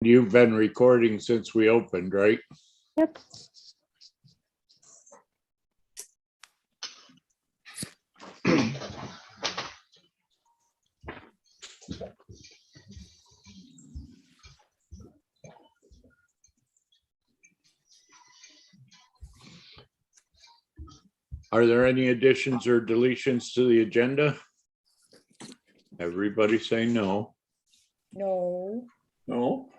you've been recording since we opened, right? Yep. Are there any additions or deletions to the agenda? Everybody say no. No. No.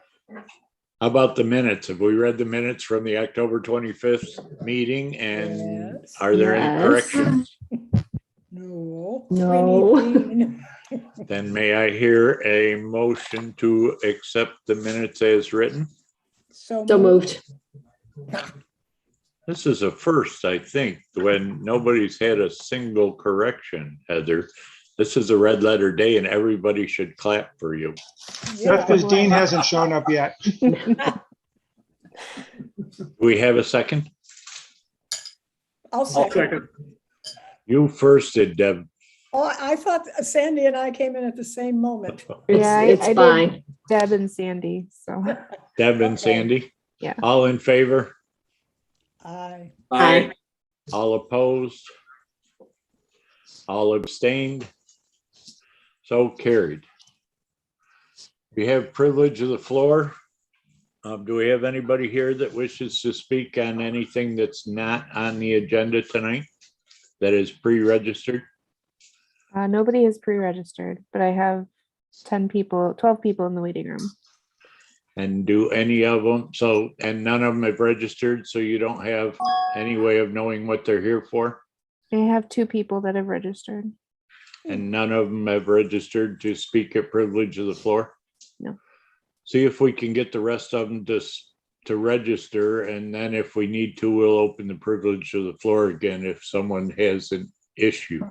How about the minutes? Have we read the minutes from the October 25th meeting? And Yes. are there any Yes. corrections? No. No. We need Dean. Then may I hear a motion to accept the minutes as written? So So moved. This is a first, I think, when nobody's had a single correction, Heather. This is a red letter day and everybody should clap for you. That's Yeah. because Dean hasn't shown up yet. Do we have a second? I'll second. You first did, Deb. Oh, I thought Sandy and I came in at the same moment. Yeah, It's I did fine. Deb and Sandy. So Deb and Okay. Sandy? Yeah. All in favor? Aye. Aye. All opposed? All abstained? So carried. We have privilege of the floor. Do we have anybody here that wishes to speak on anything that's not on the agenda tonight that is pre-registered? nobody is pre-registered, but I have 12 people in the waiting room. And do any of them, and none of them have registered, so you don't have any way of knowing what they're here for? I have 2 people that have registered. And none of them have registered to speak at privilege of the floor? No. See if we can get the rest of them to register, and then if we need to, we'll open the privilege of the floor again if someone has an issue.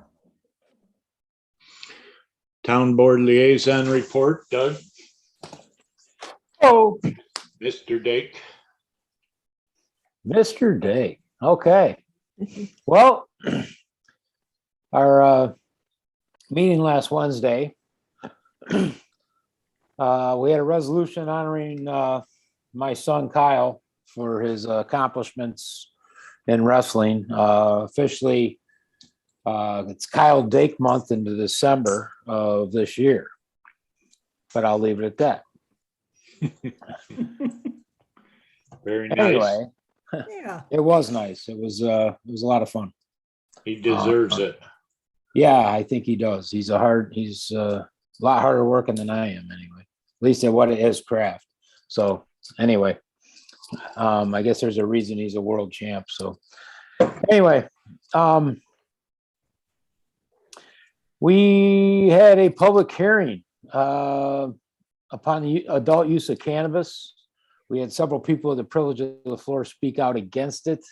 Town Board Liaison Report, Doug? Oh, Mr. Dake? Mr. Day. Okay. Well, our meeting last Wednesday, we had a resolution honoring my son Kyle for his accomplishments in wrestling. Officially, it's Kyle Dake month into December of this year, but I'll leave it at that. Very nice. Anyway, Yeah. it was nice. It was a lot of fun. He deserves it. Yeah, I think he does. He's a lot harder working than I am anyway, at least at what it is craft. So anyway, I guess there's a reason he's a world champ. So anyway, we had a public hearing upon the adult use of cannabis. We had several people with the privilege of the floor speak out against it.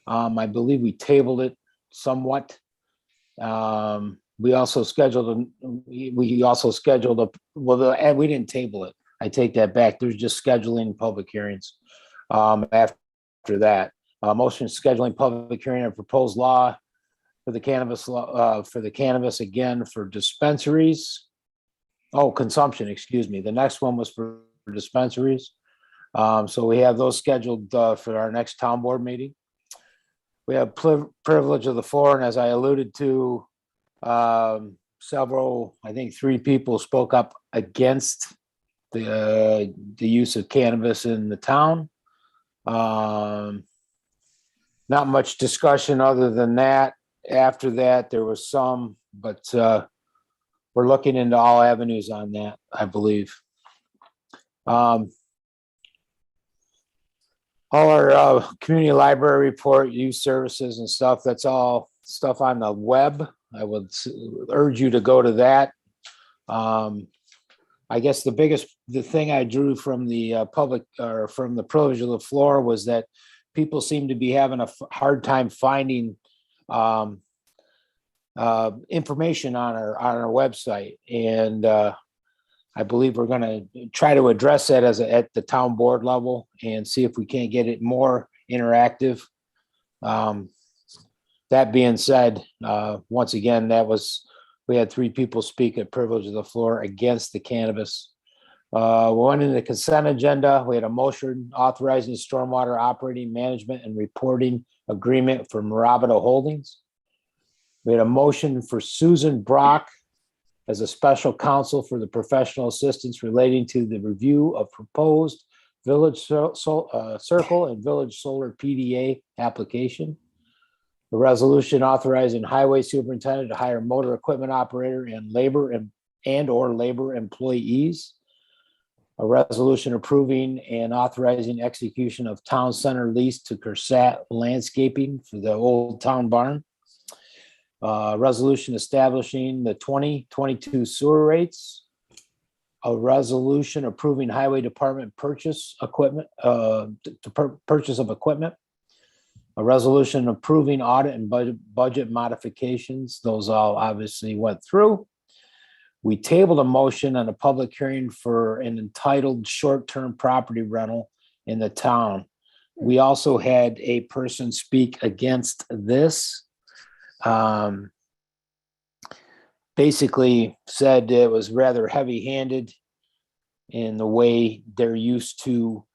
I believe we tabled it somewhat. We also scheduled and we didn't table it. I take that back. There's just scheduling public hearings. After that, motion scheduling public hearing of proposed law for the cannabis again for dispensaries. Oh, consumption, excuse me. The next one was for dispensaries. So we have those scheduled for our next town board meeting. We have privilege of the floor, and as I alluded to, several, I think 3 people spoke up against the use of cannabis in the town. Not much discussion other than that. After that, there was some, but we're looking into all avenues on that, I believe. All our community library report, youth services and stuff, that's all stuff on the web. I would urge you to go to that. I guess the thing I drew from the public or from the privilege of the floor was that people seem to be having a hard time finding information on our website. And I believe we're going to try to address that at the town board level and see if we can't get it more interactive. That being said, once again, we had 3 people speak at privilege of the floor against the cannabis One in the consent agenda, we had a motion authorizing stormwater operating management and reporting agreement for Morobito Holdings. We had a motion for Susan Brock as a special counsel for the professional assistance relating to the review of proposed Village Circle and Village Solar PDA application. A resolution authorizing highway superintendent to hire motor equipment operator and or labor employees. A resolution approving and authorizing execution of town center lease to Kersat Landscaping for the old town barn. Resolution establishing the 2022 sewer rates. A resolution approving highway department purchase equipment, purchase of equipment. A resolution approving audit and budget modifications. Those all obviously went through. We tabled a motion on a public hearing for an entitled short-term property rental in the town. We also had a person speak against this. Basically said it was rather heavy-handed in the way they're used to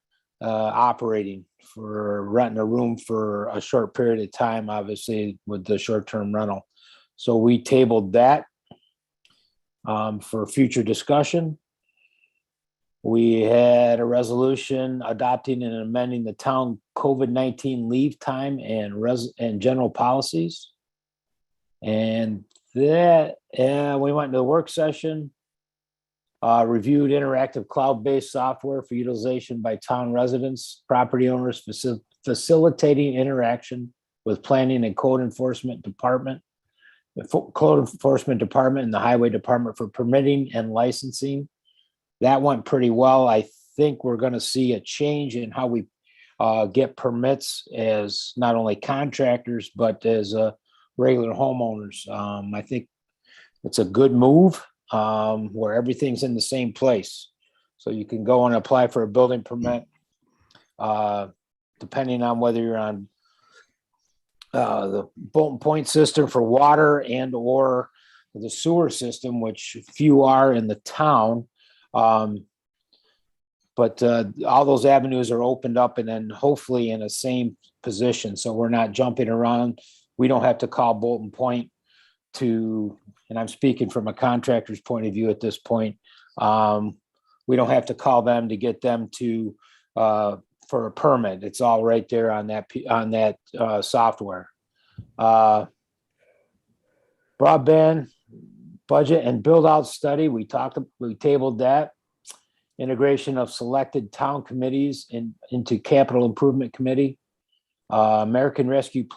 operating for renting a room for a short period of time, obviously with the short-term rental. So we tabled that for future discussion. We had a resolution adopting and amending the town COVID-19 leave time and general policies. And that, we went to the work session, reviewed interactive cloud-based software for utilization by town residents, property owners, facilitating interaction with planning and code enforcement department, and the highway department for permitting and licensing. That went pretty well. I think we're going to see a change in how we get permits as not only contractors, but as regular homeowners. I think it's a good move where everything's in the same place. So you can go and apply for a building permit, depending on whether you're on the Bolton Point system for water and or the sewer system, which few are in the town. But all those avenues are opened up and then hopefully in the same position. So we're not jumping around. We don't have to call Bolton Point and I'm speaking from a contractor's point of view at this point. We don't have to call them to get them to for a permit. It's all right there on that software. Broadband budget and build out study. We tabled that. Integration of selected town committees into capital improvement committee. American Rescue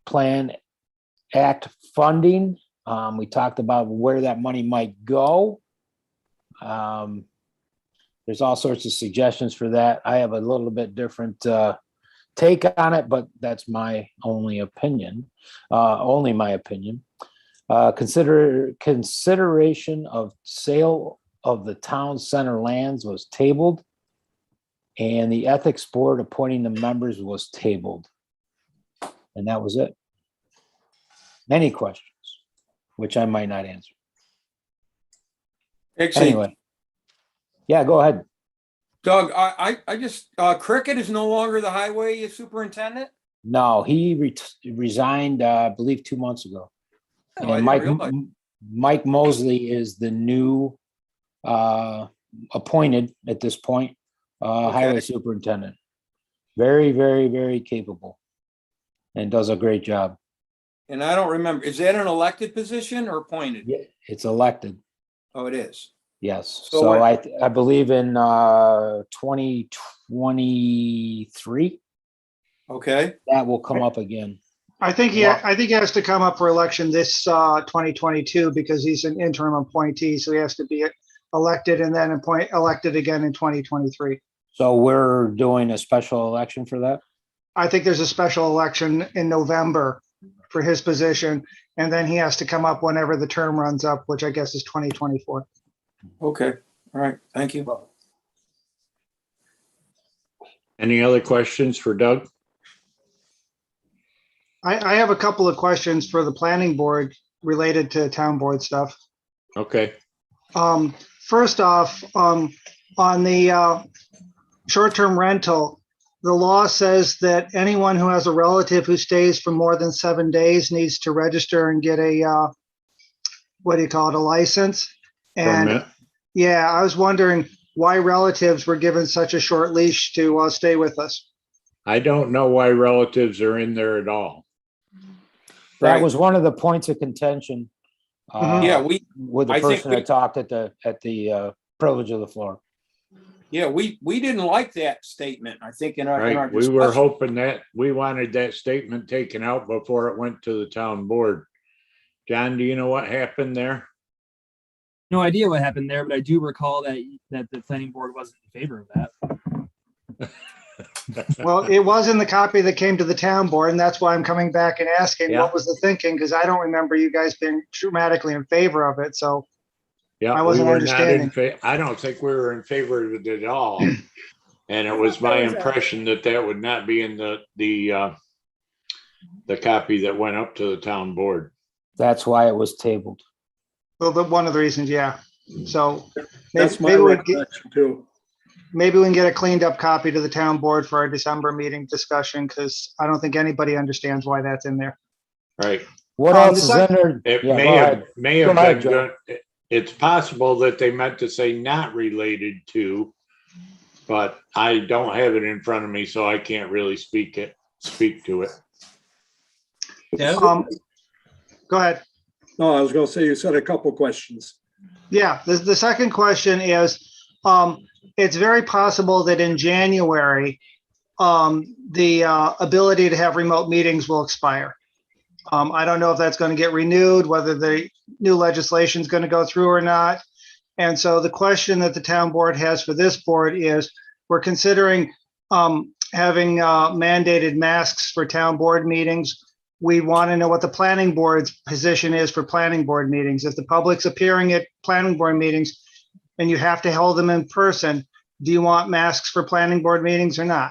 Plan Act funding. We talked about where that money might go. There's all sorts of suggestions for that. I have a little bit different take on it, but that's my only opinion. Only my opinion. Consideration of sale of the town center lands was tabled, and the ethics board appointing the members was tabled. And that was it. Any questions, which I might not answer. Actually, Anyway. Yeah, go ahead. Doug, I just, Cricket is no longer the highway superintendent? No, he resigned, I believe 2 months ago. Oh, I And didn't realize. Mike Mosley is the new appointed at this point highway superintendent. Very, very, very capable and does a great job. And I don't remember, is that an elected position or appointed? Yeah, it's elected. Oh, it is. Yes. So So what- I believe in 2023 Okay, that will come up again. I think he has to come up for election this 2022 because he's an interim appointee, so he has to be elected and then elected again in 2023. So we're doing a special election for that? I think there's a special election in November for his position, and then he has to come up whenever the term runs up, which I guess is 2024. okay, all right, thank you. Any other questions for Doug? I have a couple of questions for the planning board related to town board stuff. Okay, First off, on the short-term rental, the law says that anyone who has a relative who stays for more than 7 days needs to register and get a, what do you call it, a license? And Permit. yeah, I was wondering why relatives were given such a short leash to stay with us. I don't know why relatives are in there at all. That Right. was one of the points of contention. Yeah, With the I think person that talked at the privilege of the floor. we didn't like that statement. I think in our Right, we were discussion. hoping that, we wanted that statement taken out before it went to the town board. John, do you know what happened there? No idea what happened there, but I do recall that the planning board wasn't in favor of that. Well, it was in the copy that came to the town board, and that's why I'm coming back and asking, Yeah. what was the thinking? Because I don't remember you guys being dramatically in favor of it, so. Yeah, I we wasn't were not in understanding. I don't think we were in favor of it at all. And it was I thought my there was a- impression that that would not be in the copy that went up to the town board. That's why it was tabled. Well, one of the reasons, yeah. So That's my maybe recollection too. maybe we can get a cleaned up copy to the town board for our December meeting discussion, because I don't think anybody understands why that's in there. Right. What The else is in there? It Yeah, may go have, ahead. may have Go ahead, been Joe. good. It's possible that they meant to say not related to, but I don't have it in front of me, so I can't really speak to it. Go ahead. No, I was gonna say, you said a couple questions. Yeah, the second question is, it's very possible that in January, the ability to have remote meetings will expire. I don't know if that's going to get renewed, whether the new legislation is going to go through or not. And so the question that the town board has for this board is, we're considering having mandated masks for town board meetings. We want to know what the planning board's position is for planning board meetings. If the public's appearing at planning board meetings and you have to hold them in person, do you want masks for planning board meetings or not?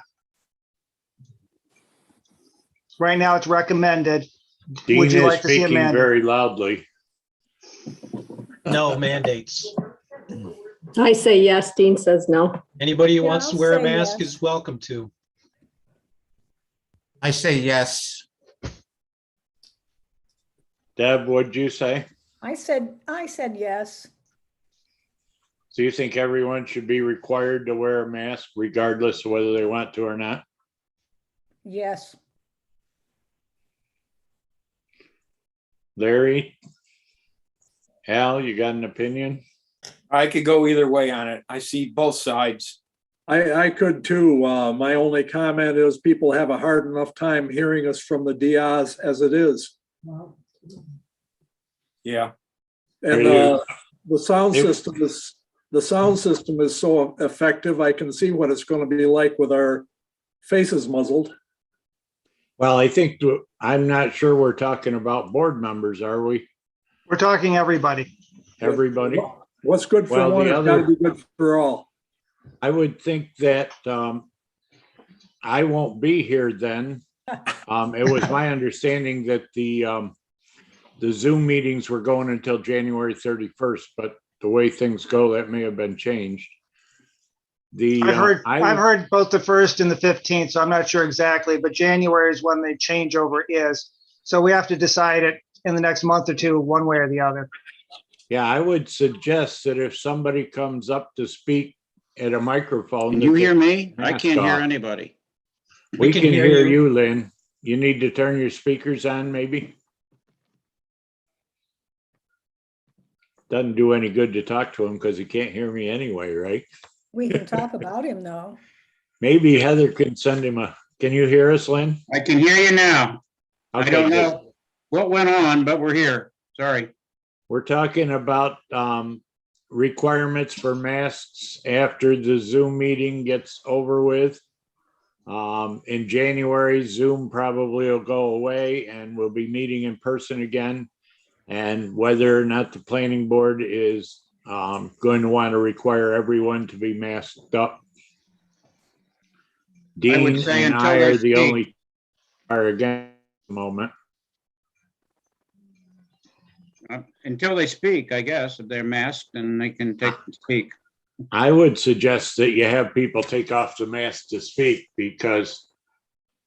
Right now, it's recommended. Would Dean you is like to see a speaking mandate? very loudly. No mandates. I say yes, Dean says no. Anybody who Yeah, wants to I'll wear a say mask yes. is welcome to. I say yes. Deb, what'd you say? I said yes. So you think everyone should be required to wear a mask regardless of whether they want to or not? Yes. Larry? Al, you got an opinion? I could go either way on it. I see both sides. I could too. My only comment is people have a hard enough time hearing us from the DIs as it is. Yeah. And Are the sound If- system is so effective. I can see what it's going to be like with our faces muzzled. Well, I think, I'm not sure we're talking about board members, are we? We're talking everybody. Everybody? What's good for Well, one the has got to other- be good for all. I would think that I won't be here then. It was my understanding that the Zoom meetings were going until January 31st, but the way things go, that may have been changed. I've heard both the 1st and the 15th, so I'm not sure exactly, but January is when the changeover is. So we have to decide it in the next month or two, one way or the other. Yeah, I would suggest that if somebody comes up to speak at a microphone. Can you hear me? I mask can't hear off. anybody. We can hear you, Lynn. You need to turn your speakers on, maybe? Doesn't do any good to talk to him because he can't hear me anyway, right? We can talk about him though. Maybe Heather can send him can you hear us, Lynn? I can hear you now. I Okay, don't good. know what went on, but we're here. Sorry. We're talking about requirements for masks after the Zoom meeting gets over with. In January, Zoom probably will go away and we'll be meeting in person again. And whether or not the planning board is going to want to require everyone to be masked up. Dean say and until I they are the speak. only are against at the moment. Until they speak, I guess, if they're masked, then they can speak. I would suggest that you have people take off the mask to speak because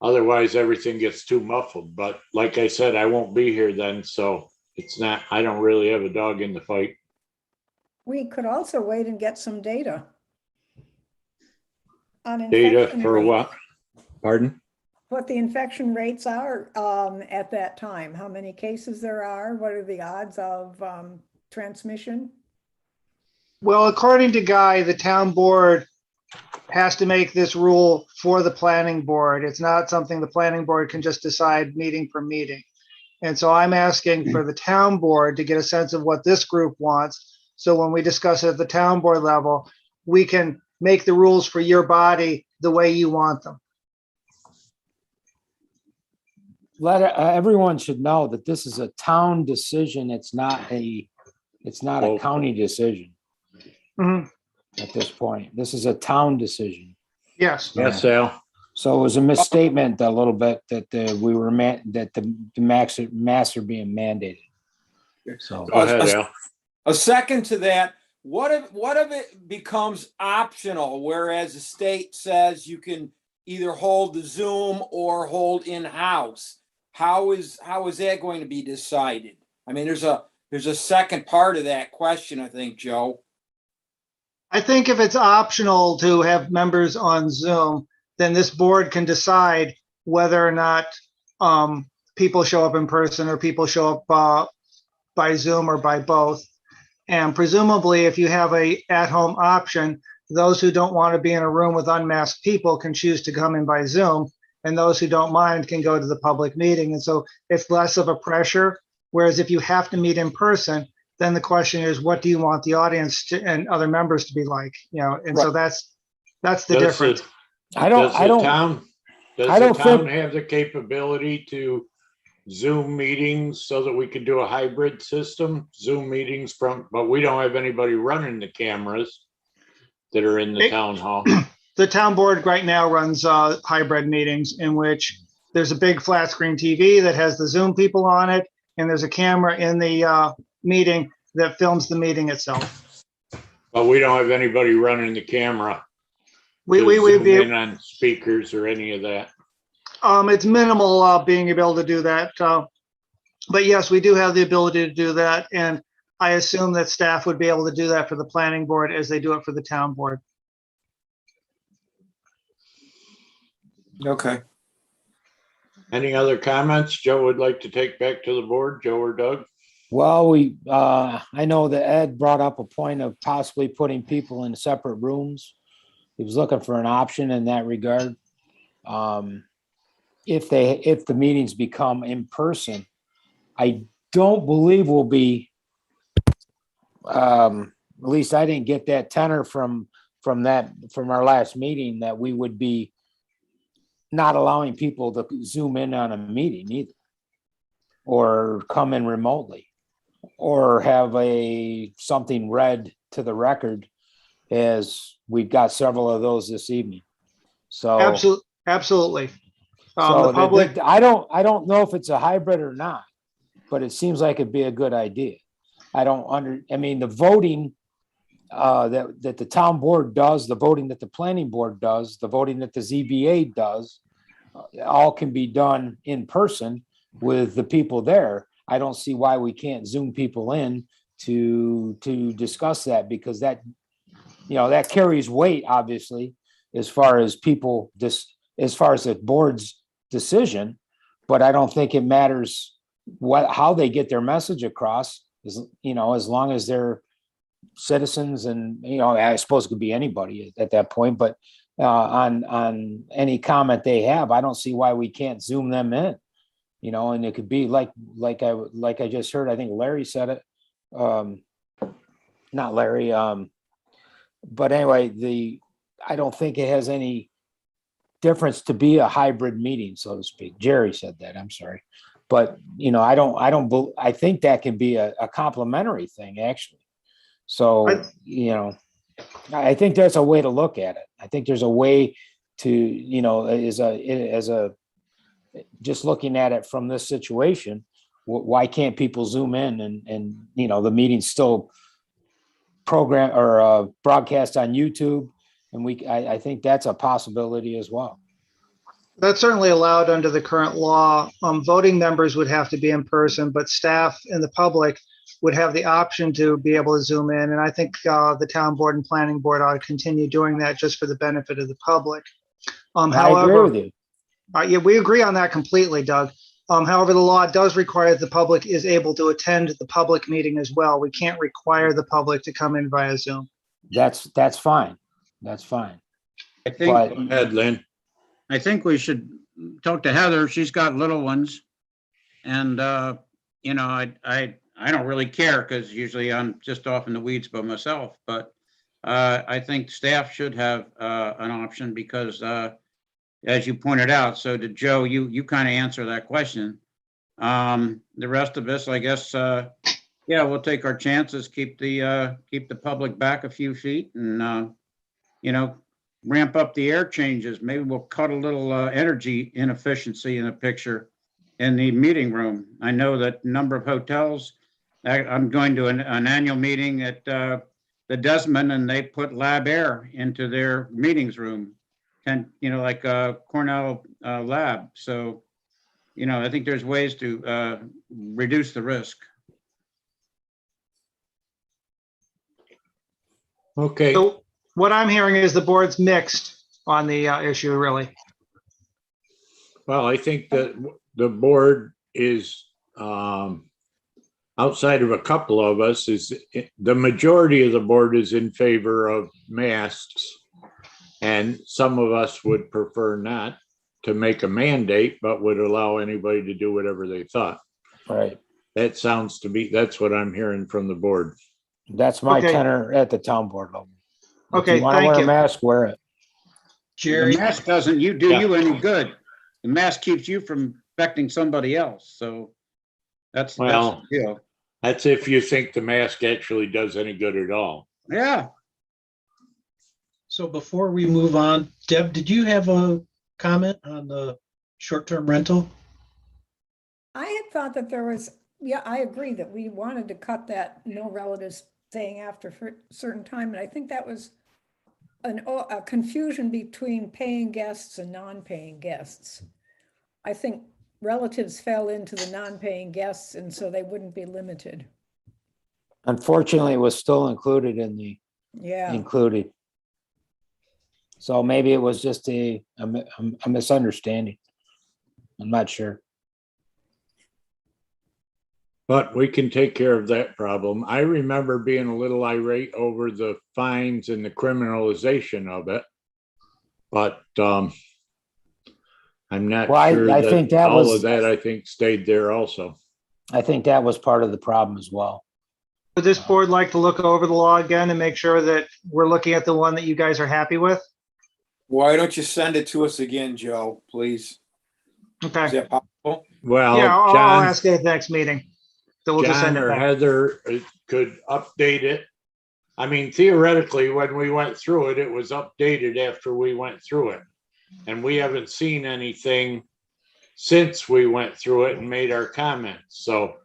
otherwise everything gets too muffled. But like I said, I won't be here then, so it's not, I don't really have a dog in the fight. We could also wait and get some data. On Data infection for rates, what? Pardon? what the infection rates are at that time, how many cases there are, what are the odds of transmission? Well, according to Guy, the town board has to make this rule for the planning board. It's not something the planning board can just decide meeting for meeting. And so I'm asking for the town board to get a sense of what this group wants. So when we discuss it at the town board level, we can make the rules for your body the way you want them. Everyone should know that this is a town decision. It's not a county decision Mhm. at this point. This is a town decision. Yes. Yes, Al. So it was a misstatement a little bit that that the masks are being mandated. So Go ahead, Al. A second to that, what if it becomes optional, whereas the state says you can either hold the Zoom or hold in-house? How is that going to be decided? I mean, there's a second part of that question, I think, Joe. I think if it's optional to have members on Zoom, then this board can decide whether or not people show up in person or people show up by Zoom or by both. And presumably, if you have a at-home option, those who don't want to be in a room with unmasked people can choose to come in by Zoom, and those who don't mind can go to the public meeting. And so it's less of a pressure. Whereas if you have to meet in person, then the question is, what do you want the audience and other members to be like? You know, and so that's the difference. Does the town think- have the capability to Zoom meetings so that we could do a hybrid system, Zoom meetings but we don't have anybody running the cameras that are in the town hall. The town board right now runs hybrid meetings in which there's a big flat screen TV that has the Zoom people on it, and there's a camera in the meeting that films the meeting itself. But we don't have anybody running the camera. We to would zoom be, in on speakers or any of that. it's minimal being able to do that. But yes, we do have the ability to do that. And I assume that staff would be able to do that for the planning board as they do it for the town board. Okay. Any other comments Joe would like to take back to the board, Joe or Doug? Well, I know that Ed brought up a point of possibly putting people in separate rooms. He was looking for an option in that regard. If the meetings become in person, I don't believe we'll be, at least I didn't get that tenor from our last meeting, that we would be not allowing people to Zoom in on a meeting either, or come in remotely, or have something read to the record, as we've got several of those this evening. So Absolutely. so The public, I don't know if it's a hybrid or not, but it seems like it'd be a good idea. I mean, the voting that the town board does, the voting that the planning board does, the voting that the ZBA does, all can be done in person with the people there. I don't see why we can't Zoom people in to discuss that, because that carries weight, obviously, as far as as far as the board's decision. But I don't think it matters how they get their message across, as long as they're citizens, and I suppose it could be anybody at that point. But on any comment they have, I don't see why we can't Zoom them in. And it could be like I just heard, I think Larry said it. Not Larry. But anyway, I don't think it has any difference to be a hybrid meeting, so to speak. Jerry said that, I'm sorry. But, I think that can be a complementary thing, actually. So, I think there's a way to look at it. I think there's a way to, just looking at it from this situation, why can't people Zoom in and, you know, the meeting's still program or broadcast on YouTube? And I think that's a possibility as well. That's certainly allowed under the current law. Voting members would have to be in person, but staff and the public would have the option to be able to Zoom in. And I think the town board and planning board ought to continue doing that just for the benefit of the public. I agree However, with you. yeah, we agree on that completely, Doug. However, the law does require that the public is able to attend the public meeting as well. We can't require the public to come in via Zoom. That's fine. That's fine. I think, But Go ahead, Lynn. I think we should talk to Heather. She's got little ones. And, you know, I don't really care because usually I'm just off in the weeds by myself, but I think staff should have an option because as you pointed out, so did Joe, you kind of answer that question. The rest of us, I guess, yeah, we'll take our chances, keep the public back a few feet and, you know, ramp up the air changes. Maybe we'll cut a little energy inefficiency in the picture in the meeting room. I know that a number of hotels, I'm going to an annual meeting at the Desmond and they put lab air into their meetings room. And, you know, like Cornell lab. So, you know, I think there's ways to reduce the risk. Okay, So what I'm hearing is the board's mixed on the issue, really. well, I think that the board is, outside of a couple of us, the majority of the board is in favor of masks. And some of us would prefer not to make a mandate, but would allow anybody to do whatever they thought. right. That sounds to be, that's what I'm hearing from the board. That's my Okay. tenor at the town board level. If Okay, you want to thank wear a you. mask, wear it. The mask doesn't do you any good. The mask keeps you from infecting somebody else. So that's Well, the deal. that's if you think the mask actually does any good at all. Yeah. So before we move on, Deb, did you have a comment on the short-term rental? I had thought that there was, yeah, I agree that we wanted to cut that no relatives staying after for a certain time. And I think that was a confusion between paying guests and non-paying guests. I think relatives fell into the non-paying guests and so they wouldn't be limited. Unfortunately, it was still included in the Yeah. included. So maybe it was just a misunderstanding. I'm not sure. But we can take care of that problem. I remember being a little irate over the fines and the criminalization of it. But I'm not Well, sure I think that all was- of that, I think, stayed there also. I think that was part of the problem as well. Would this board like to look over the law again and make sure that we're looking at the one that you guys are happy with? Why don't you send it to us again, Joe, please? Is Okay. that possible? Well, Yeah, I'll John, ask it at the next meeting. So we'll just John send it or back. Heather could update it. I mean, theoretically, when we went through it, it was updated after we went through it. And we haven't seen anything since we went through it and made our comments. So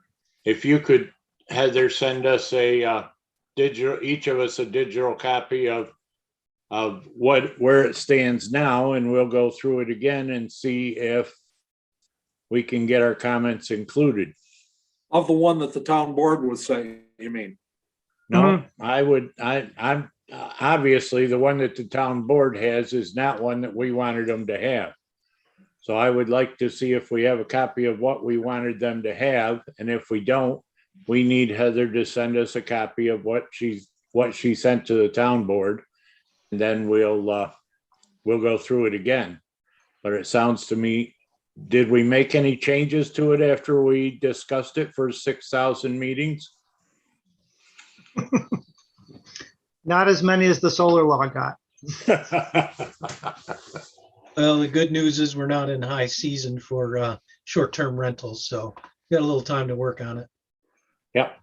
if you could, Heather, send us a digital, each of us a digital copy of where it stands now, and we'll go through it again and see if we can get our comments included. Of the one that the town board would say, you mean? No, I'm obviously the one that the town board has is not one that we wanted them to have. So I would like to see if we have a copy of what we wanted them to have. And if we don't, we need Heather to send us a copy of what she sent to the town board. And then we'll go through it again. But it sounds to me, did we make any changes to it after we discussed it for 6,000 meetings? Not as many as the solar law got. Well, the good news is we're not in high season for short-term rentals, so we got a little time to work on it. Yep.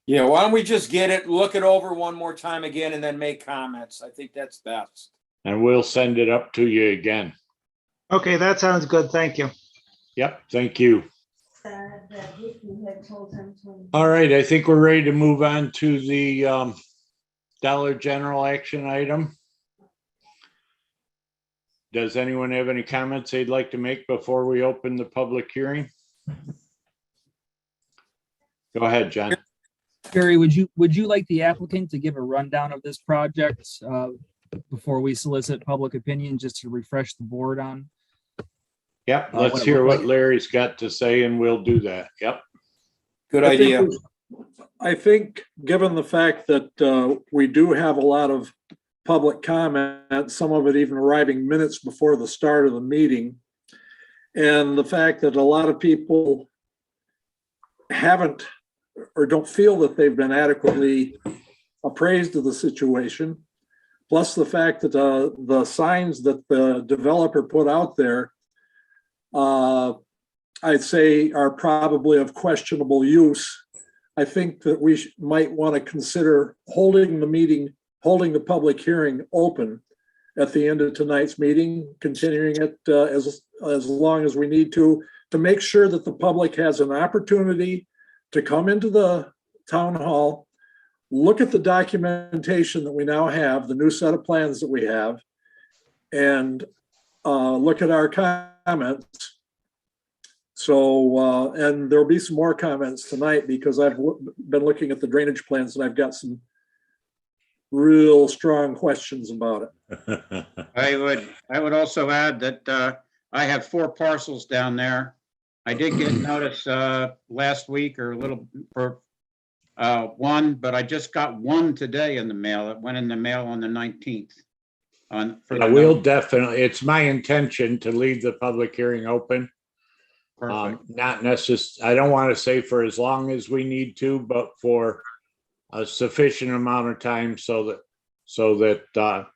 Yeah, why don't we just get it, look it over one more time again and then make comments? I think that's best. And we'll send it up to you again. Okay, that sounds good. Thank you. Yep, thank you. All right, I think we're ready to move on to the Dollar General action item. Does anyone have any comments they'd like to make before we open the public hearing? Go ahead, John. Jerry, would you like the applicant to give a rundown of this project before we solicit public opinion, just to refresh the board on? Yep, what let's it hear looked what like? Larry's got to say and we'll do that. Yep. Good I think idea. I think, given the fact that we do have a lot of public comment, some of it even arriving minutes before the start of the meeting, and the fact that a lot of people haven't or don't feel that they've been adequately appraised of the situation, plus the fact that the signs that the developer put out there, I'd say are probably of questionable use. I think that we might want to consider holding the public hearing open at the end of tonight's meeting, continuing it as long as we need to make sure that the public has an opportunity to come into the town hall, look at the documentation that we now have, the new set of plans that we have, and look at our comments. So, and there'll be some more comments tonight because I've been looking at the drainage plans and I've got some real strong questions about it. I would also add that I have 4 parcels down there. I did get notice last week or a little for one, but I just got one today in the mail. It went in the mail on the 19th. We'll definitely, it's my intention to leave the public hearing open. Perfect. Not necessarily, I don't want to say for as long as we need to, but for a sufficient amount of time so that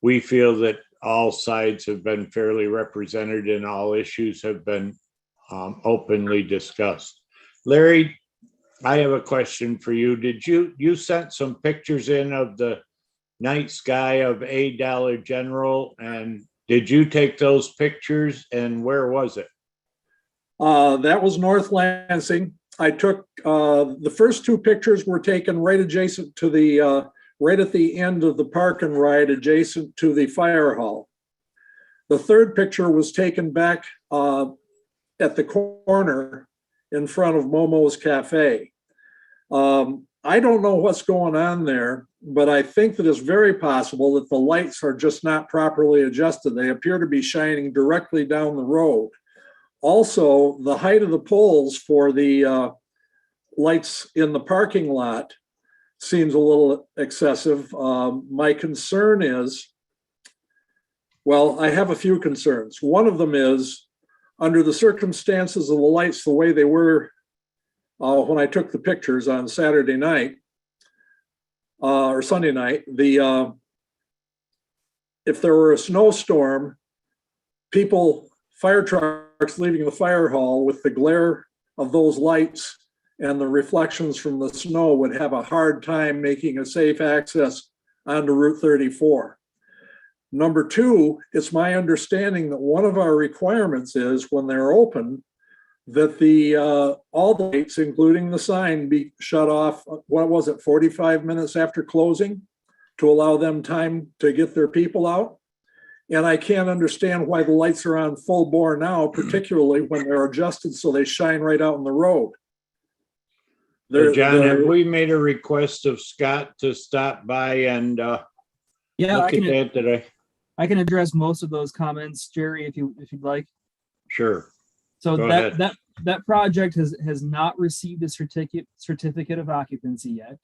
we feel that all sides have been fairly represented and all issues have been openly discussed. Larry, I have a question for you. You sent some pictures in of the night sky of a Dollar General, and did you take those pictures and where was it? That was North Lansing. I took the first 2 pictures were taken right adjacent to the right at the end of the park and ride adjacent to the fire hall. The third picture was taken back at the corner in front of Momo's Cafe. I don't know what's going on there, but I think that it's very possible that the lights are just not properly adjusted. They appear to be shining directly down the road. Also, the height of the poles for the lights in the parking lot seems a little excessive. My concern is, well, I have a few concerns. One of them is, under the circumstances of the lights the way they were when I took the pictures on Saturday night or Sunday night, if there were a snowstorm, fire trucks leaving the fire hall with the glare of those lights and the reflections from the snow would have a hard time making a safe access onto Route 34. Number 2, it's my understanding that one of our requirements is when they're open, that all the lights, including the sign, be shut off, 45 minutes after closing to allow them time to get their people out. And I can't understand why the lights are on full bore now, particularly when they're adjusted so they shine right out in the road. John, have we made a request of Scott to stop by and Yeah, look at that today? I can address most of those comments, Jerry, if you'd like. Sure. So Go ahead. that project has not received a certificate of occupancy yet.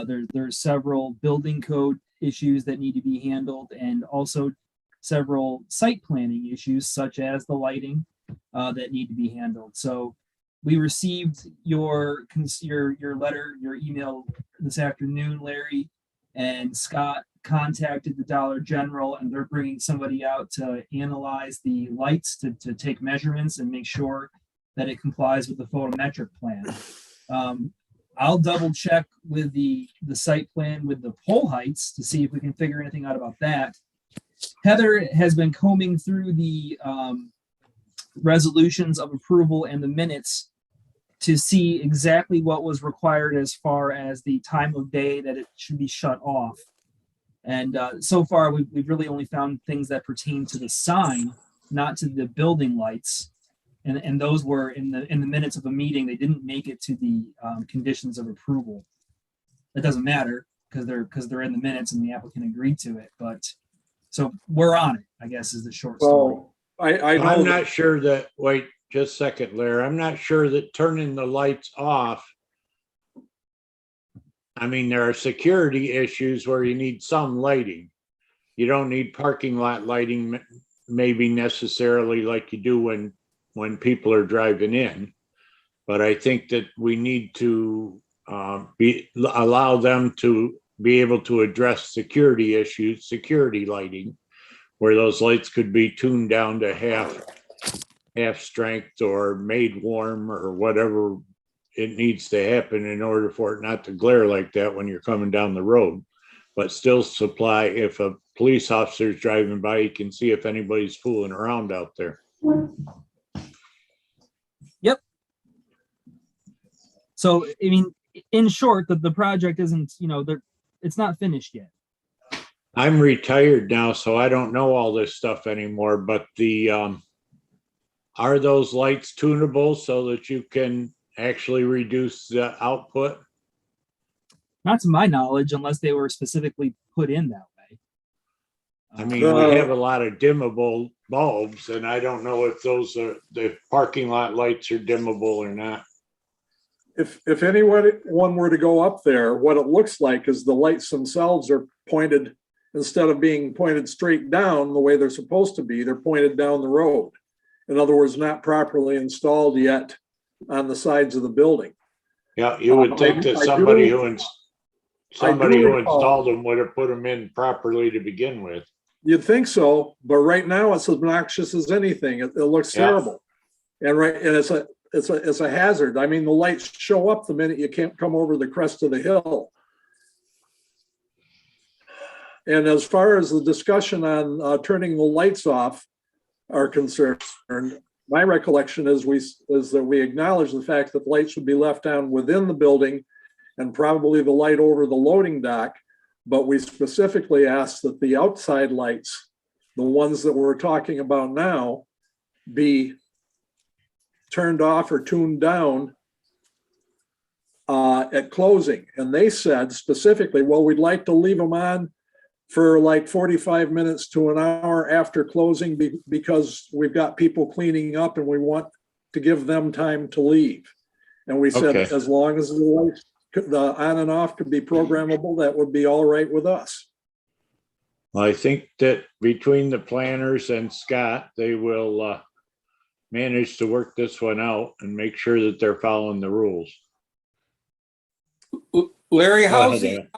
There's several building code issues that need to be handled, and also several site planning issues such as the lighting that need to be handled. So we received your letter, your email this afternoon, Larry, and Scott contacted the Dollar General, and they're bringing somebody out to analyze the lights to take measurements and make sure that it complies with the photometric plan. I'll double check with the site plan with the pole heights to see if we can figure anything out about that. Heather has been combing through the resolutions of approval and the minutes to see exactly what was required as far as the time of day that it should be shut off. And so far, we've really only found things that pertain to the sign, not to the building lights. And those were in the minutes of a meeting. They didn't make it to the conditions of approval. It doesn't matter because they're in the minutes and the applicant agreed to it. But so we're on it, I guess, is the short story. So I know I'm that- not sure that, wait, just a second, Larry. I'm not sure that turning the lights off. I mean, there are security issues where you need some lighting. You don't need parking lot lighting, maybe necessarily like you do when people are driving in. But I think that we need to allow them to be able to address security issues, security lighting, where those lights could be tuned down to half strength or made warm or whatever it needs to happen in order for it not to glare like that when you're coming down the road, but still supply, if a police officer is driving by, you can see if anybody's fooling around out there. Yep. So, I mean, in short, the project isn't, it's not finished yet. I'm retired now, so I don't know all this stuff anymore, but are those lights tunable so that you can actually reduce the output? Not to my knowledge, unless they were specifically put in that way. I mean, we have a lot of dimmable bulbs, and I don't know if the parking lot lights are dimmable or not. if anyone were to go up there, what it looks like is the lights themselves are pointed, instead of being pointed straight down the way they're supposed to be, they're pointed down the road. In other words, not properly installed yet on the sides of the building. Yeah, you would think that somebody who installed them would have put them in properly to begin with. You'd think so, but right now it's obnoxious as anything. It looks terrible, and it's a hazard. I mean, the lights show up the minute you can't come over the crest of the hill. And as far as the discussion on turning the lights off are concerned, my recollection is that we acknowledge the fact that lights should be left on within the building and probably the light over the loading dock. But we specifically asked that the outside lights, the ones that we're talking about now, be turned off or tuned down at closing. And they said specifically, well, we'd like to leave them on for like 45 minutes to an hour after closing because we've got people cleaning up and we want to give them time to leave. And we said, Okay. as long as the lights, the on and off could be programmable, that would be all right with us. Well, I think that between the planners and Scott, they will manage to work this one out and make sure that they're following the rules. Larry, Go how's ahead,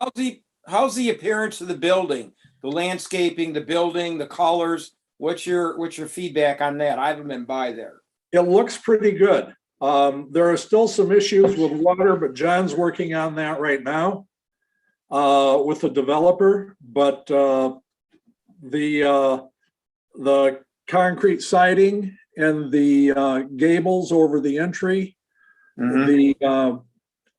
the appearance of the building, the landscaping, the building, the colors? What's your feedback on that? I haven't been by there. It looks pretty good. There are still some issues with water, but John's working on that right now with the developer. But the concrete siding and the gables over the entry,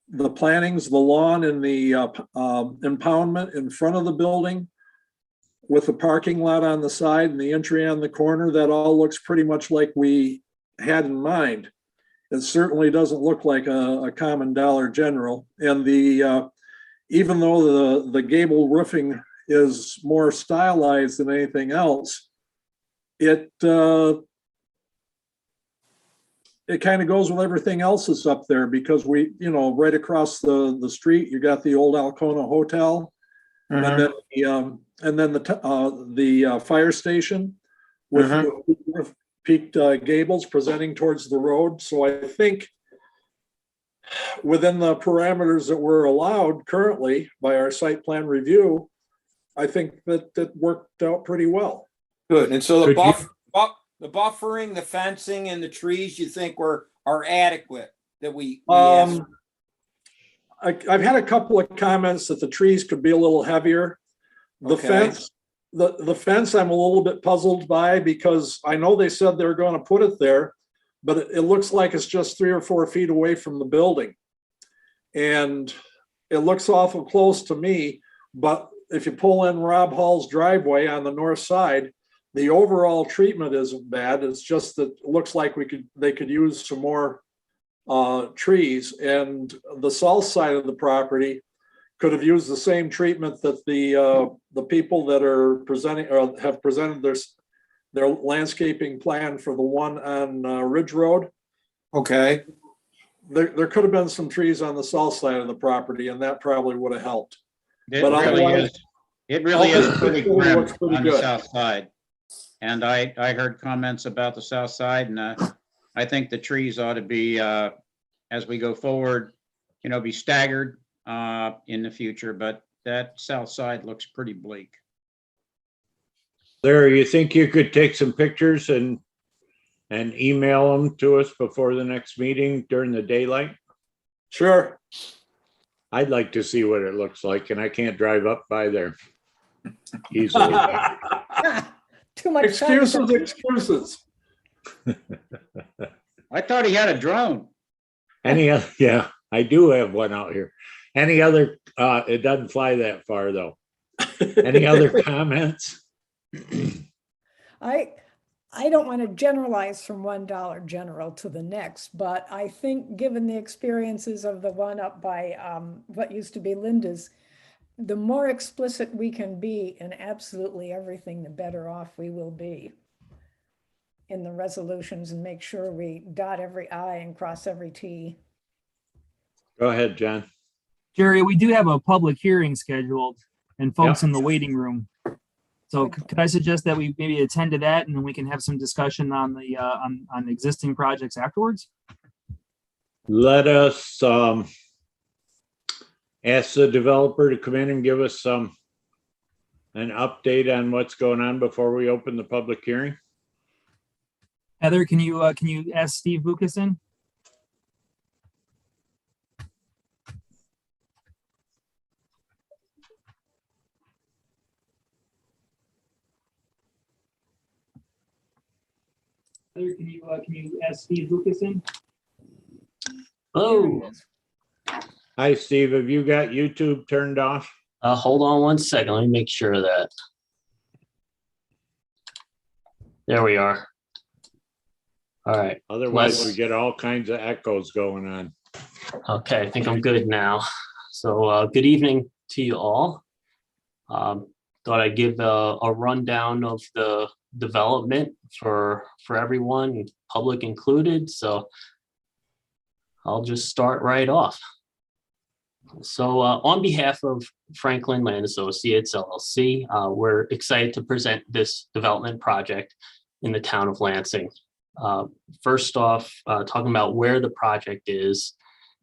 the plantings, the lawn, and the impoundment in front of the building, with the parking lot on the side and the entry on the corner, that all looks pretty much like we had in mind. It certainly doesn't look like a common Dollar General. And the even though the gable roofing is more stylized than anything else, it kind of goes with everything else that's up there, because we, right across the street, you got the old Alcona Hotel, and then the fire station with peaked gables presenting towards the road. So I think within the parameters that we're allowed currently by our site plan review, I think that worked out pretty well. Good. And so the Could buffering, the fencing, and the trees, you think are adequate that we I've had a couple of comments that the trees could be a little heavier. The Okay. the fence I'm a little bit puzzled by, because I know they said they were going to put it there, but it looks like it's just 3 or 4 feet away from the building. And it looks awful close to me, but if you pull in Rob Hall's driveway on the north side, the overall treatment isn't bad. It's just that it looks like they could use some more trees, and the south side of the property could have used the same treatment that the people that are presenting or have presented their landscaping plan for the one on Ridge Road. Okay. There could have been some trees on the south side of the property, and that probably would have helped. It But really otherwise- is, it really is pretty It really grim looks pretty on the good. south side. And I heard comments about the south side, and I think the trees ought to be, as we go forward, be staggered in the future, but that south side looks pretty bleak. Larry, you think you could take some pictures and email them to us before the next meeting during the daylight? Sure. I'd like to see what it looks like, and I can't drive up by there easily. Too much. Excuses. I thought he had a drone. Any other, yeah, I do have one out here. Any other, it doesn't fly that far though. Any other comments? I don't want to generalize from $1 general to the next, but I think given the experiences of the one up by what used to be Linda's, the more explicit we can be in absolutely everything, the better off we will be in the resolutions, and make sure we dot every I and cross every T. Go ahead, John. Jerry, we do have a public hearing scheduled and folks in the waiting room. So could I suggest that we maybe attend to that, and then we can have some discussion on the on existing projects afterwards? Let us ask the developer to come in and give us an update on what's going on before we open the public hearing. Heather, can you ask Steve Bukasin? Heather, can you ask Steve Bukasin? Oh, Hi, Steve. Have you got YouTube turned off? hold on one second. Let me make sure of that. There we are. All right. Otherwise, we get all kinds of echoes going on. Okay, I think I'm good now. So good evening to you all. Thought I'd give a rundown of the development for everyone, public included. So I'll just start right off. So on behalf of Franklin Land Associates, LLC, we're excited to present this development project in the town of Lansing. First off, talking about where the project is,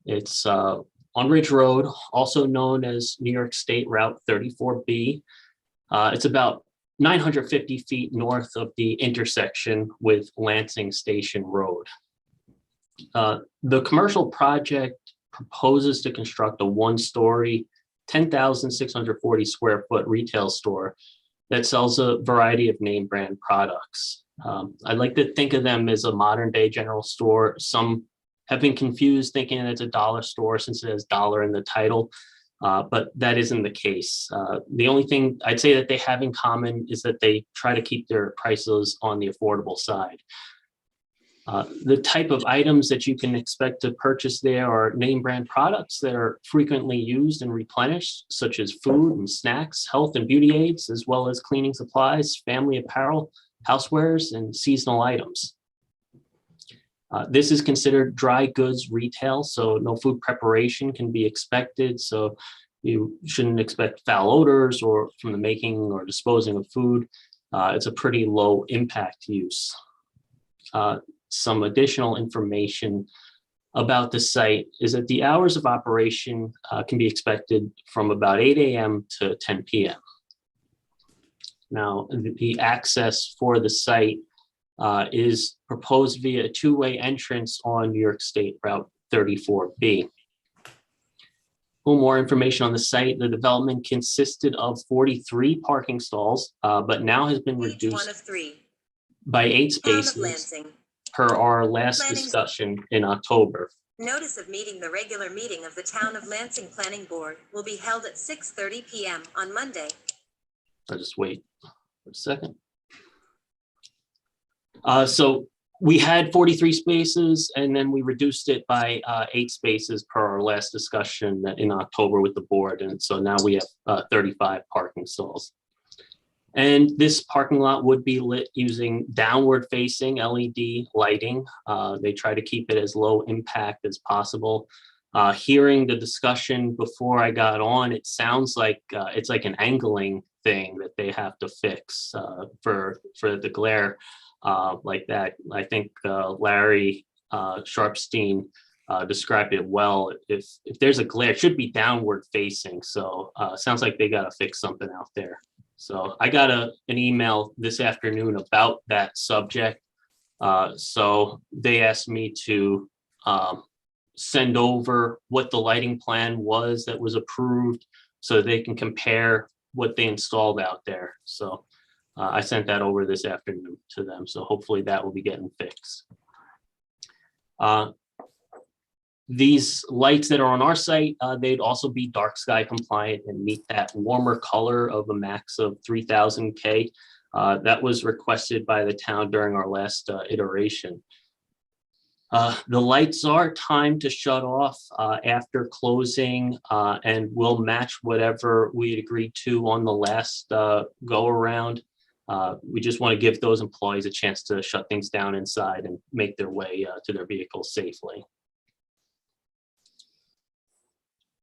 it's on Ridge Road, also known as New York State Route 34B. It's about 950 feet north of the intersection with Lansing Station Road. The commercial project proposes to construct a one-story, 10,640 square foot retail store that sells a variety of name brand products. I'd like to think of them as a modern day general store. Some have been confused thinking it's a dollar store since it has dollar in the title, but that isn't the case. The only thing I'd say that they have in common is that they try to keep their prices on the affordable side. The type of items that you can expect to purchase there are name brand products that are frequently used and replenished, such as food and snacks, health and beauty aids, as well as cleaning supplies, family apparel, housewares, and seasonal items. This is considered dry goods retail, so no food preparation can be expected. So you shouldn't expect foul odors or from the making or disposing of food. It's a pretty low impact use. Some additional information about the site is that the hours of operation can be expected from about 8 a.m. to 10 p.m. Now, the access for the site is proposed via a two-way entrance on New York State Route 34B. little more information on the site. The development consisted of 43 parking stalls, but now has been Page 1 reduced of 3. by 8 Town of spaces Lansing. per our last Planning- discussion in October. Notice of meeting the regular meeting of the Town of Lansing Planning Board will be held at 6:30 p.m. on Monday. I'll just wait for a second. So we had 43 spaces and then we reduced it by 8 spaces per our last discussion in October with the board. And so now we have 35 parking stalls. And this parking lot would be lit using downward facing LED lighting. They try to keep it as low impact as possible. Hearing the discussion before I got on, it sounds like it's like an angling thing that they have to fix for the glare like that. I think Larry Sharpstein described it well. If there's a glare, it should be downward facing. So sounds like they got to fix something out there. So I got an email this afternoon about that subject. So they asked me to send over what the lighting plan was that was approved so they can compare what they installed out there. So I sent that over this afternoon to them. So hopefully that will be getting fixed. These lights that are on our site, they'd also be dark sky compliant and meet that warmer color of a max of 3000 K. That was requested by the town during our last iteration. The lights are timed to shut off after closing and will match whatever we had agreed to on the last go around. We just want to give those employees a chance to shut things down inside and make their way to their vehicles safely.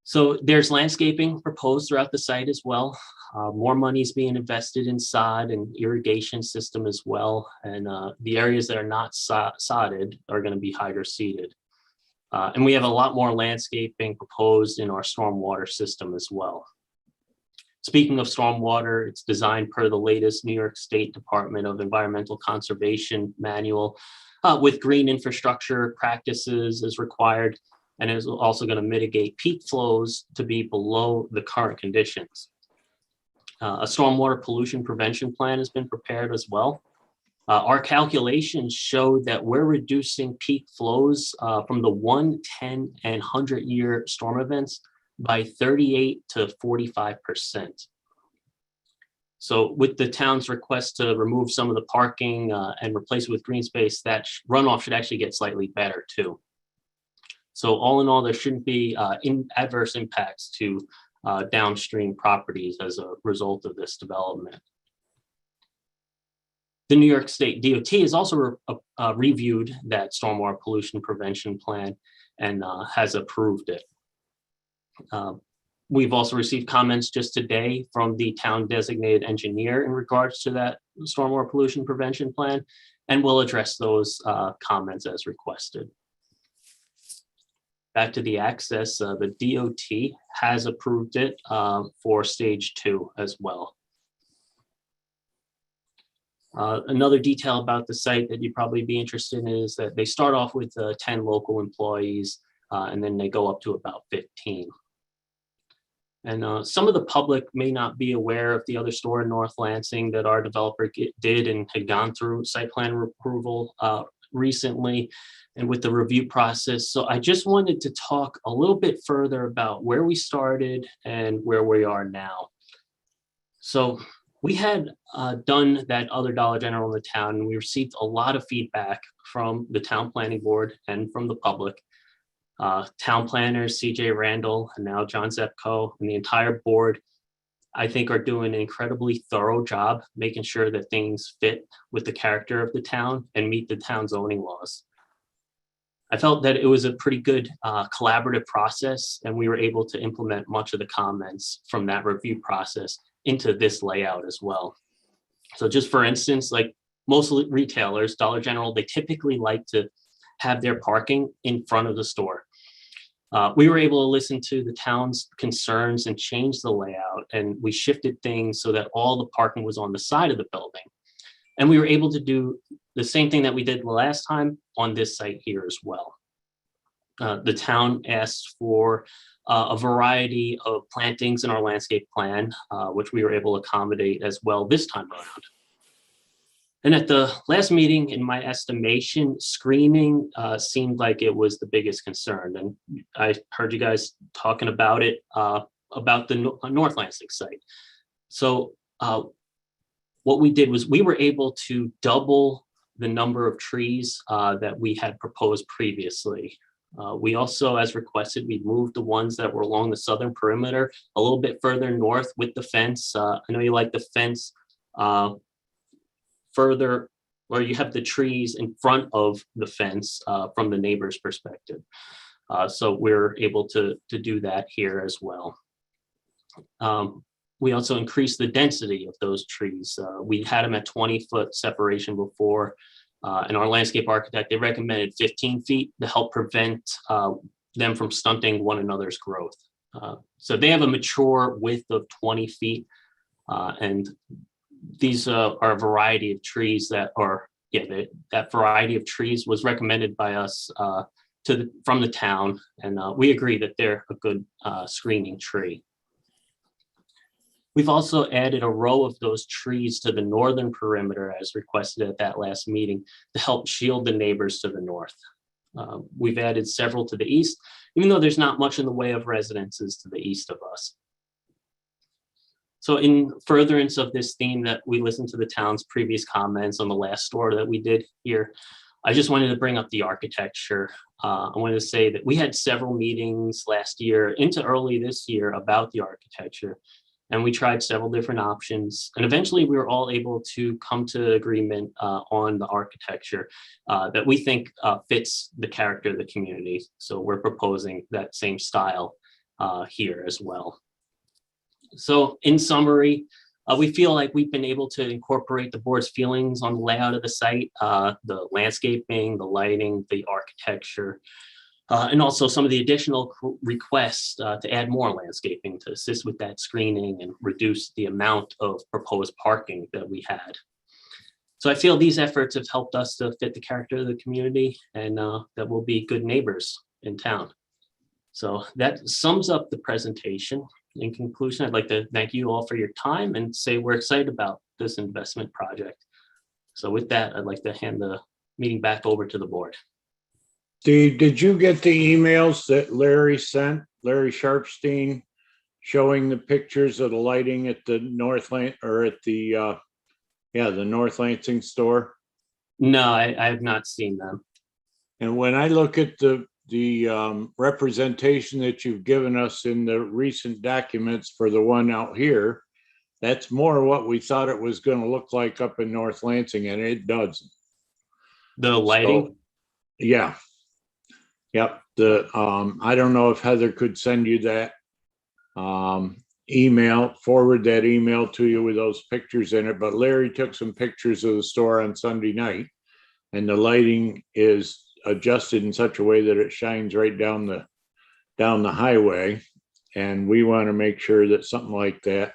So there's landscaping proposed throughout the site as well. More money is being invested in sod and irrigation system as well. And the areas that are not sodded are going to be hydro seeded. And we have a lot more landscaping proposed in our stormwater system as well. Speaking of stormwater, it's designed per the latest New York State Department of Environmental Conservation manual with green infrastructure practices as required, and is also going to mitigate peak flows to be below the current conditions. A stormwater pollution prevention plan has been prepared as well. Our calculations show that we're reducing peak flows from the 1, 10, and 100-year storm events by 38 to 45%. So with the town's request to remove some of the parking and replace it with green space, that runoff should actually get slightly better too. So all in all, there shouldn't be adverse impacts to downstream properties as a result of this development. The New York State DOT has also reviewed that stormwater pollution prevention plan and has approved it. We've also received comments just today from the town designated engineer in regards to that stormwater pollution prevention plan, and we'll address those comments as requested. Back to the access, the DOT has approved it for stage 2 as well. Another detail about the site that you'd probably be interested in is that they start off with 10 local employees and then they go up to about 15. And some of the public may not be aware of the other store in North Lansing that our developer did and had gone through site plan approval recently and with the review process. So I just wanted to talk a little bit further about where we started and where we are now. So we had done that other Dollar General in the town, and we received a lot of feedback from the town planning board and from the public. Town planners, CJ Randall, and now John Zepko, and the entire board, I think, are doing an incredibly thorough job making sure that things fit with the character of the town and meet the town zoning laws. I felt that it was a pretty good collaborative process, and we were able to implement much of the comments from that review process into this layout as well. So just for instance, like most retailers, Dollar General, they typically like to have their parking in front of the store. We were able to listen to the town's concerns and change the layout, and we shifted things so that all the parking was on the side of the building. And we were able to do the same thing that we did the last time on this site here as well. the town asked for a variety of plantings in our landscape plan, which we were able to accommodate as well this time around. And at the last meeting, in my estimation, screening seemed like it was the biggest concern. And I heard you guys talking about it, about the North Lansing site. So what we did was we were able to double the number of trees that we had proposed previously. We also, as requested, we moved the ones that were along the southern perimeter a little bit further north with the fence. I know you like the fence further, where you have the trees in front of the fence from the neighbor's perspective. So we're able to do that here as well. We also increased the density of those trees. We had them at 20-foot separation before, and our landscape architect, they recommended 15 feet to help prevent them from stunting one another's growth. So they have a mature width of 20 feet, and these are a variety of trees that are, that variety of trees was recommended by us from the town, and we agree that they're a good screening tree. We've also added a row of those trees to the northern perimeter as requested at that last meeting to help shield the neighbors to the north. We've added several to the east, even though there's not much in the way of residences to the east of us. So in furtherance of this theme that we listened to the town's previous comments on the last store that we did here, I just wanted to bring up the architecture. I wanted to say that we had several meetings last year into early this year about the architecture, and we tried several different options. And eventually we were all able to come to agreement on the architecture that we think fits the character of the community. So we're proposing that same style here as well. So in summary, we feel like we've been able to incorporate the board's feelings on the layout of the site, the landscaping, the lighting, the architecture, and also some of the additional requests to add more landscaping to assist with that screening and reduce the amount of proposed parking that we had. So I feel these efforts have helped us to fit the character of the community, and that we'll be good neighbors in town. So that sums up the presentation. In conclusion, I'd like to thank you all for your time and say we're excited about this investment project. So with that, I'd like to hand the meeting back over to the board. Steve, did you get the emails that Larry sent, Larry Sharpstein, showing the pictures of the lighting at the North or at the, the North Lansing store? No, I have not seen them. And when I look at the representation that you've given us in the recent documents for the one out here, that's more what we thought it was going to look like up in North Lansing, and it doesn't. The lighting? So, yeah. Yep. I don't know if Heather could send you that email, forward that email to you with those pictures in it, but Larry took some pictures of the store on Sunday night, and the lighting is adjusted in such a way that it shines right down the highway. And we want to make sure that something like that,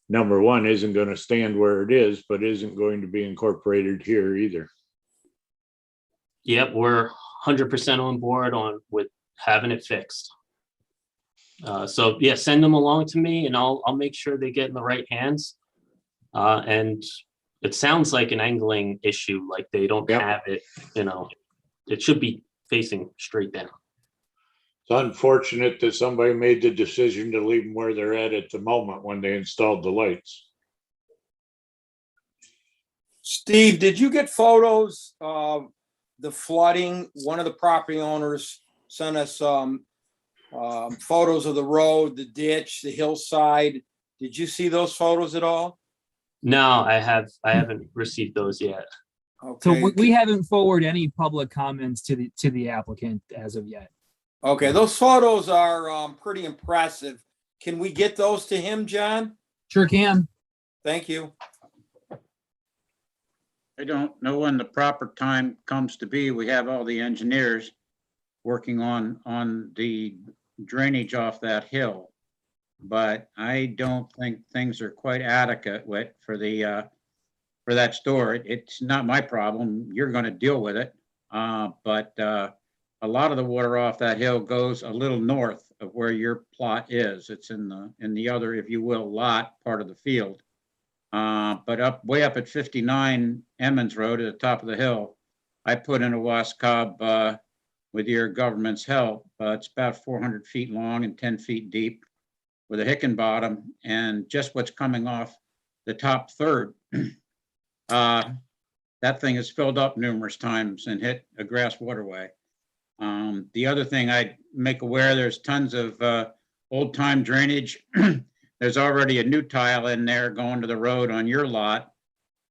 number one, isn't going to stand where it is, but isn't going to be incorporated here either. Yep, we're 100% on board with having it fixed. So yeah, send them along to me, and I'll make sure they get in the right hands. And it sounds like an angling issue, like they don't have it, it should be facing straight down. It's unfortunate that somebody made the decision to leave them where they're at the moment when they installed the lights. Steve, did you get photos of the flooding? One of the property owners sent us photos of the road, the ditch, the hillside. Did you see those photos at all? No, I haven't received those yet. Okay. So we haven't forwarded any public comments to the applicant as of yet. Okay, those photos are pretty impressive. Can we get those to him, John? Sure can. Thank you. I don't know when the proper time comes to be. We have all the engineers working on the drainage off that hill, but I don't think things are quite adequate for that store. It's not my problem. You're going to deal with it, but a lot of the water off that hill goes a little north of where your plot is. It's in the other, if you will, lot part of the field. But way up at 59 Emmons Road at the top of the hill, I put in a wasp cob with your government's help. It's about 400 feet long and 10 feet deep with a hicken bottom, and just what's coming off the top third. That thing has filled up numerous times and hit a grass waterway. The other thing I'd make aware, there's tons of old time drainage. There's already a new tile in there going to the road on your lot,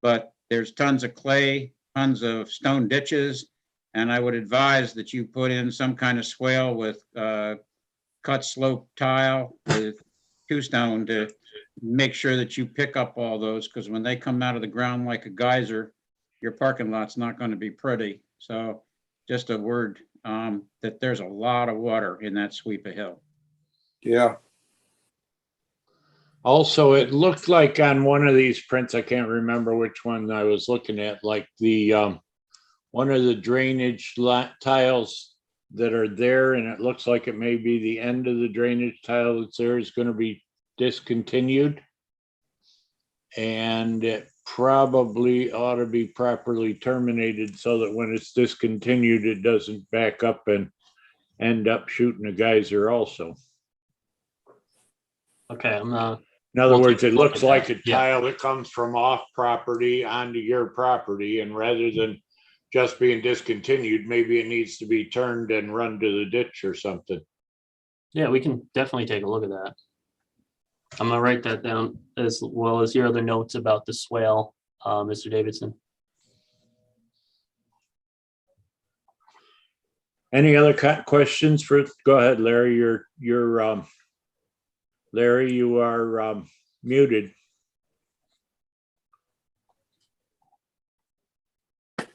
but there's tons of clay, tons of stone ditches. And I would advise that you put in some kind of swale with cut slope tile with 2-stone to make sure that you pick up all those, because when they come out of the ground like a geyser, your parking lot's not going to be pretty. So just a word that there's a lot of water in that sweep of hill. Yeah. Also, it looked like on one of these prints, I can't remember which one I was looking at, like the one of the drainage tiles that are there, and it looks like it may be the end of the drainage tile that's there is going to be discontinued. And it probably ought to be properly terminated so that when it's discontinued, it doesn't back up and end up shooting a geyser also. Okay, In other We'll words, take it a look looks at like that. a Yeah. tile that comes from off property onto your property, and rather than just being discontinued, maybe it needs to be turned and run to the ditch or something. Yeah, we can definitely take a look at that. I'm gonna write that down as well as your other notes about the swale, Mr. Davidson. Any other questions for, go ahead, Larry, Larry, you are muted.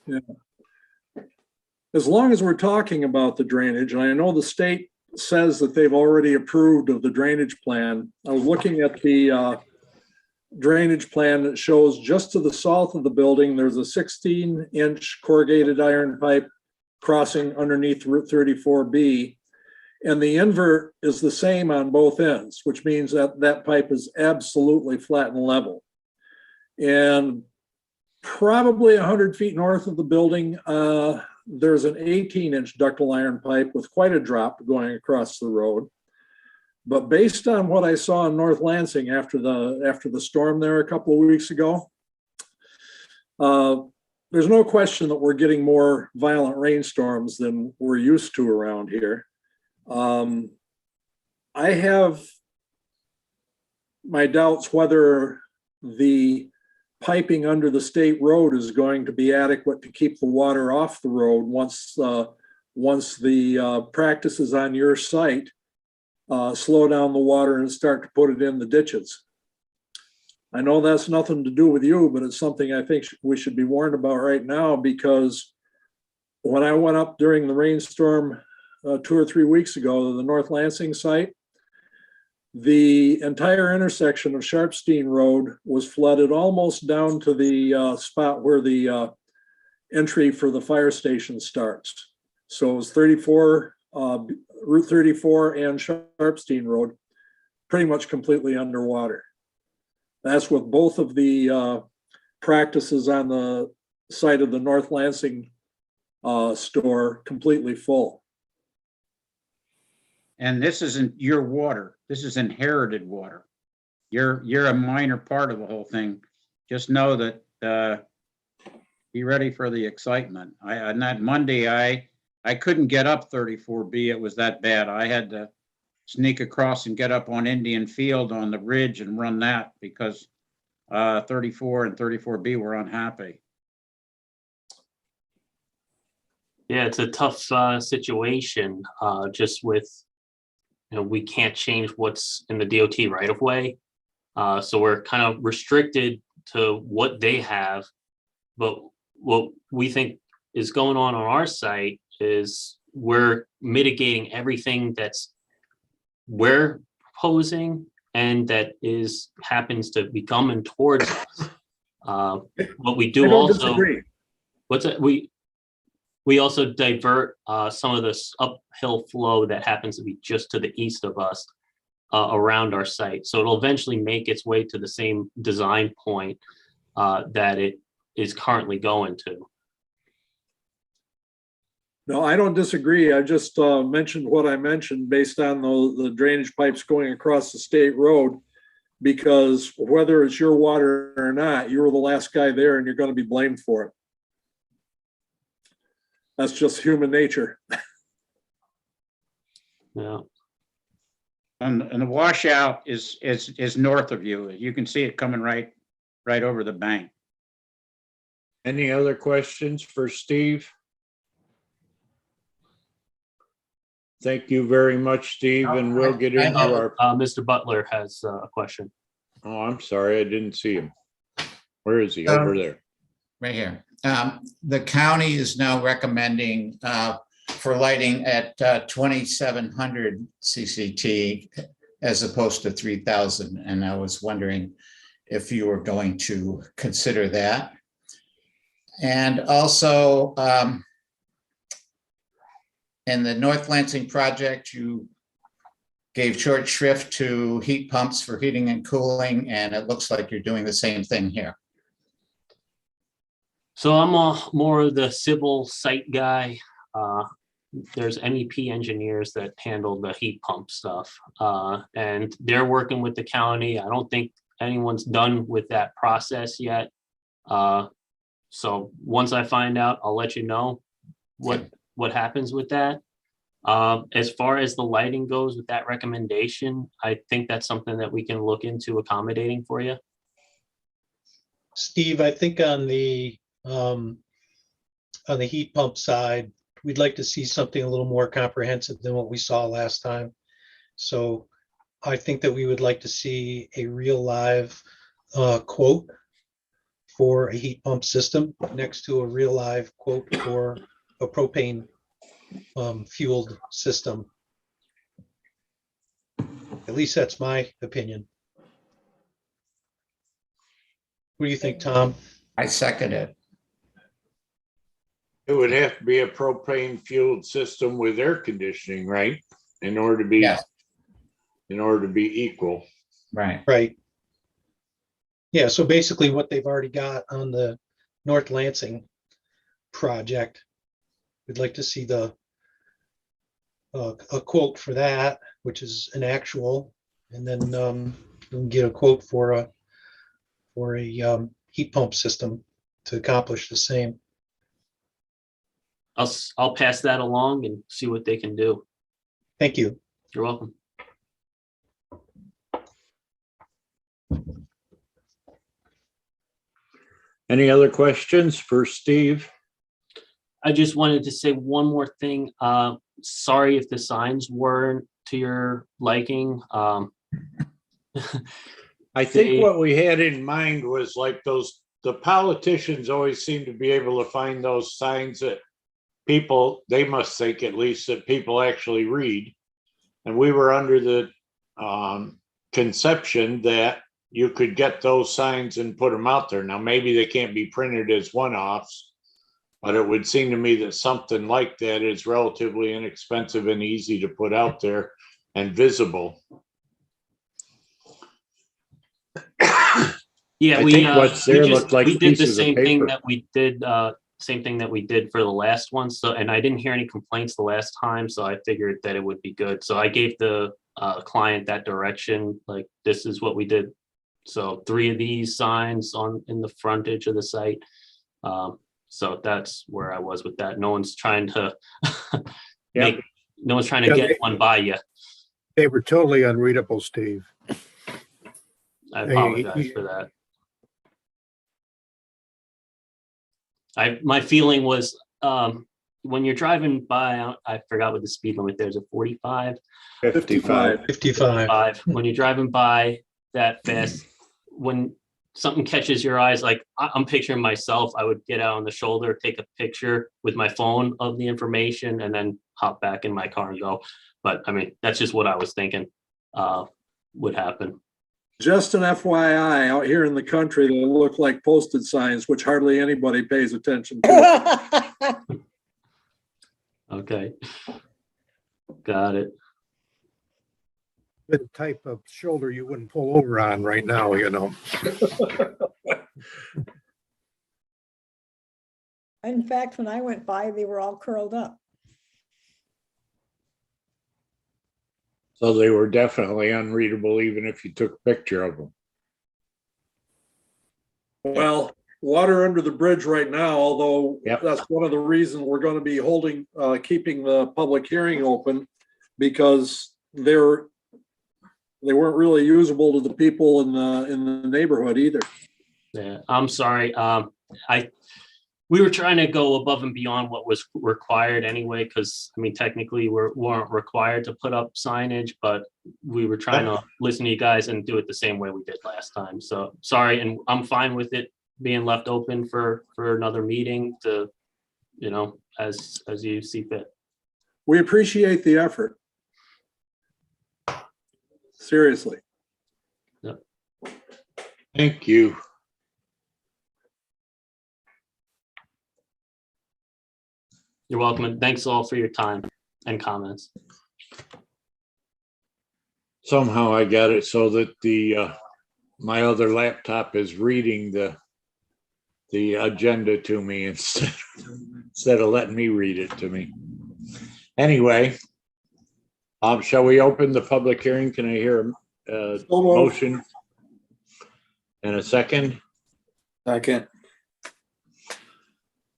Yeah. As long as we're talking about the drainage, and I know the state says that they've already approved of the drainage plan. I was looking at the drainage plan that shows just to the south of the building, there's a 16-inch corrugated iron pipe crossing underneath Route 34B. And the invert is the same on both ends, which means that that pipe is absolutely flat and level. And probably 100 feet north of the building, there's an 18-inch ductile iron pipe with quite a drop going across the road. But based on what I saw in North Lansing after the storm there a couple of weeks ago, there's no question that we're getting more violent rainstorms than we're used to around here. I have my doubts whether the piping under the state road is going to be adequate to keep the water off the road once the practices on your site slow down the water and start to put it in the ditches. I know that's nothing to do with you, but it's something I think we should be warned about right now, because when I went up during the rainstorm 2 or 3 weeks ago to the North Lansing site, the entire intersection of Sharpstein Road was flooded almost down to the spot where the entry for the fire station starts. So it was Route 34 and Sharpstein Road, pretty much completely underwater. That's with both of the practices on the site of the North Lansing store completely full. And this isn't your water. This is inherited water. You're a minor part of the whole thing. Just know that be ready for the excitement. On that Monday, I couldn't get up 34B. It was that bad. I had to sneak across and get up on Indian Field on the ridge and run that because 34 and 34B were unhappy. Yeah, it's a tough situation, just with, we can't change what's in the DOT right of way. So we're kind of restricted to what they have. But what we think is going on our site is we're mitigating everything that's we're proposing and that happens to be coming towards us. What we do I don't also, disagree. what's that? we also divert some of this uphill flow that happens to be just to the east of us around our site. So it'll eventually make its way to the same design point that it is currently going to. No, I don't disagree. I just mentioned what I mentioned based on the drainage pipes going across the state road, because whether it's your water or not, you were the last guy there and you're going to be blamed for it. That's just human nature. Yeah. And the washout is north of you. You can see it coming right over the bank. Any other questions for Steve? Thank you very much, Steve, and we'll get into our. Mr. Butler has a question. Oh, I'm sorry, I didn't see him. Where is he? Over there. Right here. The county is now recommending for lighting at 2,700 CCT as opposed to 3,000. And I was wondering if you were going to consider that. And also in the North Lansing project, you gave short shrift to heat pumps for heating and cooling, and it looks like you're doing the same thing here. So I'm more of the civil site guy. There's MEP engineers that handle the heat pump stuff, and they're working with the county. I don't think anyone's done with that process yet. So once I find out, I'll let you know what happens with that. As far as the lighting goes with that recommendation, I think that's something that we can look into accommodating for you. Steve, I think on the heat pump side, we'd like to see something a little more comprehensive than what we saw last time. So I think that we would like to see a real live quote for a heat pump system next to a real live quote for a propane fueled system. At least that's my opinion. What do you think, Tom? I second it. It would have to be a propane fueled system with air conditioning, right? In order to be, Yes. in order to be equal. Right. Right. Yeah, so basically what they've already got on the North Lansing project, we'd like to see the a quote for that, which is an actual, and then we can get a quote for a heat pump system to accomplish the same. I'll pass that along and see what they can do. Thank you. You're welcome. Any other questions for Steve? I just wanted to say one more thing. Sorry if the signs weren't to your liking. I think what we had in mind was like the politicians always seem to be able to find those signs that people, they must think at least, that people actually read. And we were under the conception that you could get those signs and put them out there. Now, maybe they can't be printed as one-offs, but it would seem to me that something like that is relatively inexpensive and easy to put out there and visible. Yeah, we did the same thing that we did. Same thing that we did for the last one. So, and I didn't hear any complaints the last time, so I figured that it would be good. So I gave the client that direction, like this is what we did. So 3 of these signs in the frontage of the site. So that's where I was with that. No one's trying to get one by you. They were totally unreadable, Steve. I apologize for that. My feeling was when you're driving by, I forgot what the speed limit there is, a 45? 55. When you're driving by that fast, when something catches your eyes, like I'm picturing myself, I would get out on the shoulder, take a picture with my phone of the information, and then hop back in my car and go. But I mean, that's just what I was thinking would happen. Just an FYI, out here in the country, they look like posted signs, which hardly anybody pays attention to. Okay. Got it. The type of shoulder you wouldn't pull over on right now, you know. In fact, when I went by, they were all curled up. So they were definitely unreadable, even if you took a picture of them. Well, water under the bridge right now, although Yep. that's one of the reasons we're going to be keeping the public hearing open, because they weren't really usable to the people in the neighborhood either. Yeah, I'm sorry. We were trying to go above and beyond what was required anyway, because I mean, technically we weren't required to put up signage, but we were trying to listen to you guys and do it the same way we did last time. So sorry, and I'm fine with it being left open for another meeting to, you know, as you see fit. We appreciate the effort. Seriously. Thank you. You're welcome, and thanks all for your time and comments. Somehow I got it so that the my other laptop is reading the agenda to me instead of letting me read it to me. Anyway, shall we open the public hearing? Can I hear a motion and a second? Second.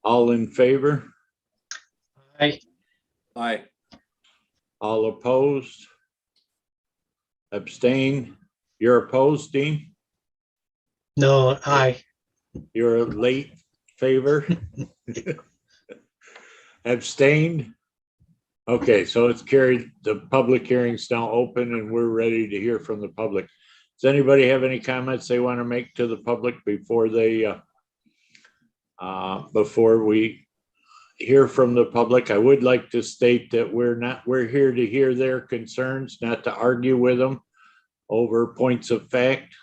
All in favor? Aye. Aye. All opposed? Abstain? You're opposed, Dean? No, aye. You're a late favor? Abstained? Okay, so it's carried. The public hearing's now open and we're ready to hear from the public. Does anybody have any comments they want to make to the public before we hear from the public? I would like to state that we're here to hear their concerns, not to argue with them over points of fact.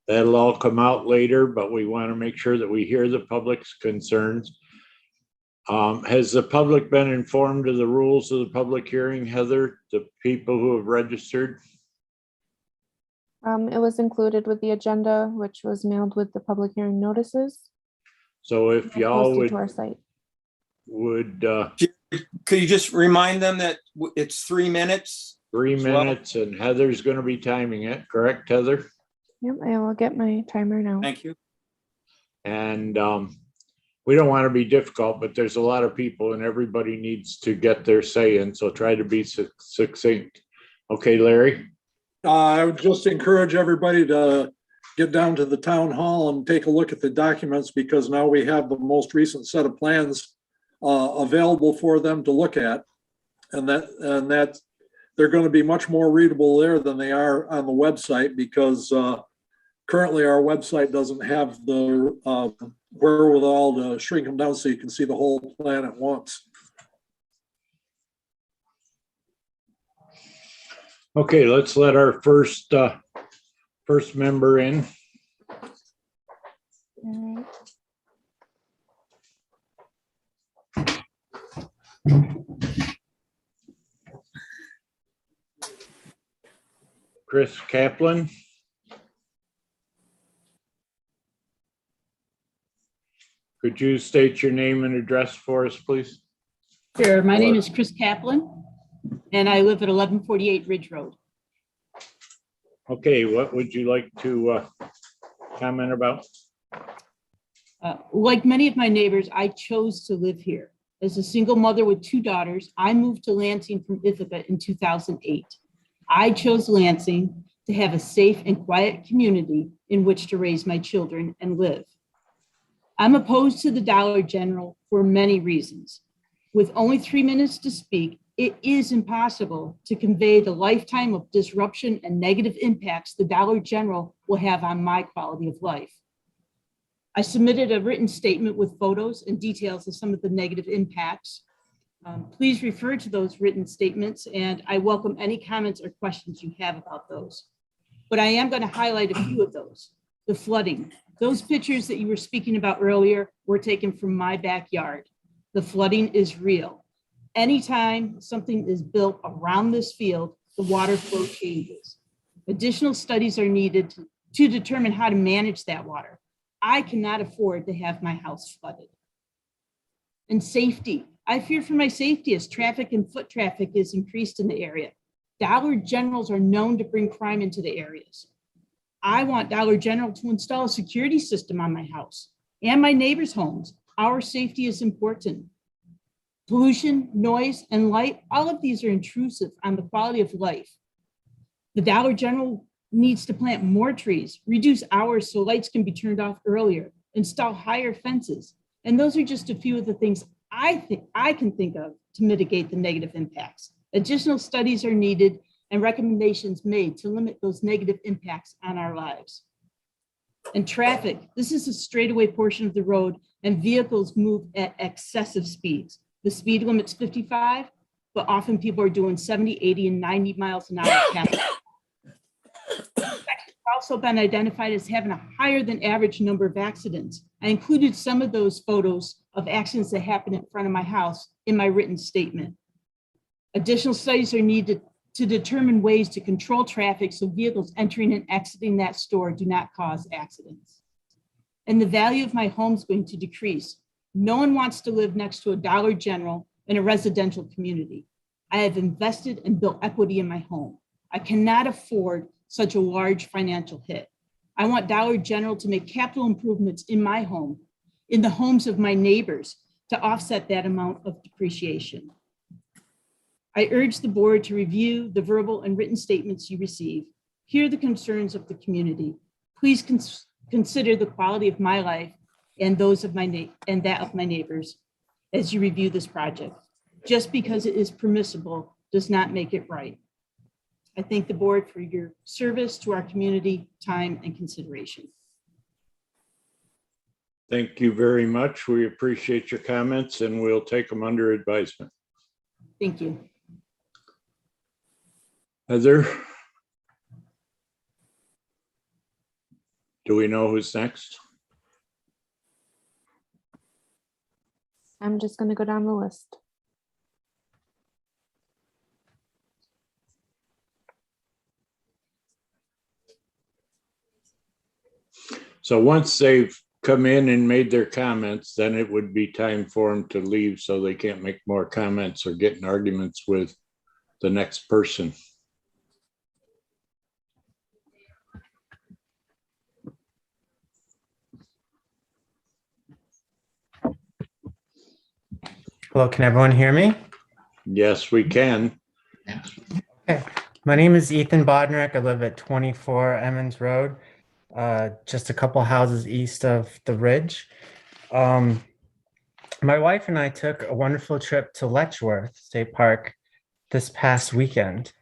That'll all come out later, but we want to make sure that we hear the public's concerns. Has the public been informed of the rules of the public hearing, Heather, the people who have registered? It was included with the agenda, which was mailed with the public hearing notices. So if and y'all posted would to our site. Could you just remind them that it's 3 minutes? 3 as well? minutes, and Heather's going to be timing it, correct, Heather? Yep, I will get my timer now. Thank you. And we don't want to be difficult, but there's a lot of people and everybody needs to get their say in, so try to be succinct. Okay, Larry? I would just encourage everybody to get down to the town hall and take a look at the documents, because now we have the most recent set of plans available for them to look at. And that they're going to be much more readable there than they are on the website, because currently our website doesn't have the wherewithal to shrink them down so you can see the whole plan at once. Okay, let's let our first member in. All right. Chris Kaplan. Could you state your name and address for us, please? Sure. My name is Chris Kaplan, and I live at 1148 Ridge Road. Okay, what would you like to comment about? Like many of my neighbors, I chose to live here. As a single mother with 2 daughters, I moved to Lansing from Ithaca in 2008. I chose Lansing to have a safe and quiet community in which to raise my children and live. I'm opposed to the Dollar General for many reasons. With only 3 minutes to speak, it is impossible to convey the lifetime of disruption and negative impacts the Dollar General will have on my quality of life. I submitted a written statement with photos and details of some of the negative impacts. Please refer to those written statements, and I welcome any comments or questions you have about those. But I am going to highlight a few of those. The flooding. Those pictures that you were speaking about earlier were taken from my backyard. The flooding is real. Anytime something is built around this field, the water flow changes. Additional studies are needed to determine how to manage that water. I cannot afford to have my house flooded. And safety. I fear for my safety as traffic and foot traffic is increased in the area. Dollar Generals are known to bring crime into the areas. I want Dollar General to install a security system on my house and my neighbors' homes. Our safety is important. Pollution, noise, and light, all of these are intrusive on the quality of life. The Dollar General needs to plant more trees, reduce hours so lights can be turned off earlier, install higher fences. And those are just a few of the things I can think of to mitigate the negative impacts. Additional studies are needed and recommendations made to limit those negative impacts on our lives. And traffic, this is a straightaway portion of the road and vehicles move at excessive speeds. The speed limit's 55, but often people are doing 70, 80, and 90 miles an hour. Also been identified as having a higher than average number of accidents. I included some of those photos of accidents that happened in front of my house in my written statement. Additional studies are needed to determine ways to control traffic so vehicles entering and exiting that store do not cause accidents. And the value of my home is going to decrease. No one wants to live next to a Dollar General in a residential community. I have invested and built equity in my home. I cannot afford such a large financial hit. I want Dollar General to make capital improvements in my home, in the homes of my neighbors, to offset that amount of depreciation. I urge the board to review the verbal and written statements you receive, hear the concerns of the community. Please consider the quality of my life and those of and that of my neighbors as you review this project. Just because it is permissible does not make it right. I thank the board for your service to our community, time, and consideration. Thank you very much. We appreciate your comments and we'll take them under advisement. Thank you. Heather? Do we know who's next? I'm just going to go down the list. So once they've come in and made their comments, then it would be time for them to leave so they can't make more comments or get in arguments with the next person. Hello, can everyone hear me? Yes, we can. Okay, my name is Ethan Bodnarick. I live at 24 Emmons Road, just a couple houses east of the Ridge. My wife and I took a wonderful trip to Letchworth State Park this past weekend.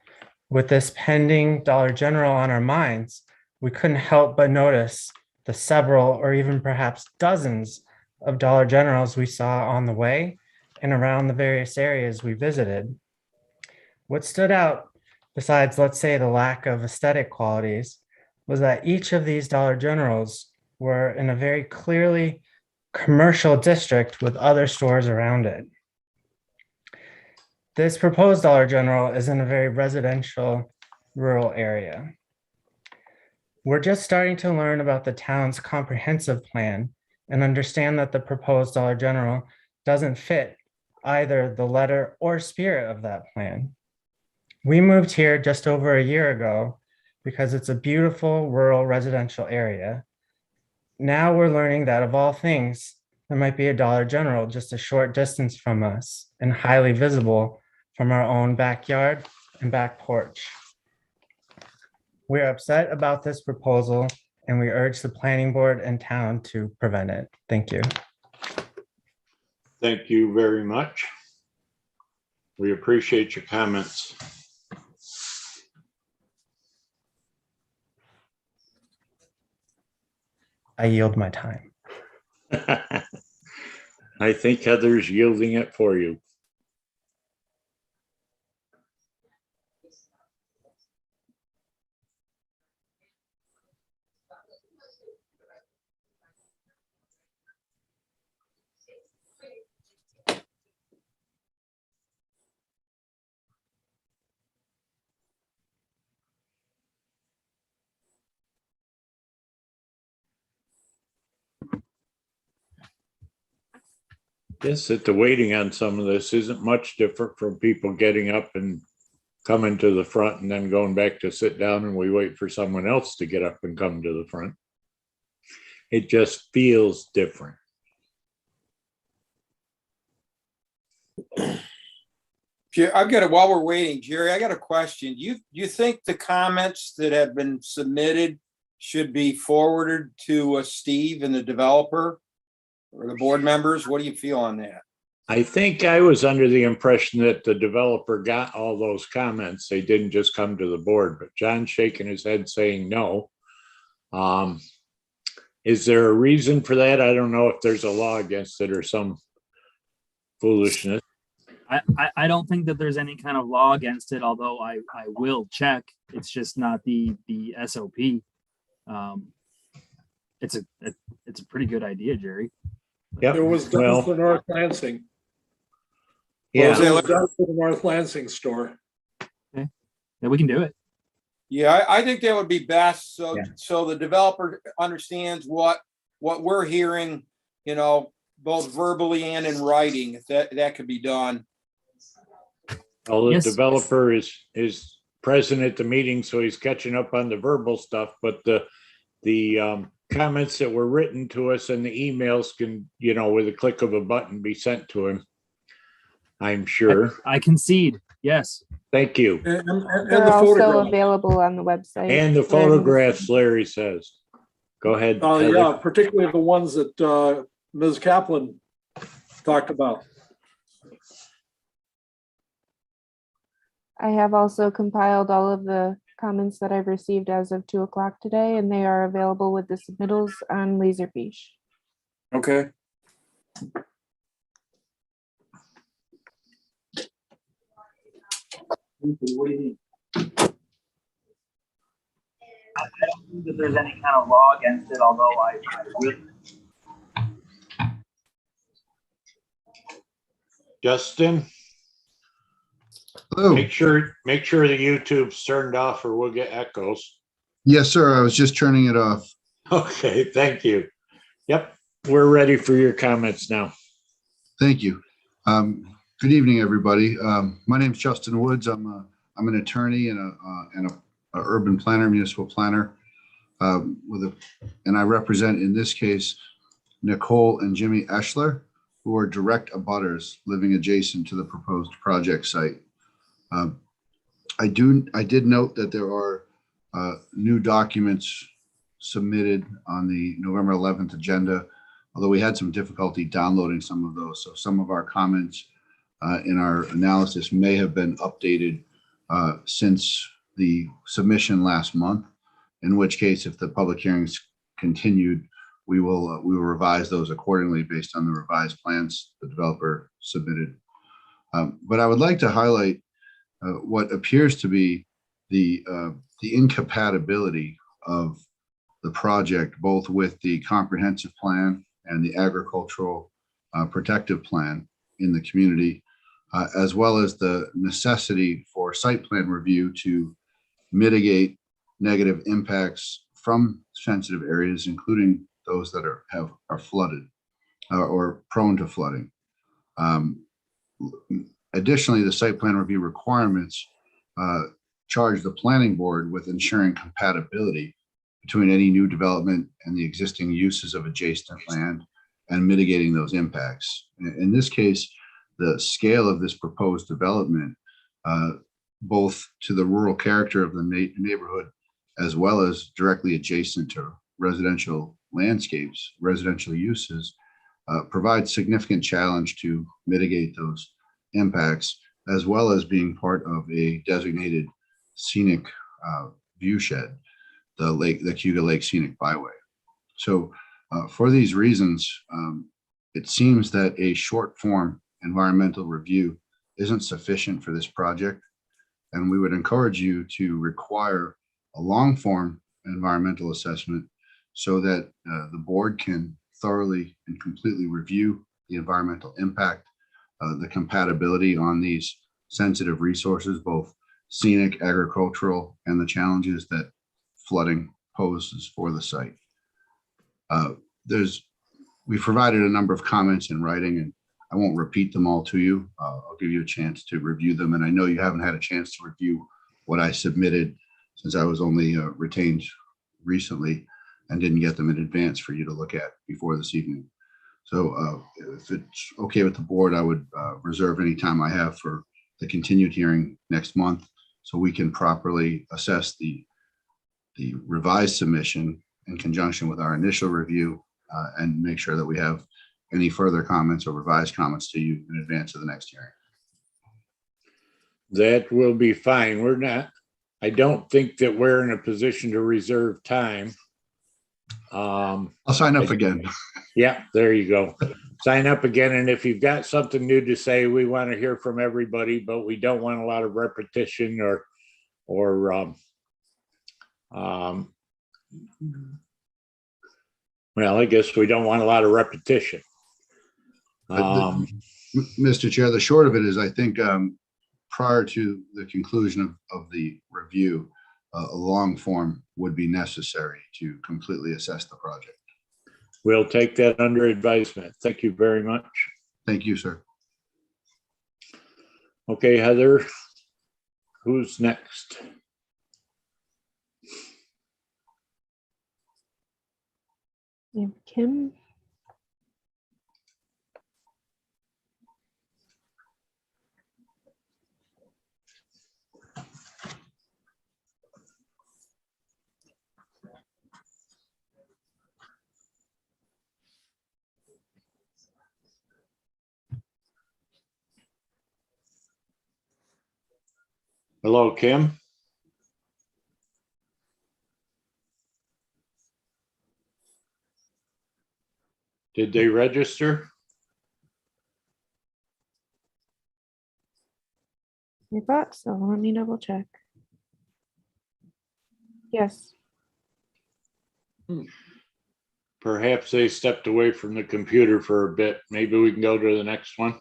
With this pending Dollar General on our minds, we couldn't help but notice the several or even perhaps dozens of Dollar Generals we saw on the way and around the various areas we visited. What stood out, besides, let's say, the lack of aesthetic qualities, was that each of these Dollar Generals were in a very clearly commercial district with other stores around it. This proposed Dollar General is in a very residential, rural area. We're just starting to learn about the town's comprehensive plan and understand that the proposed Dollar General doesn't fit either the letter or spirit of that plan. We moved here just over a year ago because it's a beautiful rural residential area. Now we're learning that of all things, there might be a Dollar General just a short distance from us and highly visible from our own backyard and back porch. We're upset about this proposal and we urge the planning board and town to prevent it. Thank you. Thank you very much. We appreciate your comments. I yield my time. I think Heather's yielding it for you. Guess that the waiting on some of this isn't much different from people getting up and coming to the front and then going back to sit down and we wait for someone else to get up and come to the front. It just feels different. I've got while we're waiting, Jerry, I got a question. You think the comments that have been submitted should be forwarded to Steve and the developer or the board members? What do you feel on that? I think I was under the impression that the developer got all those comments. They didn't just come to the board, but John's shaking his head saying no. Is there a reason for that? I don't know if there's a law against it or some foolishness. I don't think that there's any kind of law against it, although I will check. It's just not the SOP. It's a pretty good idea, Jerry. Yep. It was done Well, for North Lansing. yeah. It was done for the North Lansing store. Okay. Yeah, we can do it. Yeah, I think that would be best. So, Yeah. so the developer understands what we're hearing, you know, both verbally and in writing, if that could be done. Well, the Yes. developer is present at the meeting, so he's catching up on the verbal stuff, but the comments that were written to us and the emails can, you know, with a click of a button be sent to him. I'm sure. I concede. Yes. Thank you. And They're the also photograph. available on the website. And the Larry. photographs, Larry says. Go ahead. Heather. Yeah, particularly the ones that Ms. Kaplan talked about. I have also compiled all of the comments that I've received as of 2:00 today, and they are available with the submittals on Laserfish. Okay. I don't think that there's any kind of law against it, although I will. Justin, Hello. make sure the YouTube's turned off or we'll get echoes. Yes, sir. I was just turning it off. Okay, thank you. Yep, we're ready for your comments now. Thank you. Good evening, everybody. My name is Justin Woods. I'm an attorney and a urban planner, municipal planner, and I represent in this case Nicole and Jimmy Eschler, who are direct abutters living adjacent to the proposed project site. I did note that there are new documents submitted on the November 11th agenda, although we had some difficulty downloading some of those. So some of our comments in our analysis may have been updated since the submission last month, in which case, if the public hearings continued, we will revise those accordingly based on the revised plans the developer submitted. But I would like to highlight what appears to be the incompatibility of the project, both with the comprehensive plan and the agricultural protective plan in the community, as well as the necessity for site plan review to mitigate negative impacts from sensitive areas, including those that are flooded or prone to flooding. Additionally, the site plan review requirements charge the planning board with ensuring compatibility between any new development and the existing uses of adjacent land and mitigating those impacts. In this case, the scale of this proposed development, both to the rural character of the neighborhood, as well as directly adjacent to residential landscapes, residential uses, provides significant challenge to mitigate those impacts, as well as being part of a designated scenic viewshed, the Cuga Lake Scenic Byway. So for these reasons, it seems that a short form environmental review isn't sufficient for this project. And we would encourage you to require a long form environmental assessment so that the board can thoroughly and completely review the environmental impact, the compatibility on these sensitive resources, both scenic, agricultural, and the challenges that flooding poses for the site. We've provided a number of comments in writing, and I won't repeat them all to you. I'll give you a chance to review them. And I know you haven't had a chance to review what I submitted since I was only retained recently and didn't get them in advance for you to look at before this evening. So if it's okay with the board, I would reserve any time I have for the continued hearing next month so we can properly assess the revised submission in conjunction with our initial review and make sure that we have any further comments or revised comments to you in advance of the next hearing. That will be fine. We're not, I don't think that we're in a position to reserve time. I'll sign up again. Yeah, there you go. Sign up again. And if you've got something new to say, we want to hear from everybody, but we don't want a lot of repetition or well, I guess we don't want a lot of repetition. Mr. Chair, the short of it is, I think prior to the conclusion of the review, a long form would be necessary to completely assess the project. We'll take that under advisement. Thank you very much. Thank you, sir. Okay, Heather, who's next? We have Kim. Hello, Kim. Did they register? I thought so. Let me double check. Yes. Perhaps they stepped away from the computer for a bit. Maybe we can go to the next one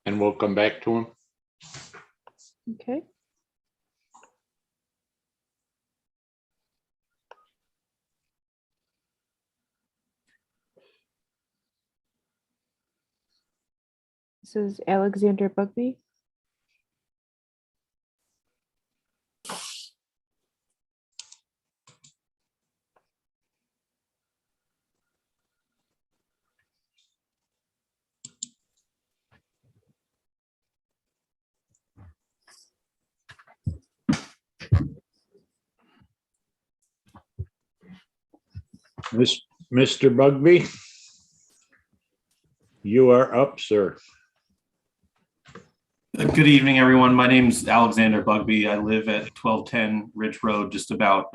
and we'll come back to them. Okay. This is Alexander Bugby. Mr. Bugby, you are up, sir. Good evening, everyone. My name's Alexander Bugby. I live at 1210 Ridge Road, just about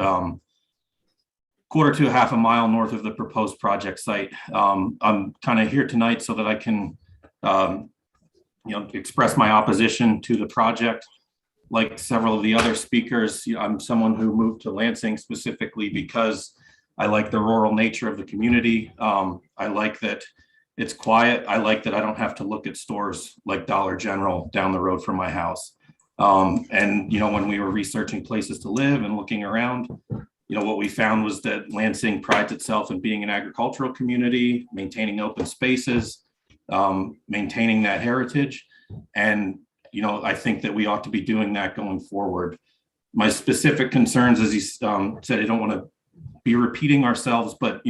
quarter to a half a mile north of the proposed project site. I'm kind of here tonight so that I can, express my opposition to the project. Like several of the other speakers, I'm someone who moved to Lansing specifically because I like the rural nature of the community. I like that it's quiet. I like that I don't have to look at stores like Dollar General down the road from my house. And, when we were researching places to live and looking around, what we found was that Lansing prides itself in being an agricultural community, maintaining open spaces, maintaining that heritage. And, I think that we ought to be doing that going forward. My specific concerns, as you said, I don't want to be repeating ourselves, but,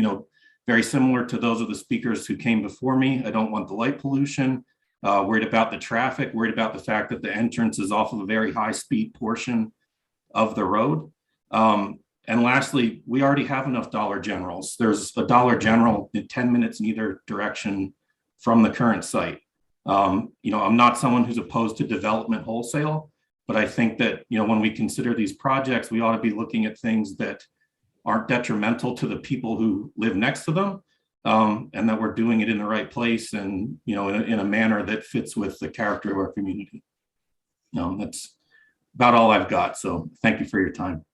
very similar to those of the speakers who came before me. I don't want the light pollution, worried about the traffic, worried about the fact that the entrance is off of a very high speed portion of the road. And lastly, we already have enough Dollar Generals. There's a Dollar General in 10 minutes in either direction from the current site. I'm not someone who's opposed to development wholesale, but I think that, when we consider these projects, we ought to be looking at things that aren't detrimental to the people who live next to them, and that we're doing it in the right place and, in a manner that fits with the character of our community. That's about all I've got. So thank you for your time.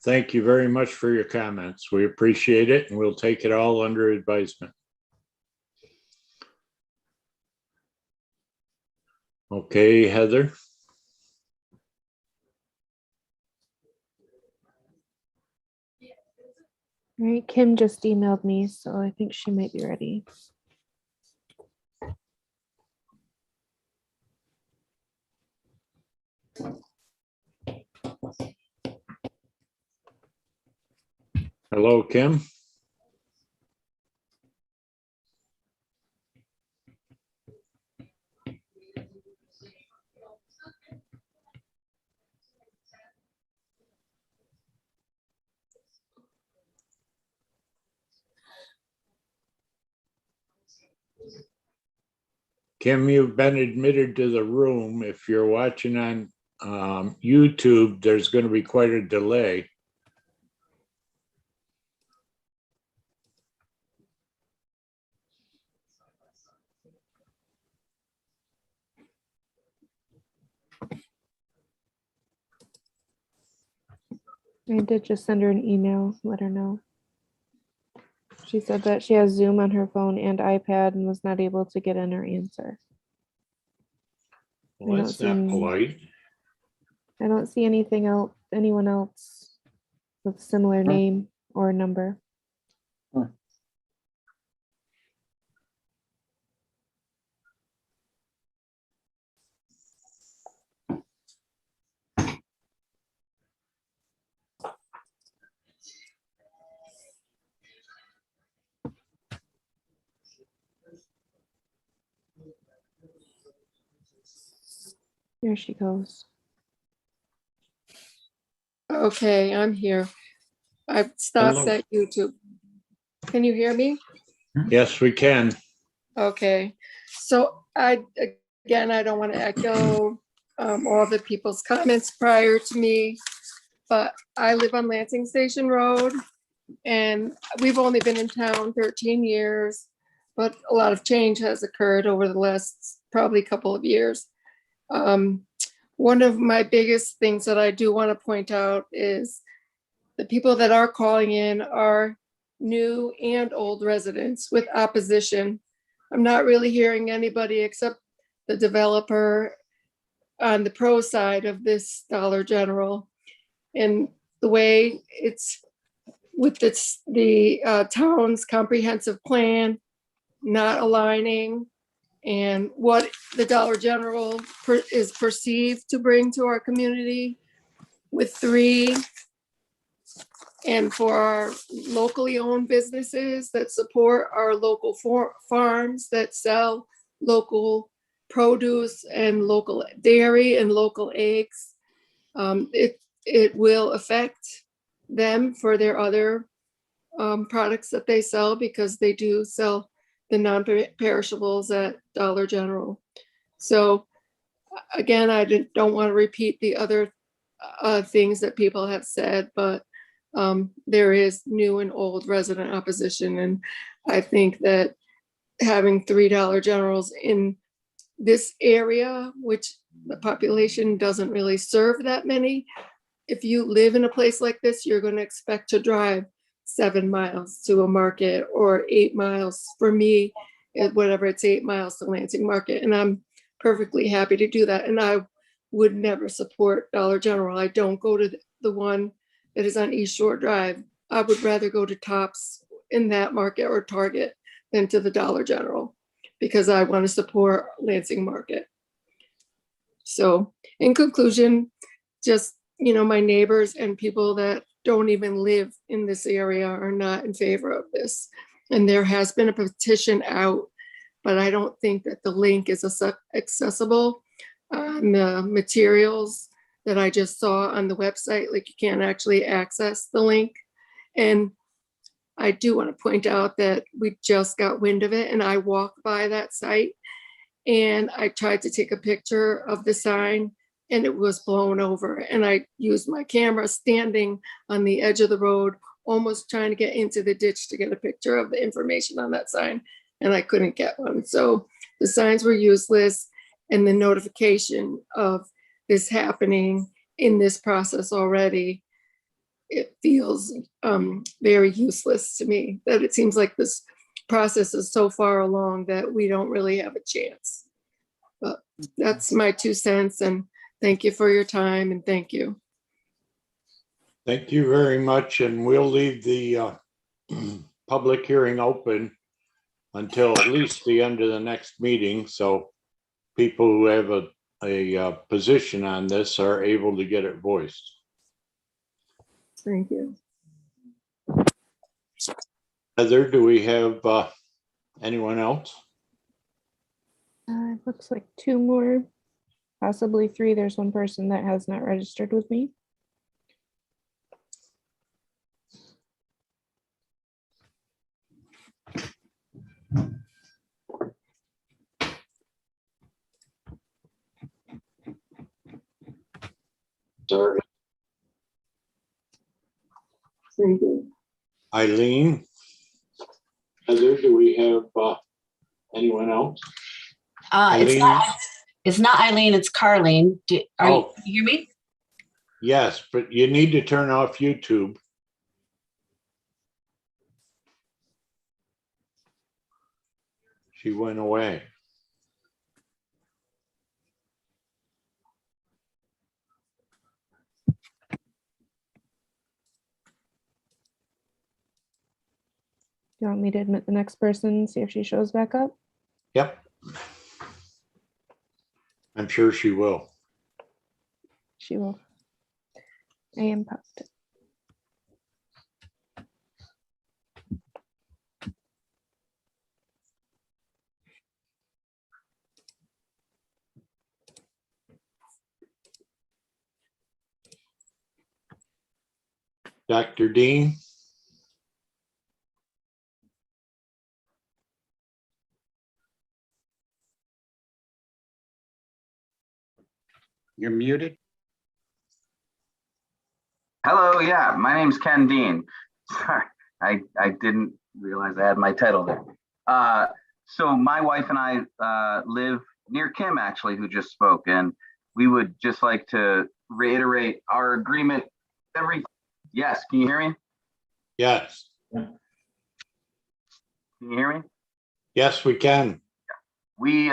Thank you very much for your comments. We appreciate it and we'll take it all under advisement. Okay, Heather. All right, Kim just emailed me, so I think she might be ready. Hello, Kim. Kim, you've been admitted to the room. If you're watching on YouTube, there's going to be quite a delay. I did just send her an email, let her know. She said that she has Zoom on her phone and iPad and was not able to get in her answer. Well, that's not polite. I don't see anyone else with similar name or number. There she goes. Okay, I'm here. I've stopped Hello. at YouTube. Can you hear me? Yes, we can. Okay, so I don't want to echo all the people's comments prior to me, but I live on Lansing Station Road and we've only been in town 13 years, but a lot of change has occurred over the last probably couple of years. One of my biggest things that I do want to point out is the people that are calling in are new and old residents with opposition. I'm not really hearing anybody except the developer on the pro side of this Dollar General. And the way it's with the town's comprehensive plan not aligning and what the Dollar General is perceived to bring to our community with 3 and for our locally owned businesses that support our local farms that sell local produce and local dairy and local eggs. It will affect them for their other products that they sell because they do sell the non-perishables at Dollar General. So again, I don't want to repeat the other things that people have said, but there is new and old resident opposition. And I think that having $3 Generals in this area, which the population doesn't really serve that many, if you live in a place like this, you're going to expect to drive 7 miles to a market or 8 miles for me, whatever, it's 8 miles to Lansing Market. And I'm perfectly happy to do that. And I would never support Dollar General. I don't go to the one that is on East Shore Drive. I would rather go to Tops in that market or Target than to the Dollar General because I want to support Lansing Market. So in conclusion, just, my neighbors and people that don't even live in this area are not in favor of this. And there has been a petition out, but I don't think that the link is accessible on the materials that I just saw on the website. Like, you can't actually access the link. And I do want to point out that we just got wind of it and I walked by that site and I tried to take a picture of the sign and it was blown over. And I used my camera standing on the edge of the road, almost trying to get into the ditch to get a picture of the information on that sign. And I couldn't get one. So the signs were useless and the notification of this happening in this process already, it feels very useless to me, that it seems like this process is so far along that we don't really have a chance. But that's my 2 cents, and thank you for your time, and thank you. Thank you very much. And we'll leave the public hearing open until at least the end of the next meeting. So people who have a a position on this are able to get it voiced. Thank you. Heather, do we have anyone else? It looks like 2 more, possibly 3. There's one person that has not registered with me. Sorry. Thank you. Eileen? Heather, do we have anyone else? It's not Eileen, it's Carlene. Are Oh. you hear me? Yes, but you need to turn off YouTube. She went away. You want me to admit the next person, see if she shows back up? Yep. I'm sure she will. She will. I am positive. Dr. Dean? You're muted. Hello, yeah, my name's Ken Dean. Sorry, I didn't realize I had my title there. So my wife and I live near Kim, actually, who just spoke, and we would just like to reiterate our agreement. Yes, can you hear me? Yes. Can you hear me? Yes, we can. We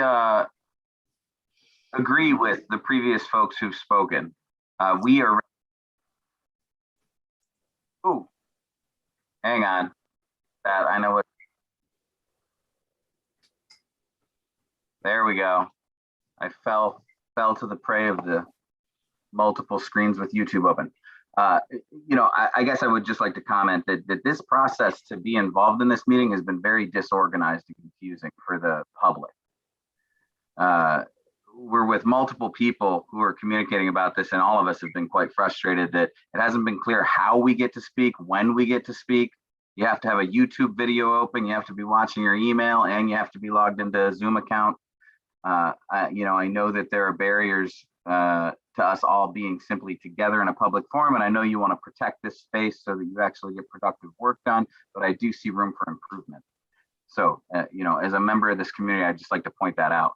agree with the previous folks who've spoken. We are. Ooh, hang on. That I know what. There we go. I fell to the prey of the multiple screens with YouTube open. You know, I guess I would just like to comment that this process to be involved in this meeting has been very disorganized and confusing for the public. We're with multiple people who are communicating about this, and all of us have been quite frustrated that it hasn't been clear how we get to speak, when we get to speak. You have to have a YouTube video open, you have to be watching your email, and you have to be logged into a Zoom account. You know, I know that there are barriers to us all being simply together in a public forum, and I know you want to protect this space so that you actually get productive work done, but I do see room for improvement. So, you know, as a member of this community, I'd just like to point that out.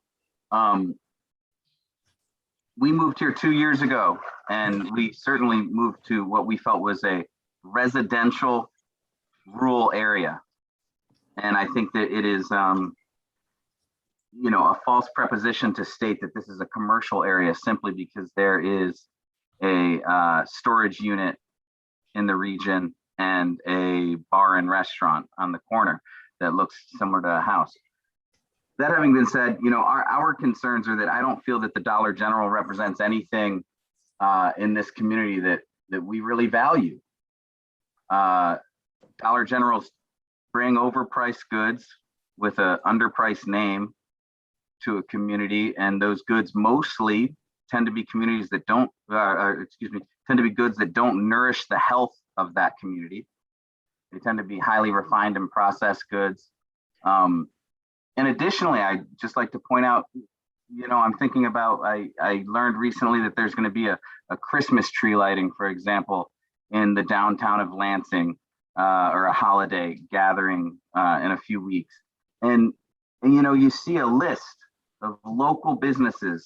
We moved here 2 years ago, and we certainly moved to what we felt was a residential rural area. And I think that it is, you know, a false preposition to state that this is a commercial area simply because there is a storage unit in the region and a bar and restaurant on the corner that looks similar to a house. That having been said, you know, our concerns are that I don't feel that the Dollar General represents anything in this community that we really value. Dollar Generals bring overpriced goods with an underpriced name to a community, and those goods mostly tend to be communities that don't, tend to be goods that don't nourish the health of that community. They tend to be highly refined and processed goods. And additionally, I'd just like to point out, you know, I'm thinking about, I learned recently that there's going to be a Christmas tree lighting, for example, in the downtown of Lansing, or a holiday gathering in a few weeks. And, you know, you see a list of local businesses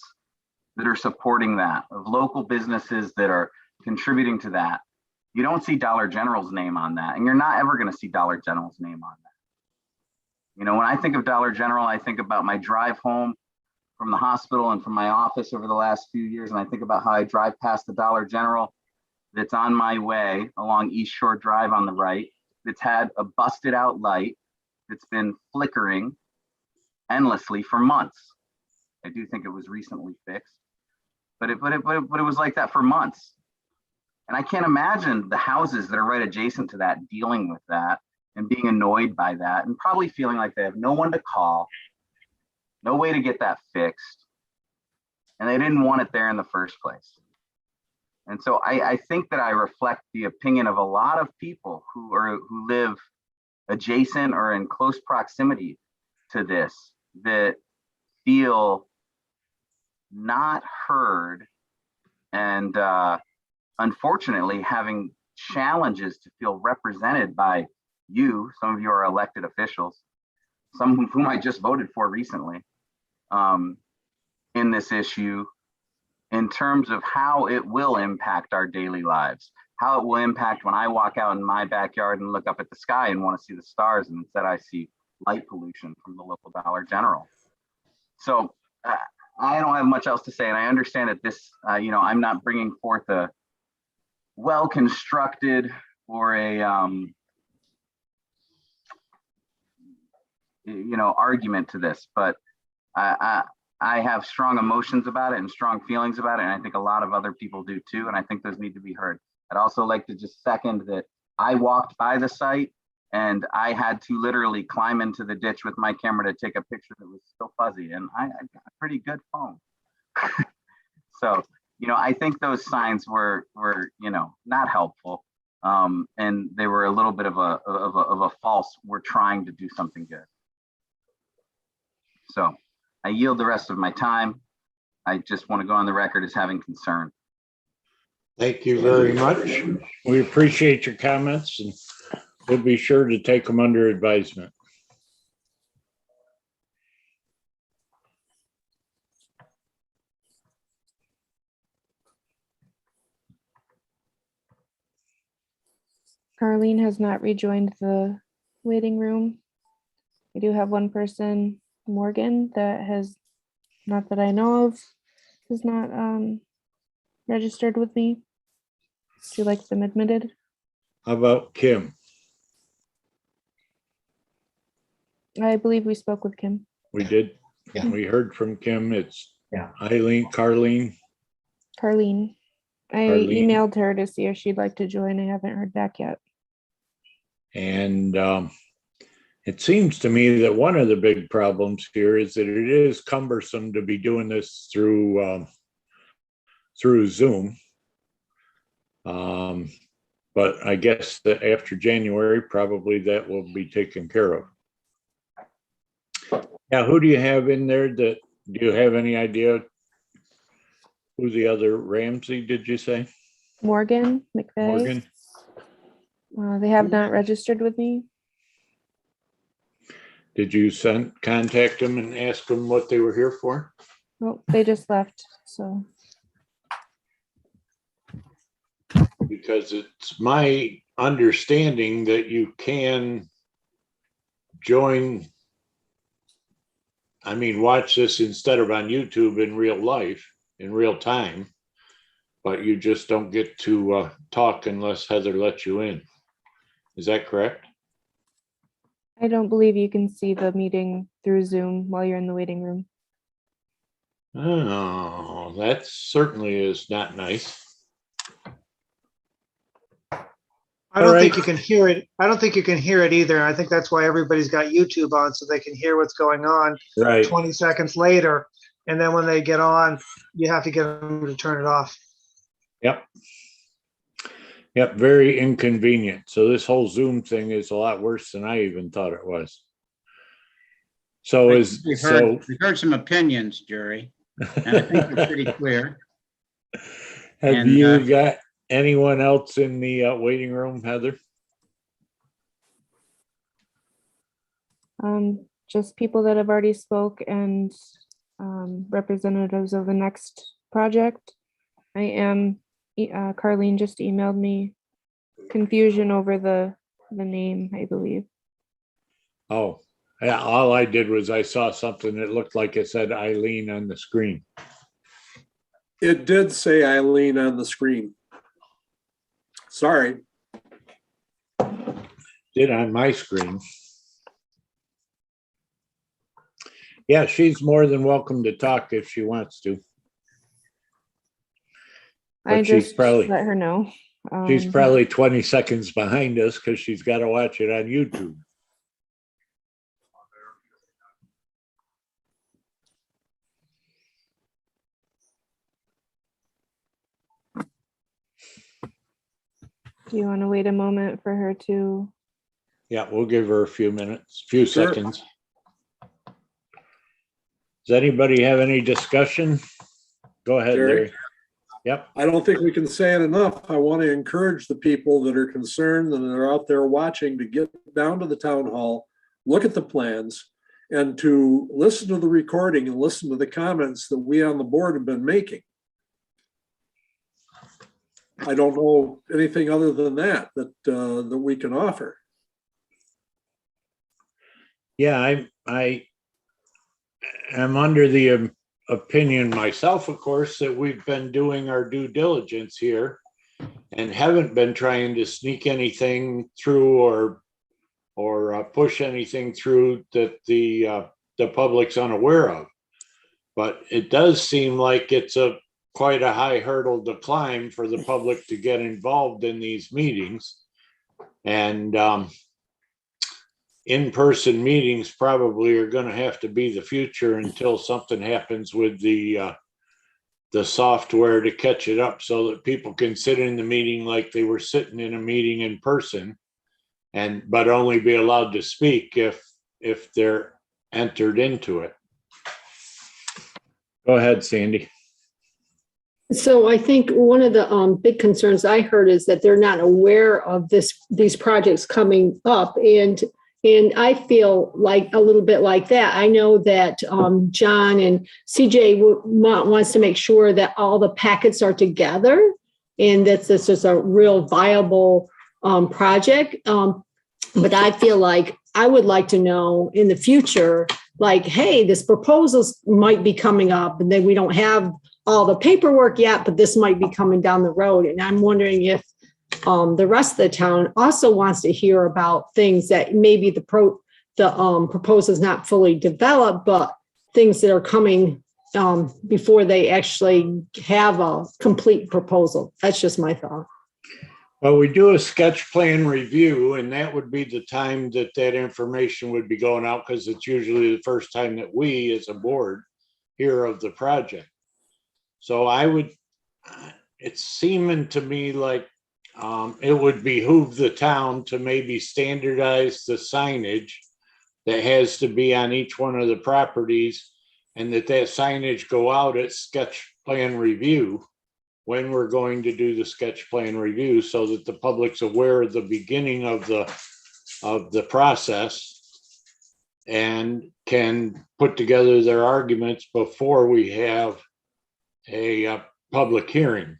that are supporting that, of local businesses that are contributing to that. You don't see Dollar General's name on that, and you're not ever going to see Dollar General's name on that. You know, when I think of Dollar General, I think about my drive home from the hospital and from my office over the last few years, and I think about how I drive past the Dollar General that's on my way along East Shore Drive on the right, that's had a busted out light that's been flickering endlessly for months. I do think it was recently fixed. but it was like that for months. And I can't imagine the houses that are right adjacent to that dealing with that and being annoyed by that and probably feeling like they have no one to call, no way to get that fixed. And they didn't want it there in the first place. And so I think that I reflect the opinion of a lot of people who live adjacent or in close proximity to this, that feel not heard and unfortunately having challenges to feel represented by you. Some of you are elected officials, some of whom I just voted for recently, in this issue, in terms of how it will impact our daily lives, how it will impact when I walk out in my backyard and look up at the sky and want to see the stars, and instead I see light pollution from the local Dollar General. So I don't have much else to say, and I understand that this, I'm not bringing forth a well-constructed or a, argument to this, but I have strong emotions about it and strong feelings about it, and I think a lot of other people do too, and I think those need to be heard. I'd also like to just second that I walked by the site and I had to literally climb into the ditch with my camera to take a picture that was still fuzzy, and I got a pretty good phone. So, I think those signs were not helpful, and they were a little bit of a false, we're trying to do something good. So I yield the rest of my time. I just want to go on the record as having concern. Thank you very much. We appreciate your comments, and we'll be sure to take them under advisement. Carlene has not rejoined the waiting room. We do have one person, Morgan, that has, not that I know of, has not registered with me. She likes them admitted. How about Kim? I believe we spoke with Kim. We did. Yeah. We heard from Kim. It's Yeah. Carlene. Carlene. I Carlene. emailed her to see if she'd like to join. I haven't heard back yet. And it seems to me that one of the big problems here is that it is cumbersome to be doing this through Zoom. But I guess that after January, probably that will be taken care of. Now, who do you have in there? Do you have any idea who the other Ramsey, did you say? Morgan McVeigh. Morgan? They have not registered with me. Did you contact them and ask them what they were here for? Well, they just left, so. Because it's my understanding that you can join, watch this instead of on YouTube in real life, in real time, but you just don't get to talk unless Heather lets you in. Is that correct? I don't believe you can see the meeting through Zoom while you're in the waiting room. Oh, that certainly is not nice. I don't think right. you can hear it. I don't think you can hear it either. I think that's why everybody's got YouTube on, so they can hear what's going on Right. 20 seconds later. And then when they get on, you have to get them to turn it off. Yep. Yep, very inconvenient. So this whole Zoom thing is a lot worse than I even thought it was. So We've heard some opinions, Jerry, and I think they're pretty clear. Have you got anyone else in the waiting room, Heather? Just people that have already spoke and representatives of the next project. I am, Carlene just emailed me confusion over the name, I believe. Oh, yeah, all I did was I saw something that looked like it said Eileen on the screen. It did say Eileen on the screen. Sorry. Did on my screen. Yeah, she's more than welcome to talk if she wants to. I But she's just probably- let her know. She's probably 20 seconds behind us because she's got to watch it on YouTube. Do you want to wait a moment for her to? Yeah, we'll give her a few minutes, few Sure. seconds. Does anybody have any discussion? Go ahead, Jerry? Larry. Yep. I don't think we can say it enough. I want to encourage the people that are concerned and are out there watching to get down to the town hall, look at the plans, and to listen to the recording and listen to the comments that we on the board have been making. I don't know anything other than that we can offer. Yeah, I am under the opinion myself, of course, that we've been doing our due diligence here and haven't been trying to sneak anything through or push anything through that the public's unaware of. But it does seem like it's quite a high hurdle to climb for the public to get involved in these meetings. And in-person meetings probably are going to have to be the future until something happens with the software to catch it up so that people can sit in the meeting like they were sitting in a meeting in person, but only be allowed to speak if they're entered into it. Go ahead, Sandy. So I think one of the big concerns I heard is that they're not aware of these projects coming up, and I feel like a little bit like that. I know that John and CJ wants to make sure that all the packets are together and that this is a real viable project. But I feel like I would like to know in the future, like, hey, this proposal might be coming up and then we don't have all the paperwork yet, but this might be coming down the road. And I'm wondering if the rest of the town also wants to hear about things that maybe the proposal is not fully developed, but things that are coming before they actually have a complete proposal. That's just my thought. Well, we do a sketch plan review, and that would be the time that information would be going out, because it's usually the first time that we as a board hear of the project. So it's seeming to me like it would behoove the town to maybe standardize the signage that has to be on each one of the properties, and that signage go out at sketch plan review when we're going to do the sketch plan review, so that the public's aware of the beginning of the process and can put together their arguments before we have a public hearing.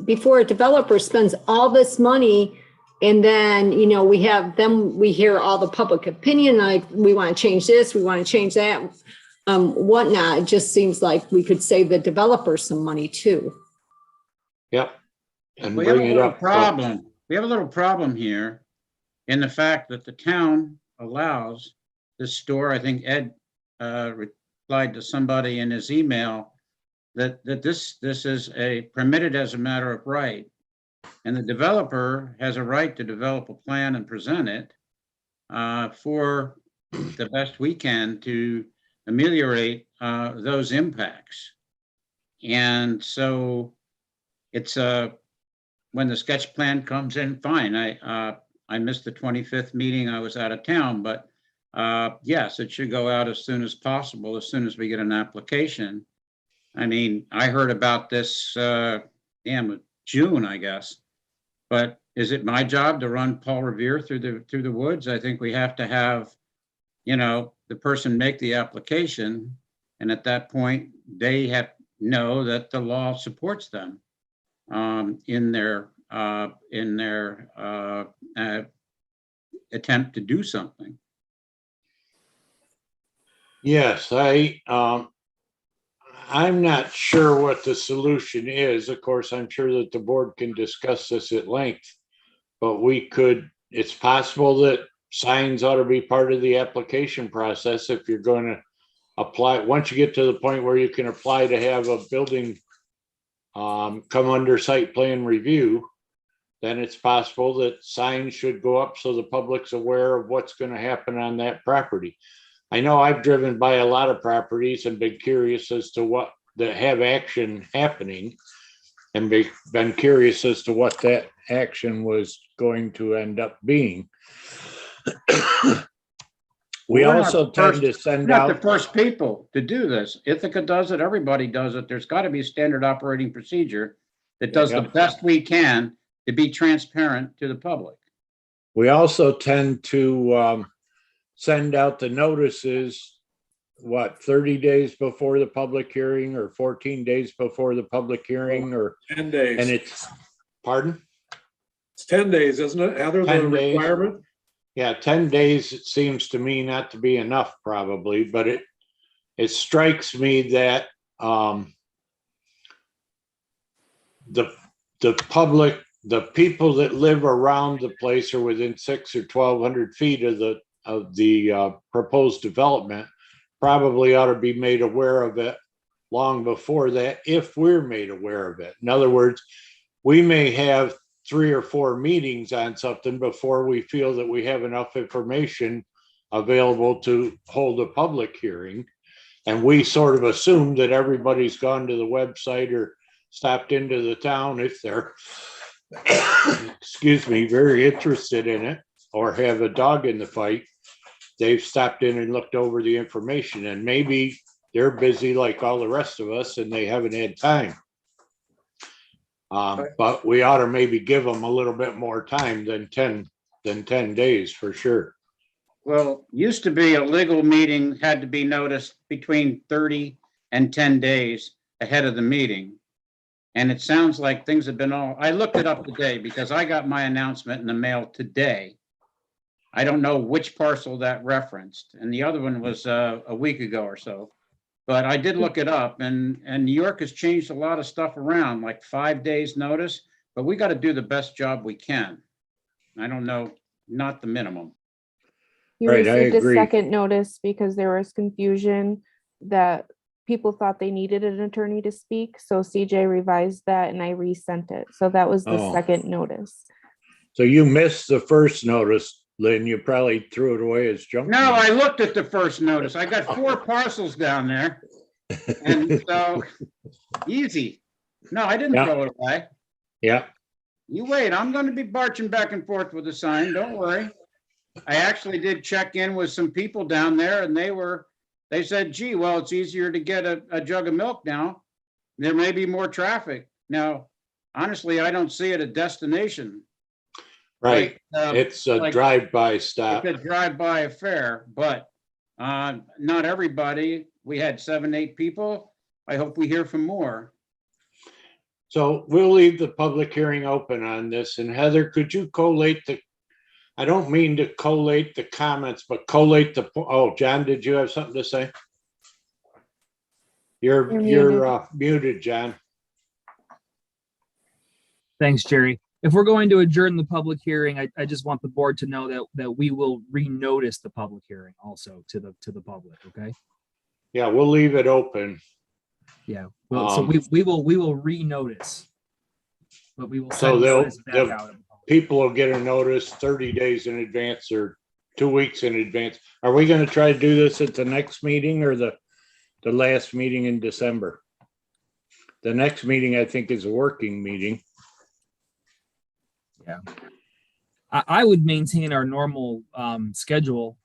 Before a developer spends all this money, and then we hear all the public opinion, like we want to change this, we want to change that, whatnot. It just seems like we could save the developer some money too. Yep. And We have bring a it little up. problem. We have a little problem here in the fact that the town allows this store. I think Ed replied to somebody in his email that this is permitted as a matter of right. And the developer has a right to develop a plan and present it for the best we can to ameliorate those impacts. And so it's when the sketch plan comes in, fine. I missed the 25th meeting. I was out of town, but yes, it should go out as soon as possible, as soon as we get an application. I mean, I heard about this June, I guess. But is it my job to run Paul Revere through the woods? I think we have to have, the person make the application, and at that point they have know that the law supports them in their attempt to do something. Yes, I'm not sure what the solution is. Of course, I'm sure that the board can discuss this at length, but it's possible that signs ought to be part of the application process if you're going to apply, once you get to the point where you can apply to have a building come under site plan review, then it's possible that signs should go up so the public's aware of what's going to happen on that property. I know I've driven by a lot of properties and been curious as to what that have action happening, and been curious as to what that action was going to end up being. We We're not also the tend to first- send Not the out, first people to do this. Ithaca does it, everybody does it. There's got to be a standard operating procedure that does the Yeah. best we can to be transparent to the public. we also tend to send out the notices, what, 30 days before the public hearing or 14 days before the public hearing, or, 10 days. and it's, pardon? It's 10 days, isn't it, Heather, the 10 days. requirement? Yeah, 10 days, it seems to me not to be enough probably, but it strikes me that the public, the people that live around the place or within 600 or 1,200 feet of the proposed development probably ought to be made aware of it long before that, if we're made aware of it. In other words, we may have 3 or 4 meetings on something before we feel that we have enough information available to hold a public hearing. And we sort of assume that everybody's gone to the website or stopped into the town if they're, excuse me, very interested in it or have a dog in the fight. They've stopped in and looked over the information, and maybe they're busy like all the rest of us and they haven't had time. But we ought to maybe give them a little bit more time than 10 days for sure. Well, used to be a legal meeting had to be noticed between 30 and 10 days ahead of the meeting. And it sounds like things have been I looked it up today because I got my announcement in the mail today. I don't know which parcel that referenced, and the other one was a week ago or so. But I did look it up, and New York has changed a lot of stuff around, like 5 days notice, but we got to do the best job we can. I don't know, not the minimum. You Right, I received a agree. second notice because there was confusion that people thought they needed an attorney to speak. So CJ revised that and I resent it. So that was the Oh. second notice. So you missed the first notice, Lynn. You probably threw it away as junk. No, mail. I looked at the first notice. I got 4 parcels down there. And so, easy. No, I didn't Yeah. throw it away. Yeah, You wait, I'm going to be marching back and forth with the sign. Don't worry. I actually did check in with some people down there and they said, gee, well, it's easier to get a jug of milk now. There may be more traffic. Now, honestly, I don't see it a destination. right. Like, It's a like- drive-by stop. It's a drive-by affair, but not everybody. We had 7, 8 people. I hope we hear from more. So we'll leave the public hearing open on this. And Heather, could you collate I don't mean to collate the comments, but collate oh, John, did you have something to say? You're muted, John. Thanks, Jerry. If we're going to adjourn the public hearing, I just want the board to know that we will renotice the public hearing also to the public, okay? Yeah, we'll leave it open. Yeah, well, so we will renotice. But we will So send they'll- notice back out. People will get a notice 30 days in advance or 2 weeks in advance. Are we going to try to do this at the next meeting or the last meeting in December? The next meeting, I think, is a working meeting. Yeah. I would maintain our normal schedule.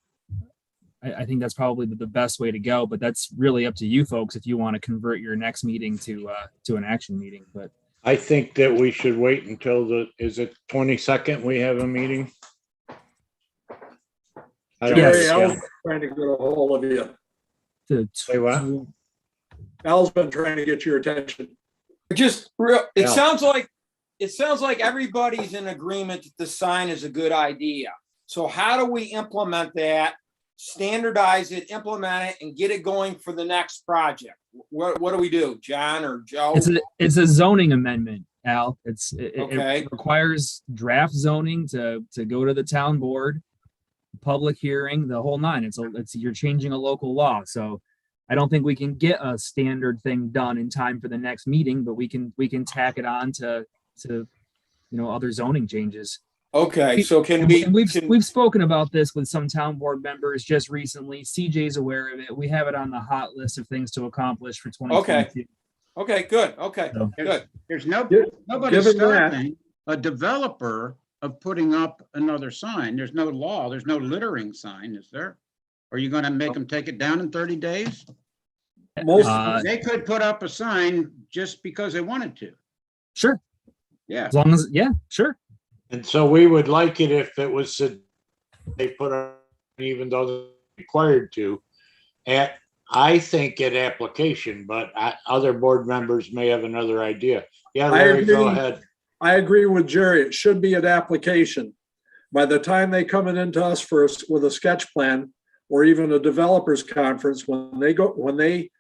I think that's probably the best way to go, but that's really up to you folks if you want to convert your next meeting to an action meeting. But I think that we should wait until is it 22nd we have a meeting? I don't Jerry, know. Al's trying to get a hold of you. Say what? Al's been trying to get your attention. It Yeah. sounds like everybody's in agreement that the sign is a good idea. So how do we implement that, standardize it, implement it, and get it going for the next project? What do we do, John or Joe? it's a zoning amendment, Al. It Okay. requires draft zoning to go to the town board, public hearing, the whole nine. You're changing a local law. So I don't think we can get a standard thing done in time for the next meeting, but we can tack it on to other zoning changes. Okay, so can And we, we've spoken about this with some town board members just recently. CJ's aware of it. We have it on the hot list of things to accomplish for 2022. okay, good, okay, So- good. There's Given nobody that- stopping a developer of putting up another sign. There's no law, there's no littering sign, is there? Are you gonna make them take it down in 30 days? Most, They could put up a sign just because they wanted to. Sure. Yeah. As long as, yeah, sure. And so we would like it if it was said they put on, even though they're required to, I think at application, but other board members may have another idea. Yeah, I Larry, go agree. ahead. I agree with Jerry. It should be an application. By the time they come into us with a sketch plan or even a developers conference, when they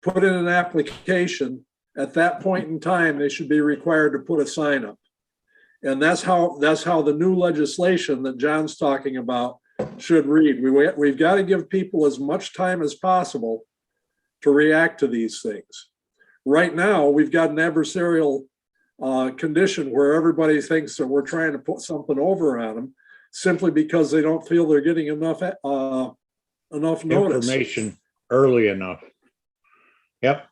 put in an application, at that point in time, they should be required to put a sign up. And that's how the new legislation that John's talking about should read. We've got to give people as much time as possible to react to these things. Right now, we've got an adversarial condition where everybody thinks that we're trying to put something over on them simply because they don't feel they're getting enough notice. Information early enough. Yep.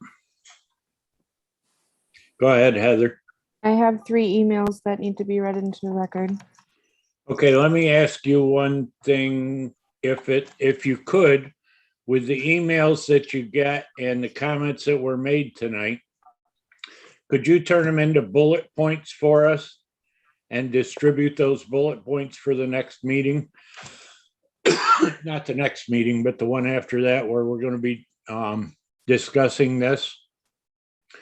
Go ahead, Heather. I have 3 emails that need to be read into the record. Okay, let me ask you one thing. If you could, with the emails that you get and the comments that were made tonight, could you turn them into bullet points for us and distribute those bullet points for the next meeting? Not the next meeting, but the one after that, where we're going to be discussing this.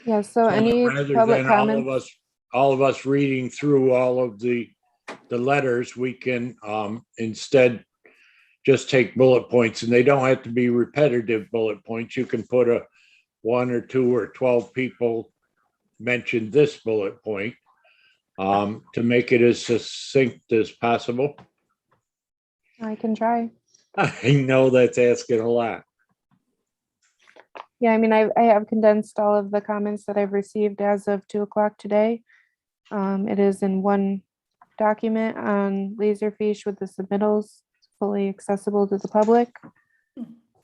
Yeah, so any Rather public than comments? all of us reading through all of the letters, we can instead just take bullet points, and they don't have to be repetitive bullet points. You can put a 1 or 2 or 12 people mention this bullet point to make it as succinct as possible. I can try. I know that's asking a lot. Yeah, I mean, I have condensed all of the comments that I've received as of 2:00 today. It is in one document on Laserfiche with the submittals, fully accessible to the public.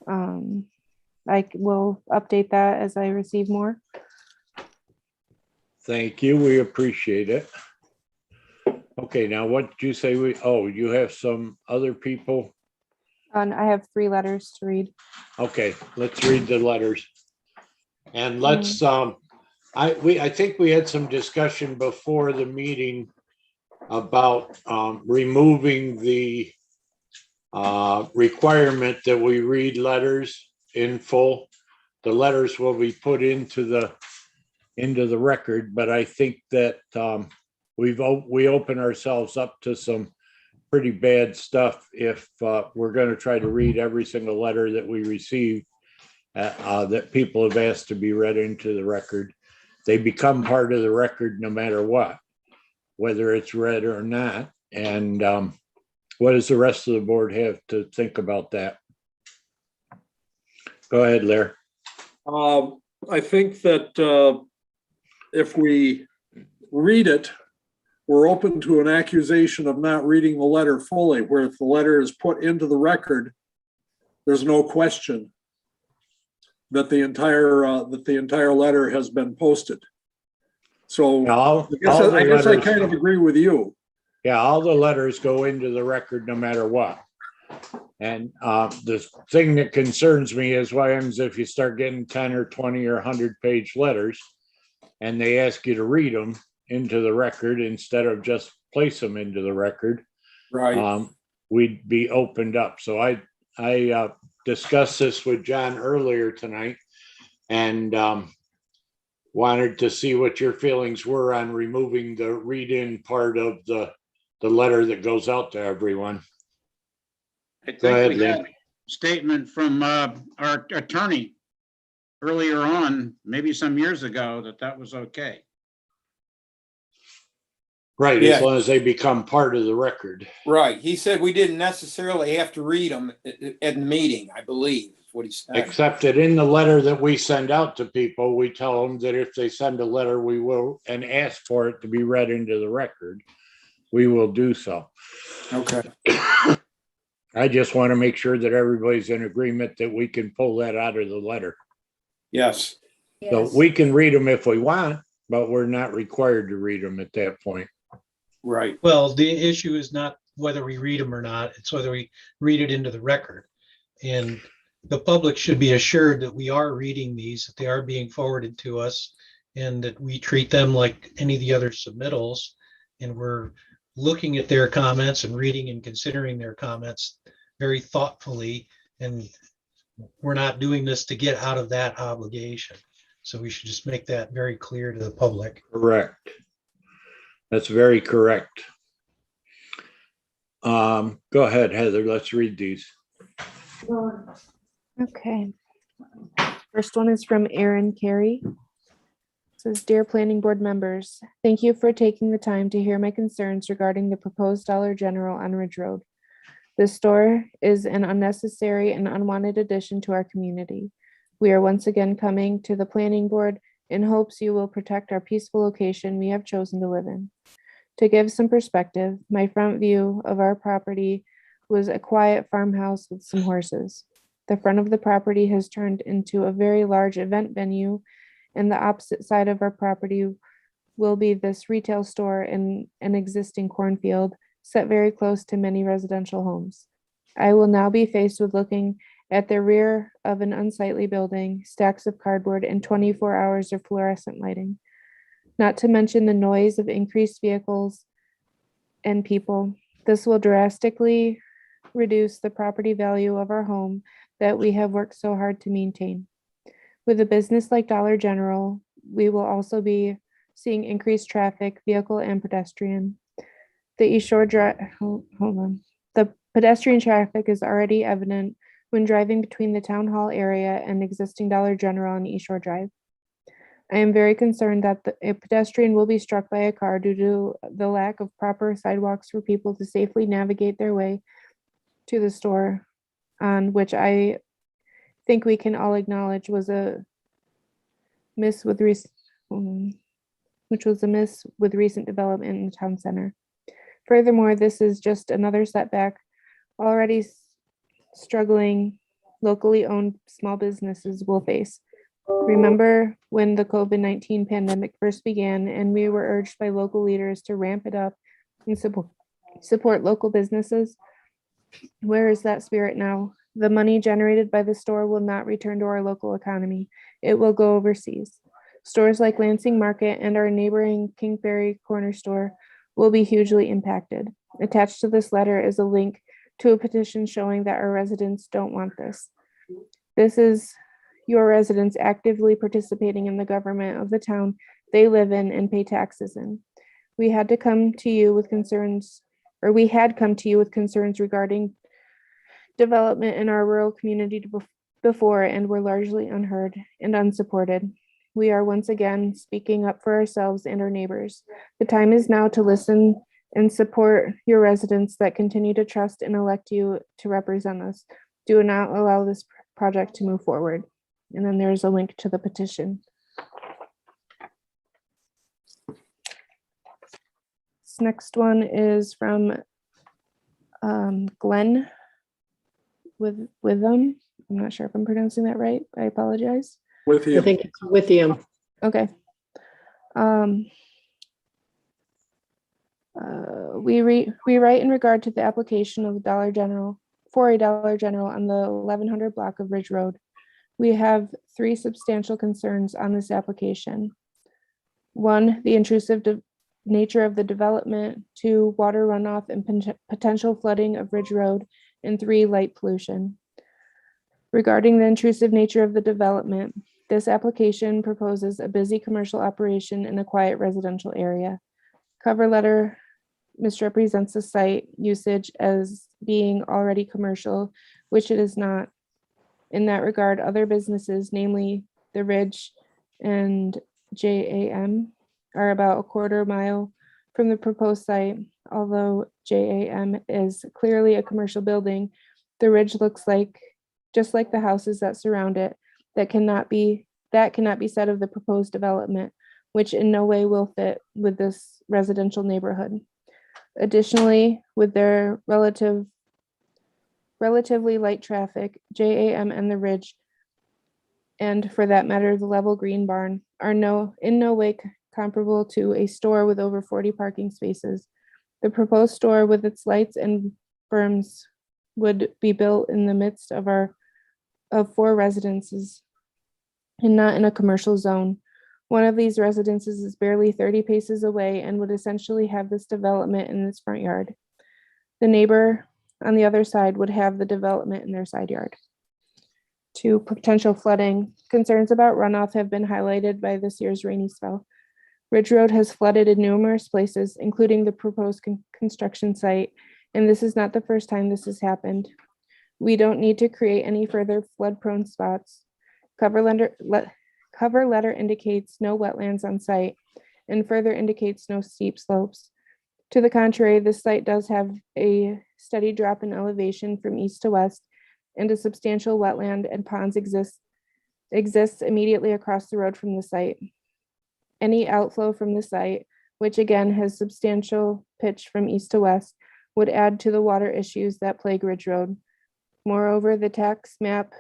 I will update that as I receive more. Thank you. We appreciate it. Okay, now what did you say? You have some other people? And I have 3 letters to read. Okay, let's read the letters. And let's, I think we had some discussion before the meeting about removing the requirement that we read letters in full. The letters will be put into the record, but I think that we open ourselves up to some pretty bad stuff if we're going to try to read every single letter that we receive that people have asked to be read into the record. They become part of the record no matter what, whether it's read or not. And what does the rest of the board have to think about that? Go ahead, Larry. I think that if we read it, we're open to an accusation of not reading the letter fully, where if the letter is put into the record, there's no question that the entire letter has been posted. So I guess I kind of agree with you. Yeah, all the letters go into the record no matter what. And the thing that concerns me is what happens if you start getting 10 or 20 or 100-page letters and they ask you to read them into the record instead of just place them into the record. Right. We'd be opened up. So I discussed this with John earlier tonight and wanted to see what your feelings were on removing the read-in part of the letter that goes out to everyone. I think we had a statement from our attorney earlier on, maybe some years ago, that was okay. Right, Yeah. as long as they become part of the record. Right. He said we didn't necessarily have to read them at the meeting, I believe, what he said. Except that in the letter that we send out to people, we tell them that if they send a letter, we will, and ask for it to be read into the record, we will do so. Okay. I just want to make sure that everybody's in agreement that we can pull that out of the letter. Yes. So Yes. we can read them if we want, but we're not required to read them at that point. Right. Well, the issue is not whether we read them or not, it's whether we read it into the record. And the public should be assured that we are reading these, that they are being forwarded to us, and that we treat them like any of the other submittals. And we're looking at their comments and reading and considering their comments very thoughtfully. And we're not doing this to get out of that obligation. So we should just make that very clear to the public. Correct. That's very correct. Go ahead, Heather, let's read these. Okay. First one is from Aaron Carey. It says, Dear Planning Board members, thank you for taking the time to hear my concerns regarding the proposed Dollar General on Ridge Road. This store is an unnecessary and unwanted addition to our community. We are once again coming to the Planning Board in hopes you will protect our peaceful location we have chosen to live in. To give some perspective, my front view of our property was a quiet farmhouse with some horses. The front of the property has turned into a very large event venue, and the opposite side of our property will be this retail store in an existing cornfield set very close to many residential homes. I will now be faced with looking at the rear of an unsightly building, stacks of cardboard, and 24 hours of fluorescent lighting. Not to mention the noise of increased vehicles and people. This will drastically reduce the property value of our home that we have worked so hard to maintain. With a business like Dollar General, we will also be seeing increased traffic, vehicle and pedestrian. The East Shore Drive, hold on. The pedestrian traffic is already evident when driving between the town hall area and existing Dollar General on East Shore Drive. I am very concerned that a pedestrian will be struck by a car due to the lack of proper sidewalks for people to safely navigate their way to the store, on which I think we can all acknowledge was a miss with recent development in the town center. Furthermore, this is just another setback already struggling locally owned small businesses will face. Remember when the COVID-19 pandemic first began and we were urged by local leaders to ramp it up and support local businesses? Where is that spirit now? The money generated by the store will not return to our local economy. It will go overseas. Stores like Lansing Market and our neighboring Kingsbury Corner store will be hugely impacted. Attached to this letter is a link to a petition showing that our residents don't want this. This is your residents actively participating in the government of the town they live in and pay taxes in. We had come to you with concerns regarding development in our rural community before and were largely unheard and unsupported. We are once again speaking up for ourselves and our neighbors. The time is now to listen and support your residents that continue to trust and elect you to represent us. Do not allow this project to move forward. And then there's a link to the petition. This next one is from Glenn with them. I'm not sure if I'm pronouncing that right. I apologize. With I you. think it's with you. Okay. We write in regard to the application of Dollar General for a Dollar General on the 1100 block of Ridge Road. We have three substantial concerns on this application. One, the intrusive nature of the development. Two, water runoff and potential flooding of Ridge Road. And three, light pollution. Regarding the intrusive nature of the development, this application proposes a busy commercial operation in a quiet residential area. Cover letter misrepresents the site usage as being already commercial, which it is not. In that regard, other businesses, namely the Ridge and JAM, are about a quarter mile from the proposed site. Although JAM is clearly a commercial building, the Ridge looks like just like the houses that surround it, that cannot be said of the proposed development, which in no way will fit with this residential neighborhood. Additionally, with their relatively light traffic, JAM and the Ridge, and for that matter, the Level Green Barn, are in no way comparable to a store with over 40 parking spaces. The proposed store with its lights and berms would be built in the midst of 4 residences and not in a commercial zone. One of these residences is barely 30 paces away and would essentially have this development in its front yard. The neighbor on the other side would have the development in their side yard. 2, potential flooding. Concerns about runoff have been highlighted by this year's rainy spell. Ridge Road has flooded in numerous places, including the proposed construction site, and this is not the first time this has happened. We don't need to create any further flood-prone spots. Cover letter indicates no wetlands on site and further indicates no steep slopes. To the contrary, this site does have a steady drop in elevation from east to west, and a substantial wetland and ponds exists immediately across the road from the site. Any outflow from the site, which again has substantial pitch from east to west, would add to the water issues that plague Ridge Road. Moreover, the tax map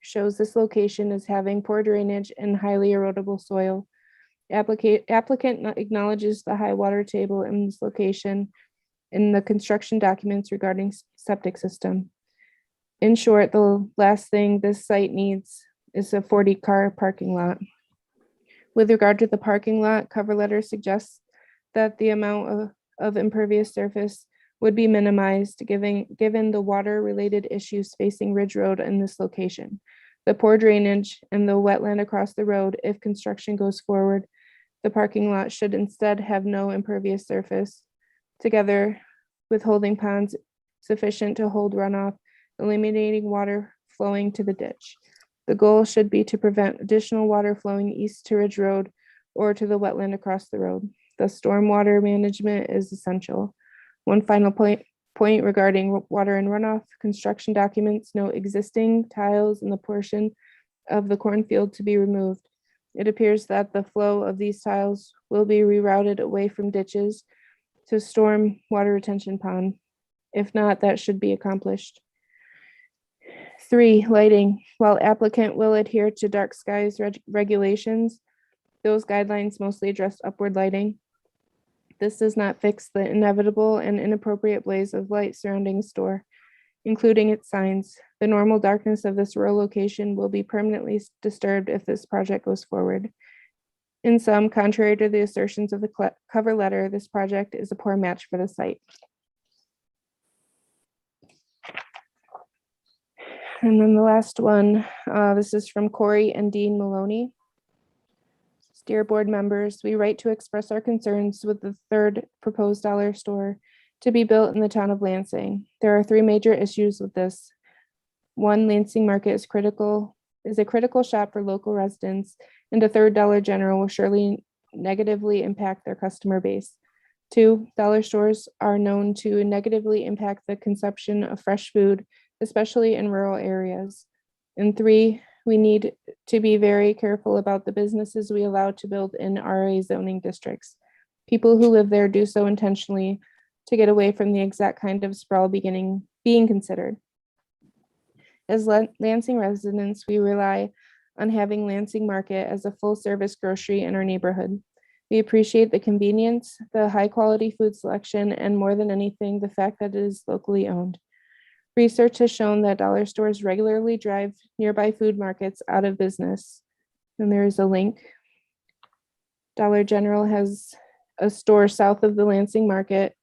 shows this location as having poor drainage and highly erodible soil. Applicant acknowledges the high water table in this location in the construction documents regarding septic system. In short, the last thing this site needs is a 40-car parking lot. With regard to the parking lot, cover letter suggests that the amount of impervious surface would be minimized given the water-related issues facing Ridge Road in this location. The poor drainage and the wetland across the road, if construction goes forward, the parking lot should instead have no impervious surface, together with holding ponds sufficient to hold runoff, eliminating water flowing to the ditch. The goal should be to prevent additional water flowing east to Ridge Road or to the wetland across the road. The stormwater management is essential. One final point regarding water and runoff. Construction documents note existing tiles in the portion of the cornfield to be removed. It appears that the flow of these tiles will be rerouted away from ditches to storm water retention pond. If not, that should be accomplished. 3, lighting. While applicant will adhere to dark skies regulations, those guidelines mostly address upward lighting. This does not fix the inevitable and inappropriate blaze of light surrounding the store, including its signs. The normal darkness of this rural location will be permanently disturbed if this project goes forward. In sum, contrary to the assertions of the cover letter, this project is a poor match for the site. And then the last one, this is from Corey and Dean Maloney. Dear board members, we write to express our concerns with the 3rd proposed dollar store to be built in the town of Lansing. There are 3 major issues with this. 1, Lansing Market is a critical shop for local residents, and a 3rd Dollar General will surely negatively impact their customer base. 2, dollar stores are known to negatively impact the consumption of fresh food, especially in rural areas. And 3, we need to be very careful about the businesses we allow to build in RA zoning districts. People who live there do so intentionally to get away from the exact kind of sprawl being considered. As Lansing residents, we rely on having Lansing Market as a full-service grocery in our neighborhood. We appreciate the convenience, the high-quality food selection, and more than anything, the fact that it is locally owned. Research has shown that dollar stores regularly drive nearby food markets out of business. And there is a link. Dollar General has a store south of the Lansing Market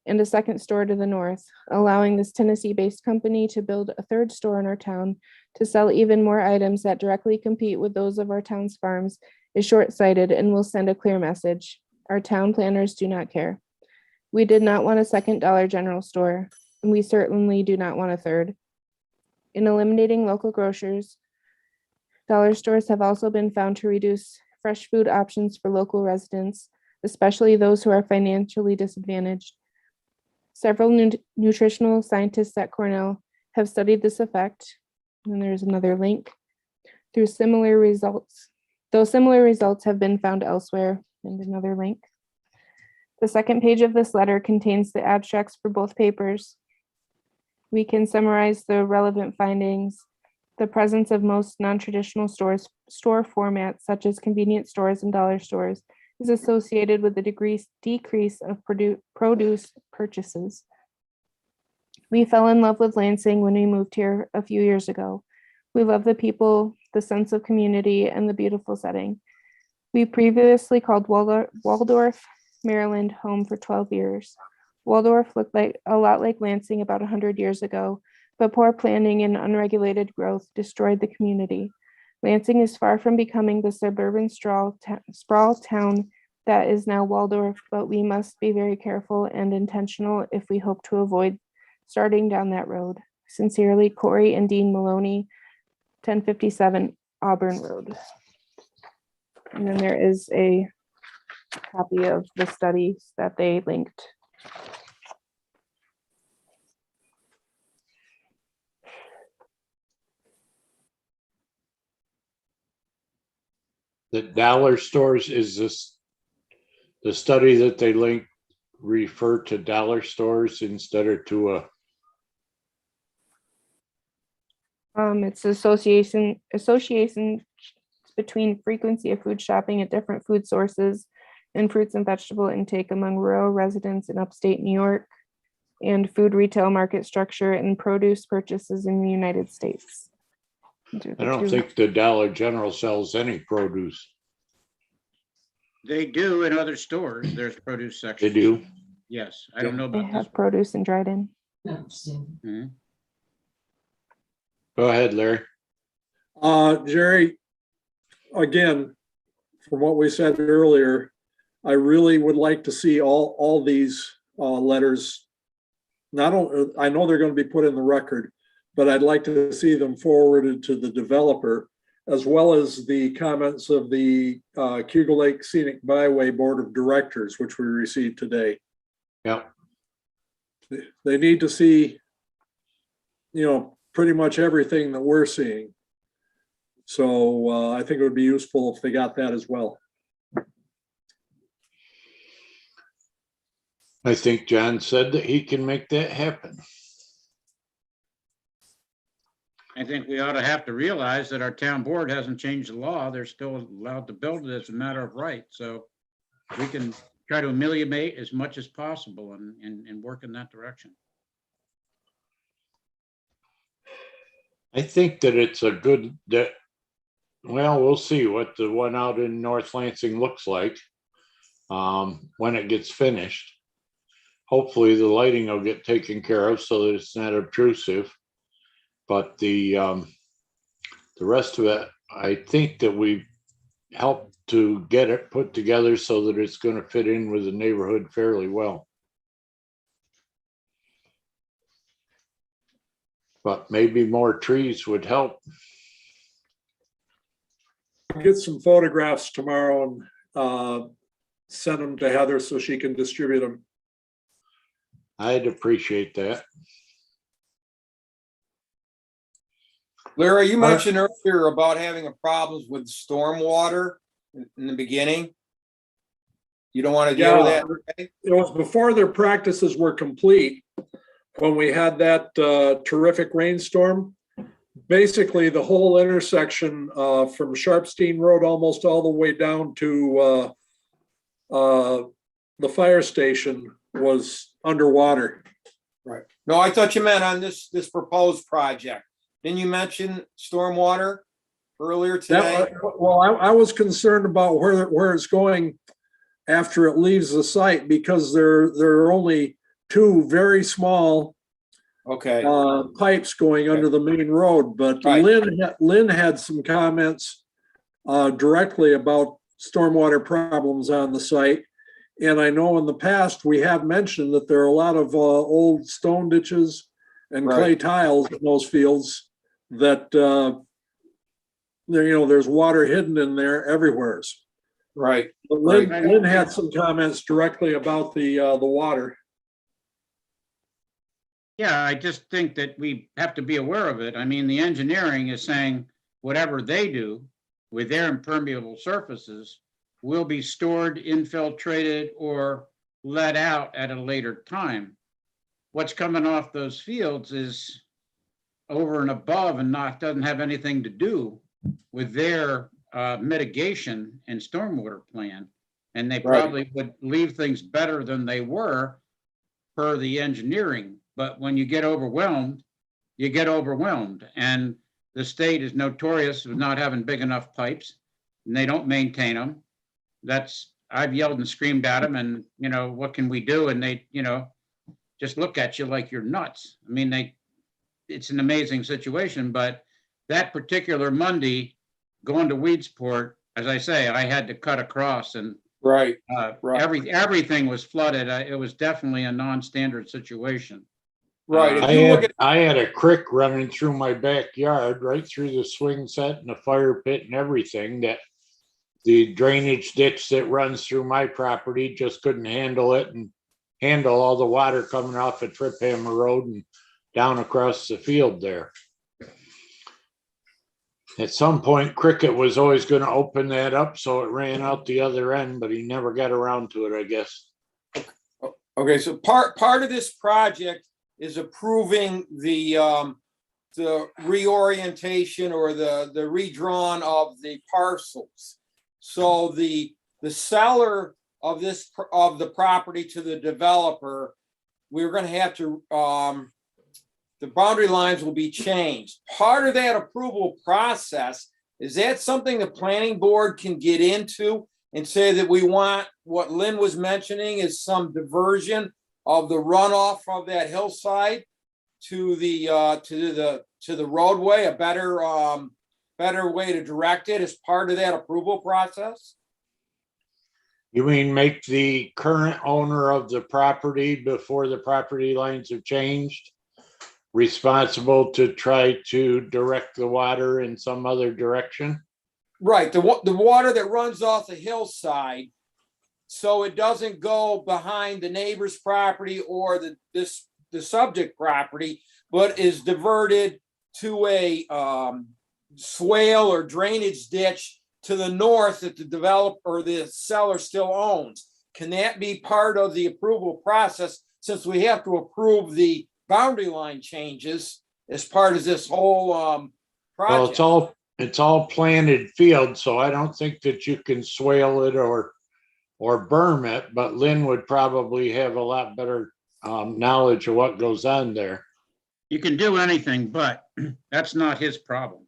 and a second store to the north, allowing this Tennessee-based company to build a 3rd store in our town to sell even more items that directly compete with those of our town's farms is short-sighted and will send a clear message. Our town planners do not care. We did not want a second Dollar General store. And we certainly do not want a 3rd. In eliminating local grocers, dollar stores have also been found to reduce fresh food options for local residents, especially those who are financially disadvantaged. Several nutritional scientists at Cornell have studied this effect. And there's another link. Through similar results, though similar results have been found elsewhere, and another link. The second page of this letter contains the abstracts for both papers. We can summarize the relevant findings. The presence of most non-traditional store formats, such as convenience stores and dollar stores, is associated with the decrease of produce purchases. We fell in love with Lansing when we moved here a few years ago. We love the people, the sense of community, and the beautiful setting. We previously called Waldorf, Maryland, home for 12 years. Waldorf looked like a lot like Lansing about 100 years ago, but poor planning and unregulated growth destroyed the community. Lansing is far from becoming the suburban sprawl town that is now Waldorf, but we must be very careful and intentional if we hope to avoid starting down that road. Sincerely, Corey and Dean Maloney, 1057 Auburn Road. And then there is a copy of the studies that they linked. The dollar stores, is this the study that they link refer to dollar stores instead of to a? It's association between frequency of food shopping at different food sources and fruits and vegetable intake among rural residents in upstate New York, and food retail market structure and produce purchases in the United States. I don't think the Dollar General sells any produce. They do in other stores. There's produce They sections. do. Yes, I don't know They about this. have produce in Dryden. Mhm. Go ahead, Larry. Jerry, again, from what we said earlier, I really would like to see all these letters. I know they're going to be put in the record, but I'd like to see them forwarded to the developer, as well as the comments of the Cuba Lake Scenic Byway Board of Directors, which we received today. Yeah. They need to see, pretty much everything that we're seeing. So I think it would be useful if they got that as well. I think John said that he can make that happen. I think we ought to have to realize that our town board hasn't changed the law. They're still allowed to build it as a matter of right. So we can try to ameliorate as much as possible and work in that direction. I think that it's a good, well, we'll see what the one out in North Lansing looks like when it gets finished. Hopefully the lighting will get taken care of so that it's not obtrusive. But the rest of it, I think that we helped to get it put together so that it's going to fit in with the neighborhood fairly well. But maybe more trees would help. Get some photographs tomorrow and send them to Heather so she can distribute them. I'd appreciate that. Larry, you mentioned earlier about having a problems with stormwater in the beginning. You don't want to deal with that? Okay? It was before their practices were complete, when we had that terrific rainstorm. Basically, the whole intersection from Sharpstein Road almost all the way down to the fire station was underwater. Right. No, I thought you meant on this proposed project. Didn't you mention stormwater earlier today? Well, I was concerned about where it's going after it leaves the site, because there are only two very small pipes going under the main road. But Right. Lynn had some comments directly about stormwater problems on the site. And I know in the past, we have mentioned that there are a lot of old stone ditches and clay tiles in those fields that there's water hidden in there everywhere. Right. But Lynn had some comments directly about the water. Yeah, I just think that we have to be aware of it. I mean, the engineering is saying whatever they do with their impermeable surfaces will be stored, infiltrated, or let out at a later time. What's coming off those fields is over and above and doesn't have anything to do with their mitigation and stormwater plan. And they probably would leave things better than they were per the engineering. But when you get overwhelmed, you get overwhelmed. And the state is notorious for not having big enough pipes, and they don't maintain them. I've yelled and screamed at them, and what can we do? And they, just look at you like you're nuts. I mean, it's an amazing situation, but that particular Monday going to Weedsport, as I say, I had to cut across, and everything was flooded. It was definitely a non-standard situation. Right. I had a creek running through my backyard, right through the swing set and the fire pit and everything, that the drainage ditch that runs through my property just couldn't handle it and handle all the water coming off of Trip Hammer Road and down across the field there. At some point, Cricket was always going to open that up, so it ran out the other end, but he never got around to it, I guess. Okay, so part of this project is approving the reorientation or the redrawn of the parcels. So the seller of the property to the developer, we're going to have to the boundary lines will be changed. Part of that approval process, is that something the planning board can get into and say that we want what Lynn was mentioning is some diversion of the runoff of that hillside to the roadway, a better way to direct it as part of that approval process? You mean make the current owner of the property, before the property lines have changed, responsible to try to direct the water in some other direction? Right, the water that runs off the hillside, so it doesn't go behind the neighbor's property or the subject property, but is diverted to a swale or drainage ditch to the north that the developer or the seller still owns. Can that be part of the approval process, since we have to approve the boundary line changes as part of this whole project? Well, it's all planted field, so I don't think that you can swale it or berm it, but Lynn would probably have a lot better knowledge of what goes on there. You can do anything, but that's not his problem.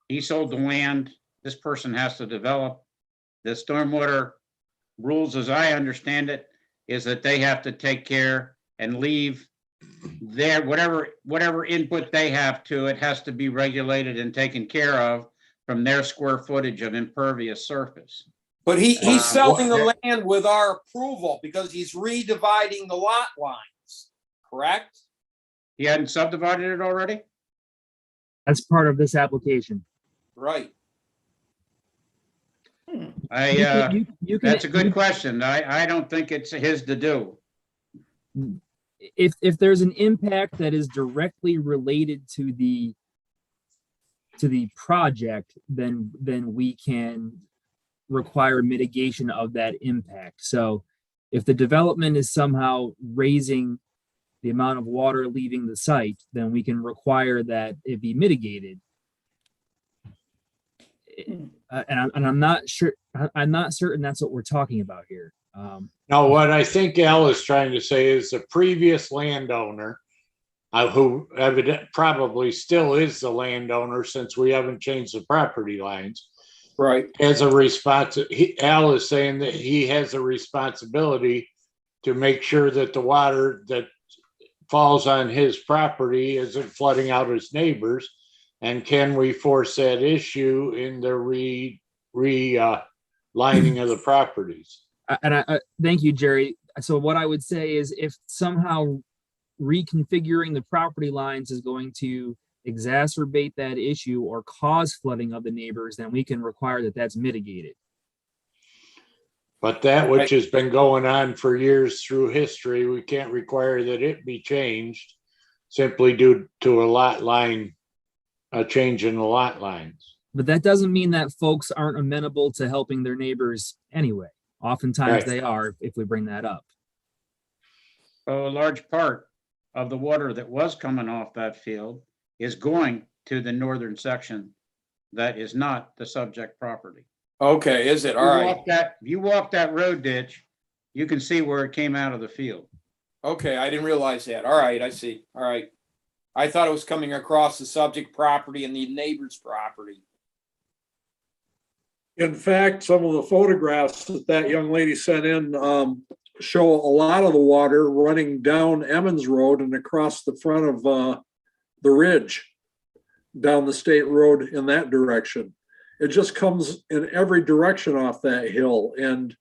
He sold the land. This person has to develop. The stormwater rules, as I understand it, is that they have to take care and leave their whatever input they have to it has to be regulated and taken care of from their square footage of impervious surface. But he's selling the land with our approval because he's redividing the lot lines, correct? He hadn't subdivided it already? That's part of this application. Right. That's a good question. I don't think it's his to do. If there's an impact that is directly related to the project, then we can require mitigation of that impact. So if the development is somehow raising the amount of water leaving the site, then we can require that it be mitigated. And I'm not sure. I'm not certain that's what we're talking about here. No, what I think Al is trying to say is the previous landowner, who probably still is the landowner since we haven't changed the property lines, right, has a Al is saying that he has a responsibility to make sure that the water that falls on his property isn't flooding out his neighbors. And can we force that issue in the lining of the properties? And I thank you, Jerry. So what I would say is, if somehow reconfiguring the property lines is going to exacerbate that issue or cause flooding of the neighbors, then we can require that that's mitigated. But that which has been going on for years through history, we can't require that it be changed. simply due to a lot line, a change in the lot lines. But that doesn't mean that folks aren't amenable to helping their neighbors anyway. Oftentimes Right. they are if we bring that up. So a large part of the water that was coming off that field is going to the northern section that is not the subject property. Okay, is it? All right. If you walk that road ditch, you can see where it came out of the field. Okay, I didn't realize that. All right, I see. All right. I thought it was coming across the subject property and the neighbor's property. In fact, some of the photographs that that young lady sent in show a lot of the water running down Emmons Road and across the front of the ridge down the state road in that direction. It just comes in every direction off that hill. And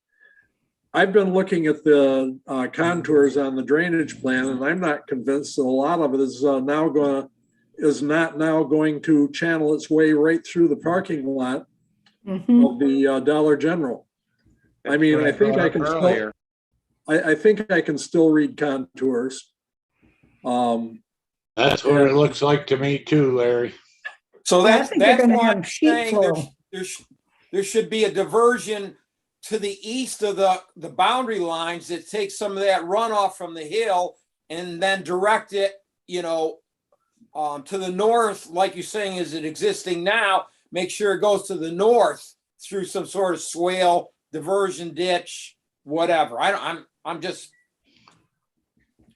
I've been looking at the contours on the drainage plan, and I'm not convinced that a lot of it is not now going to channel its way right through the parking lot of the Dollar General. I mean, I think I can still, I think I can still read contours. That's what it looks like to me too, Larry. So I that's think you're gonna why have I'm sheet saying flow. there should be a diversion to the east of the boundary lines that takes some of that runoff from the hill and then direct it, to the north, like you're saying, is it existing now? Make sure it goes to the north through some sort of swale, diversion ditch, whatever. I'm just,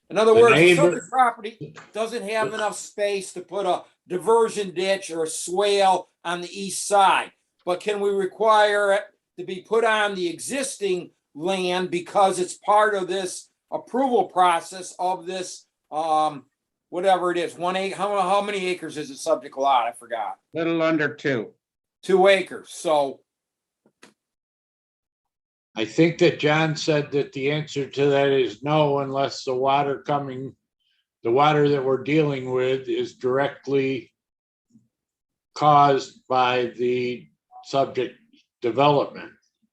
in other words, the subject property doesn't have enough space to put a diversion ditch or a swale on the east side. But can we require it to be put on the existing land because it's part of this approval process of this, whatever it is, 1 acre, how many acres is a subject lot? I forgot. Little under 2. 2 acres. So I think that John said that the answer to that is no, unless the water that we're dealing with is directly caused by the subject development.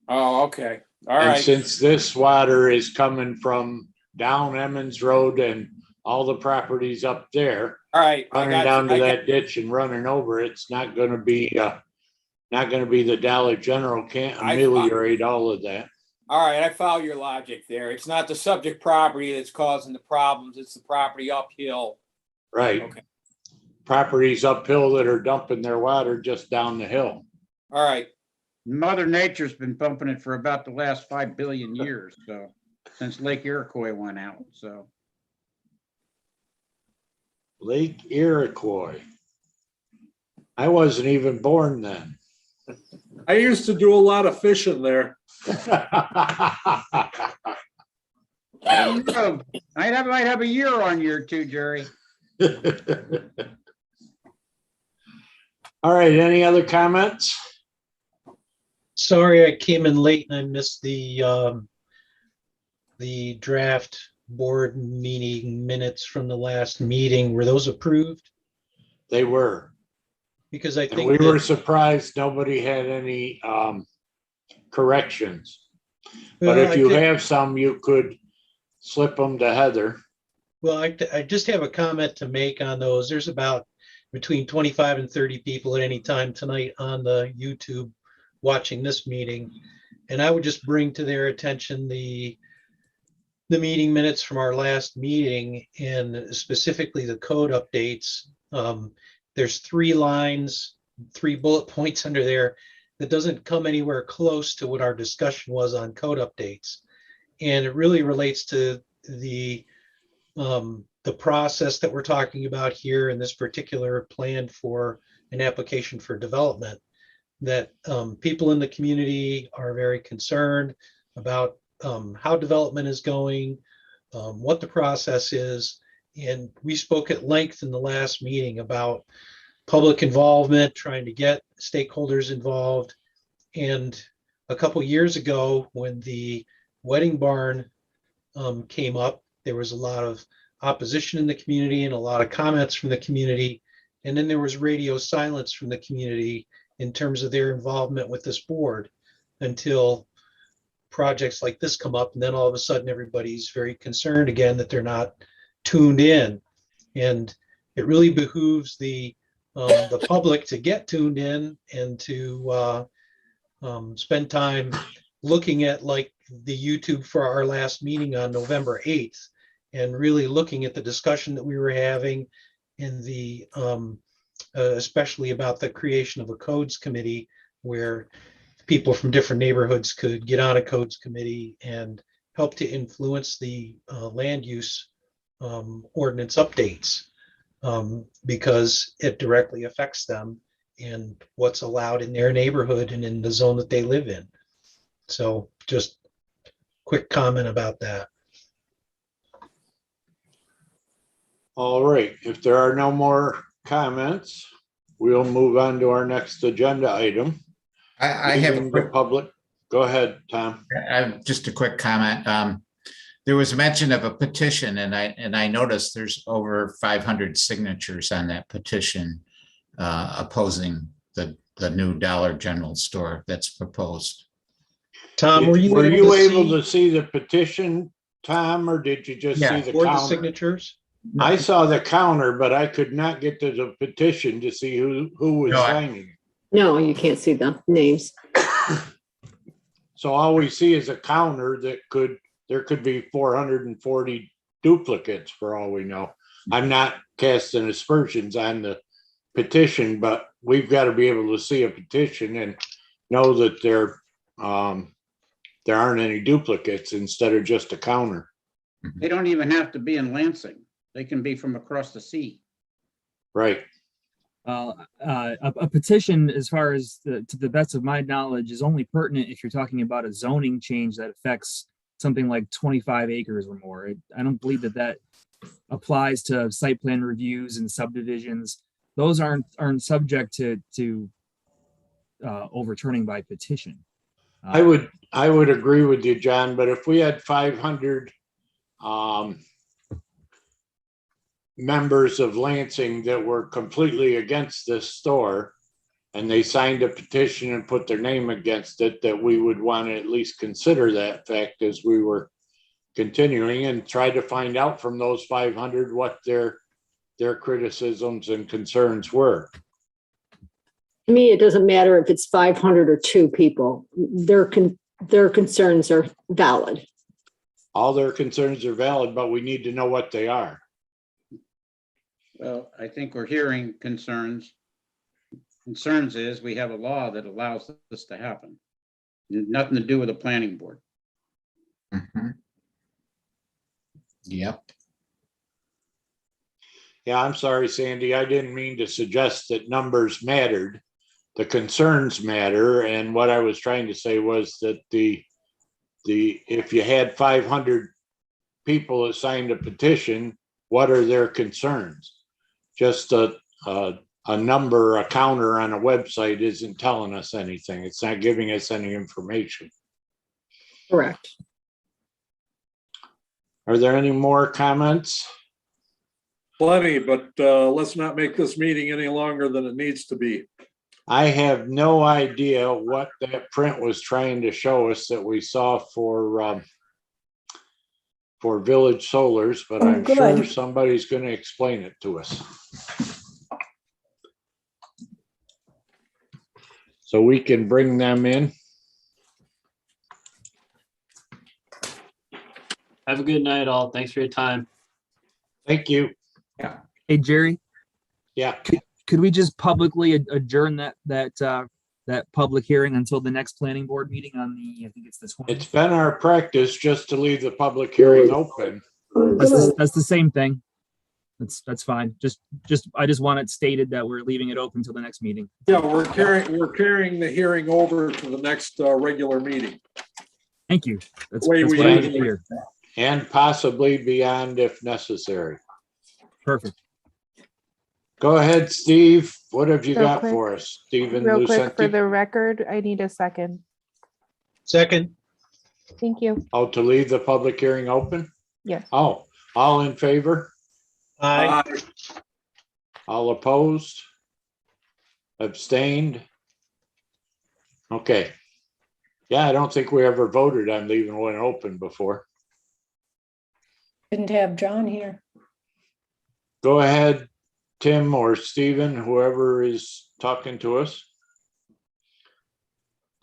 oh, okay. All And right. since this water is coming from down Emmons Road and all the properties up there, All right. running down to that ditch and running over, it's not gonna be the Dollar General can't ameliorate all of that. All right, I follow your logic there. It's not the subject property that's causing the problems, it's the property uphill. Right. Okay. Properties uphill that are dumping their water just down the hill. All right. Mother Nature's been pumping it for about the last 5 billion years, so since Lake Iroquois went out, so. Lake Iroquois. I wasn't even born then. I used to do a lot of fishing there. I might have a year on you too, Jerry. All right, any other comments? Sorry, I came in late and I missed the draft board meeting minutes from the last meeting. Were those approved? They were. Because I And think we that- were surprised nobody had any corrections. But Well, if I you did- have some, you could slip them to Heather. Well, I just have a comment to make on those. There's about between 25 and 30 people at any time tonight on the YouTube watching this meeting. And I would just bring to their attention the meeting minutes from our last meeting and specifically the code updates. There's 3 lines, 3 bullet points under there that doesn't come anywhere close to what our discussion was on code updates. And it really relates to the process that we're talking about here in this particular plan for an application for development, that people in the community are very concerned about how development is going, what the process is. And we spoke at length in the last meeting about public involvement, trying to get stakeholders involved. And a couple years ago, when the wedding barn came up, there was a lot of opposition in the community and a lot of comments from the community. And then there was radio silence from the community in terms of their involvement with this board until projects like this come up. And then all of a sudden, everybody's very concerned again that they're not tuned in. And it really behooves the public to get tuned in and to spend time looking at like the YouTube for our last meeting on November 8th and really looking at the discussion that we were having in the especially about the creation of a codes committee where people from different neighborhoods could get on a codes committee and help to influence the land use ordinance updates because it directly affects them and what's allowed in their neighborhood and in the zone that they live in. So just quick comment about that. All right, if there are no more comments, we'll move on to our next agenda item. I have a Leaving the quick, public. Go ahead, Tom. just a quick comment. There was mention of a petition, and I noticed there's over 500 signatures on that petition opposing the new Dollar General store that's proposed. Tom, were you able to see the petition, Tom, or did you just see the for the counter? signatures? I saw the counter, but I could not get to the petition to see who was No, signing. No, you can't see the names. So all we see is a counter that there could be 440 duplicates for all we know. I'm not casting aspersions on the petition, but we've got to be able to see a petition and know that there aren't any duplicates instead of just a counter. They don't even have to be in Lansing. They can be from across the sea. Right. A petition, as far as to the best of my knowledge, is only pertinent if you're talking about a zoning change that affects something like 25 acres or more. I don't believe that applies to site plan reviews and subdivisions. Those aren't subject to overturning by petition. I would agree with you, John, but if we had 500 members of Lansing that were completely against this store and they signed a petition and put their name against it, that we would want to at least consider that fact as we were continuing and try to find out from those 500 what their criticisms and concerns were. To me, it doesn't matter if it's 500 or 2 people. Their concerns are valid. All their concerns are valid, but we need to know what they are. Well, I think we're hearing concerns. Concerns is we have a law that allows this to happen. Nothing to do with the planning board. Mhm. Yep. Yeah, I'm sorry, Sandy. I didn't mean to suggest that numbers mattered. The concerns matter. And what I was trying to say was that if you had 500 people that signed a petition, what are their concerns? Just a number, a counter on a website isn't telling us anything. It's not giving us any information. Correct. Are there any more comments? Plenty, but let's not make this meeting any longer than it needs to be. I have no idea what that print was trying to show us that we saw for Village Solars, but I'm sure somebody's going to explain it to us. So we can bring them in. Have a good night, all. Thanks for your time. Thank you. Hey, Jerry, Yeah. could we just publicly adjourn that public hearing until the next planning board meeting on I think it's the 20th? It's been our practice just to leave the public hearing open. That's the same thing. That's fine. I just want it stated that we're leaving it open until the next meeting. Yeah, we're carrying the hearing over to the next regular meeting. Thank you. That's Way what we I need to usually- hear. And possibly beyond if necessary. Perfect. Go ahead, Steve. What have you Real got quick- for us? Stephen Real quick, for Lucenti? the record, I need a second. Second, Thank you. Oh, to leave the public hearing open? Yes. Oh, all in favor? aye. All opposed? Abstained? Okay. Yeah, I don't think we ever voted on leaving one open before. Didn't have John here. Go ahead, Tim or Stephen, whoever is talking to us.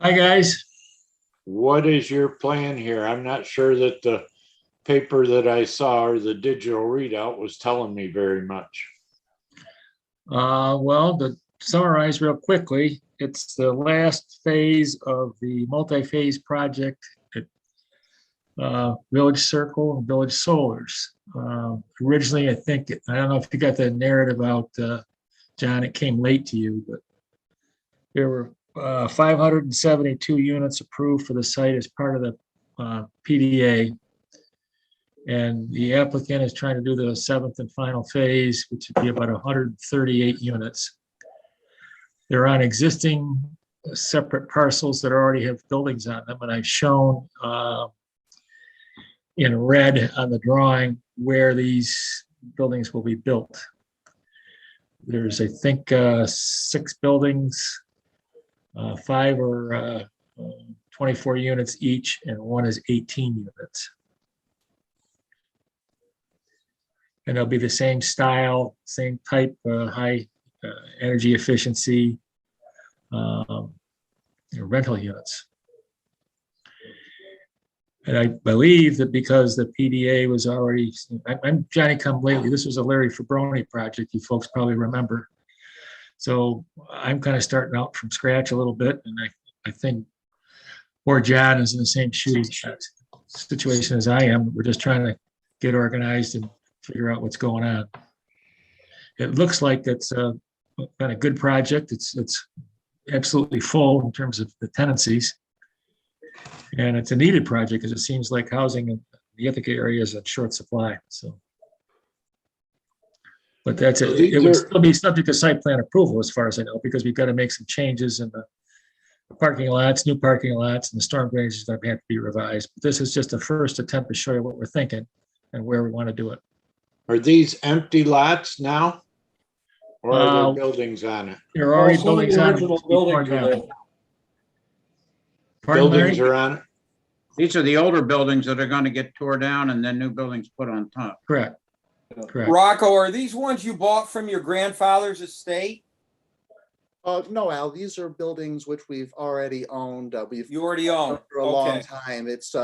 Hi, guys. What is your plan here? I'm not sure that the paper that I saw or the digital readout was telling me very much. Well, to summarize real quickly, it's the last phase of the multi-phase project at Village Circle and Village Solars. Originally, I don't know if you got the narrative out, John, it came late to you, but there were 572 units approved for the site as part of the PDA. And the applicant is trying to do the 7th and final phase, which would be about 138 units. They're on existing separate parcels that already have buildings on them, and I've shown in red on the drawing where these buildings will be built. There's, I think, 6 buildings, 5 are 24 units each, and 1 is 18 units. And they'll be the same style, same type, high energy efficiency rental units. And I believe that because the PDA was already, I'm Johnny come lately, this was a Larry Fabroni project, you folks probably remember. So I'm kind of starting out from scratch a little bit, and I think poor John is in the same situation as I am. We're just trying to get organized and figure out what's going on. It looks like it's been a good project. It's absolutely full in terms of the tenancies. And it's a needed project because it seems like housing in the Ithaca area is in short supply. So, but that's it. It would still be subject to site plan approval as far as I know, because we've got to make some changes in the parking lots, new parking lots, and the storm drainage that have to be revised. But this is just a first attempt to show you what we're thinking and where we want to do it. Are these empty lots now? Or are there buildings on it? There are already Some of buildings the on it. original buildings are there. Pardon, Buildings Larry? are on it? These are the older buildings that are going to get tore down and then new buildings put on top. Correct. Correct. Rocco, are these ones you bought from your grandfather's estate? No, Al, these are buildings which we've already owned. You already own for a long time. It's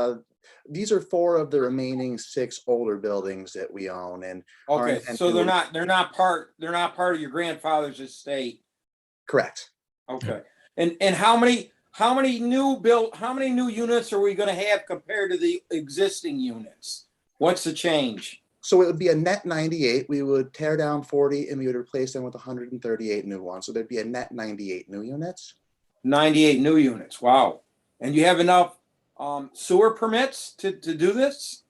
these are 4 of the remaining 6 older buildings that we own, and okay, so they're not part of your grandfather's estate. Correct. Okay, and how many new units are we going to have compared to the existing units? What's the change? So it would be a net 98. We would tear down 40 and we would replace them with 138 new ones. So there'd be a net 98 new units. 98 new units. Wow. And you have enough sewer permits to do this?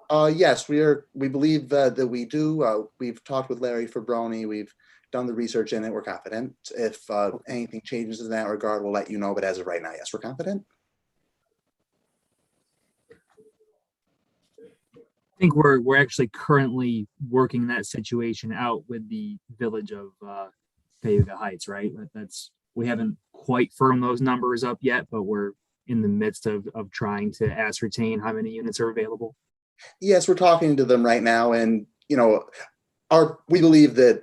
Yes, we believe that we do. We've talked with Larry Fabroni. We've done the research in it. We're confident. If anything changes in that regard, we'll let you know. But as of right now, yes, we're confident. I think we're actually currently working that situation out with the village of Cayuga Heights, right? We haven't quite firmed those numbers up yet, but we're in the midst of trying to ascertain how many units are available. Yes, we're talking to them right now, and we believe that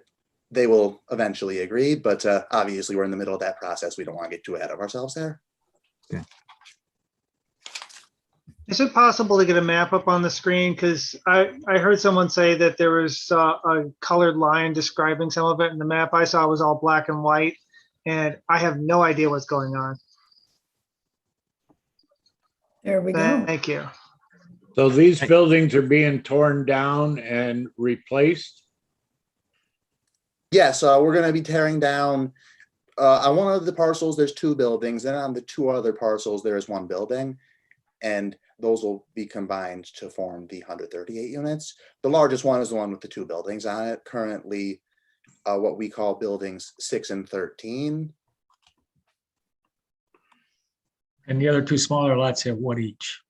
they will eventually agree, but obviously we're in the middle of that process. We don't want to get too ahead of ourselves there. Okay. Is it possible to get a map up on the screen? Because I heard someone say that there was a colored line describing some of it, and the map I saw was all black and white, and I have no idea what's going on. There we go. Thank you. So these buildings are being torn down and replaced? Yes, we're going to be tearing down on one of the parcels. There's 2 buildings, and on the 2 other parcels there is 1 building, and those will be combined to form the 138 units. The largest one is the one with the 2 buildings on it. Currently, what we call buildings 6 and 13. And the other 2 smaller lots have what each?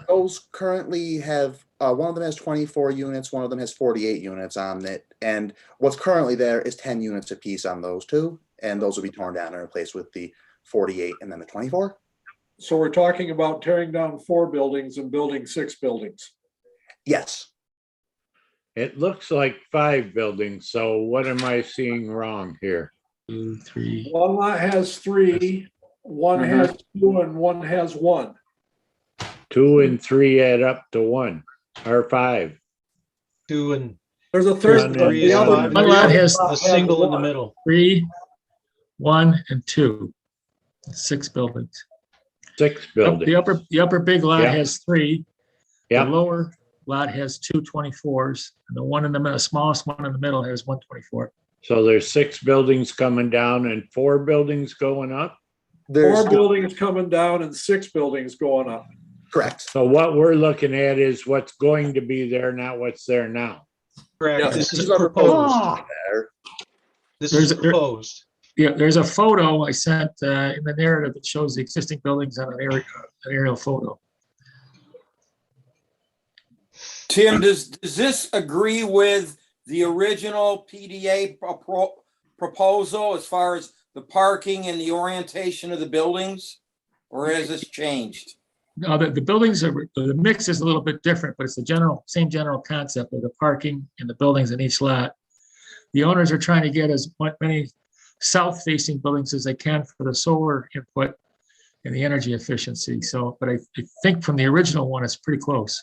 Those currently have, one of them has 24 units, one of them has 48 units on it. And what's currently there is 10 units apiece on those 2. And those will be torn down and replaced with the 48 and then the 24. So we're talking about tearing down 4 buildings and building 6 buildings. Yes. It looks like 5 buildings, so what am I seeing wrong here? 2, 3. One lot has 3, one has 2, and one has 1. 2 and 3 add up to 1 or 5. 2 and There's a One third, and the other. one. One lot has a single in the middle. 3, 1, and 2. 6 buildings. 6 The buildings. upper big lot Yeah. has 3. The Yeah, lower lot has 2 24s, and the one in the middle, smallest one in the middle has 1 24. so there's 6 buildings coming down and 4 buildings going up. 4 buildings coming down and 6 buildings going up. Correct. So what we're looking at is what's going to be there, not what's there now. Correct. Yes. This is These are proposed proposed. there. This There's is a- proposed. Yeah, there's a photo I sent in the narrative that shows the existing buildings on an aerial photo. Tim, does this agree with the original PDA proposal as far as the parking and the orientation of the buildings? Or has this changed? No, the buildings are, the mix is a little bit different, but it's the same general concept of the parking and the buildings in each lot. The owners are trying to get as many south-facing buildings as they can for the solar input and the energy efficiency. So, but I think from the original one, it's pretty close.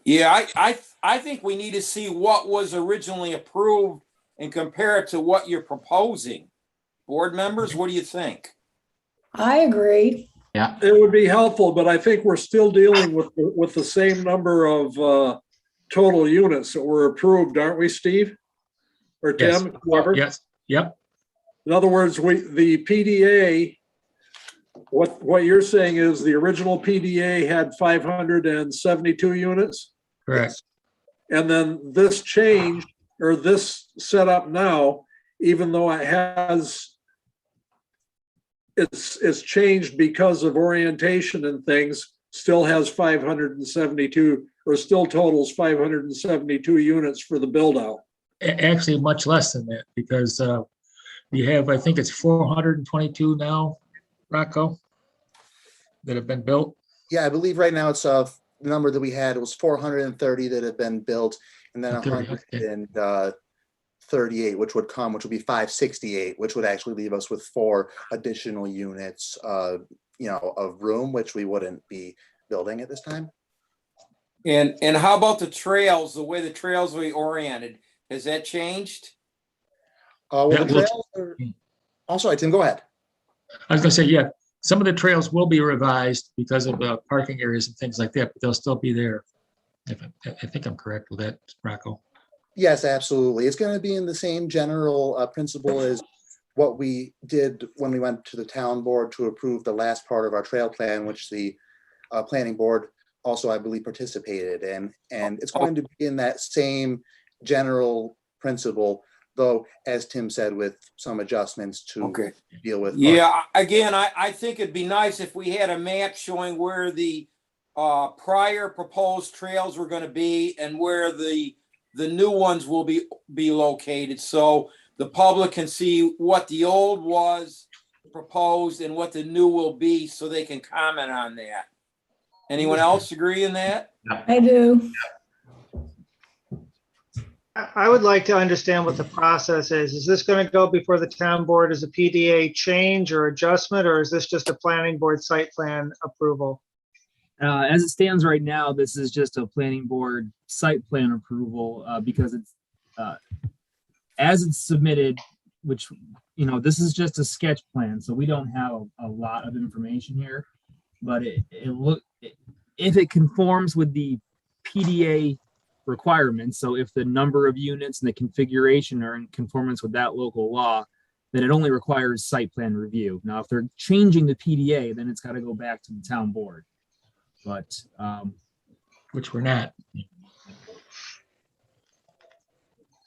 Yeah, I think we need to see what was originally approved and compare it to what you're proposing. Board members, what do you think? I agree. It would be helpful, but I think we're still dealing with the same number of total units that were approved, aren't we, Steve? Or Yes. Tim, whoever? Yes, yep, In other words, the PDA, what you're saying is the original PDA had 572 units? correct. And then this change, or this setup now, even though it has, it's changed because of orientation and things, still has 572, or still totals 572 units for the build out. Actually, much less than that, because you have, I think it's 422 now, Rocco, that have been built. Yeah, I believe right now it's the number that we had, it was 430 that have been built, and then 30, okay. 138, which would be 568, which would actually leave us with 4 additional units, of room, which we wouldn't be building at this time. And how about the trails, the way the trails are oriented? Has that changed? Well, Yeah, the trails are, oh, sorry, Tim, go ahead. I was gonna say, yeah, some of the trails will be revised because of parking areas and things like that, but they'll still be there. I think I'm correct with that, Rocco. Yes, absolutely. It's going to be in the same general principle as what we did when we went to the town board to approve the last part of our trail plan, which the planning board also, I believe, participated in. And it's going to be in that same general principle, though, as Tim said, with some adjustments to deal with. Yeah, again, I think it'd be nice if we had a map showing where the prior proposed trails were going to be and where the new ones will be located, so the public can see what the old was proposed and what the new will be, so they can comment on that. Anyone else agree in that? I do. I would like to understand what the process is. Is this going to go before the town board as a PDA change or adjustment, or is this just a planning board site plan approval? As it stands right now, this is just a planning board site plan approval because it's as it's submitted, which, this is just a sketch plan, so we don't have a lot of information here. But if it conforms with the PDA requirements, so if the number of units and the configuration are in conformance with that local law, then it only requires site plan review. Now, if they're changing the PDA, then it's got to go back to the town board. But which we're not.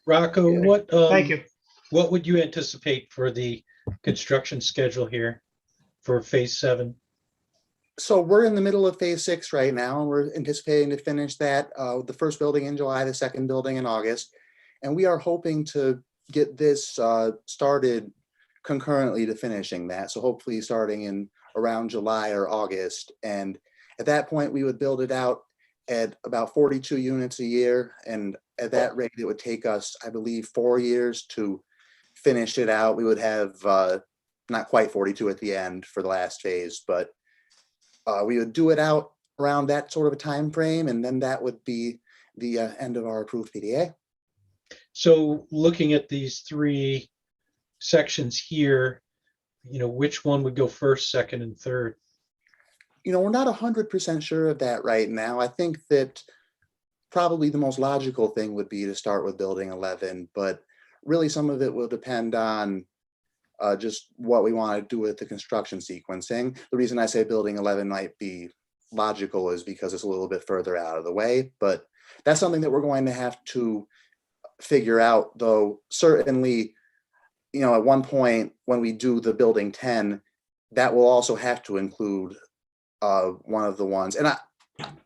Rocco, Thank you. what would you anticipate for the construction schedule here for phase 7? So we're in the middle of phase 6 right now, and we're anticipating to finish that, the first building in July, the second building in August. And we are hoping to get this started concurrently to finishing that. So hopefully starting in around July or August. And at that point, we would build it out at about 42 units a year. And at that rate, it would take us, I believe, 4 years to finish it out. We would have not quite 42 at the end for the last phase, but we would do it out around that sort of a time frame, and then that would be the end of our approved PDA. So looking at these three sections here, which one would go first, second, and third? We're not 100% sure of that right now. I think that probably the most logical thing would be to start with building 11, but really some of it will depend on just what we want to do with the construction sequencing. The reason I say building 11 might be logical is because it's a little bit further out of the way, but that's something that we're going to have to figure out, though. Certainly, at one point when we do the building 10, that will also have to include one of the ones, and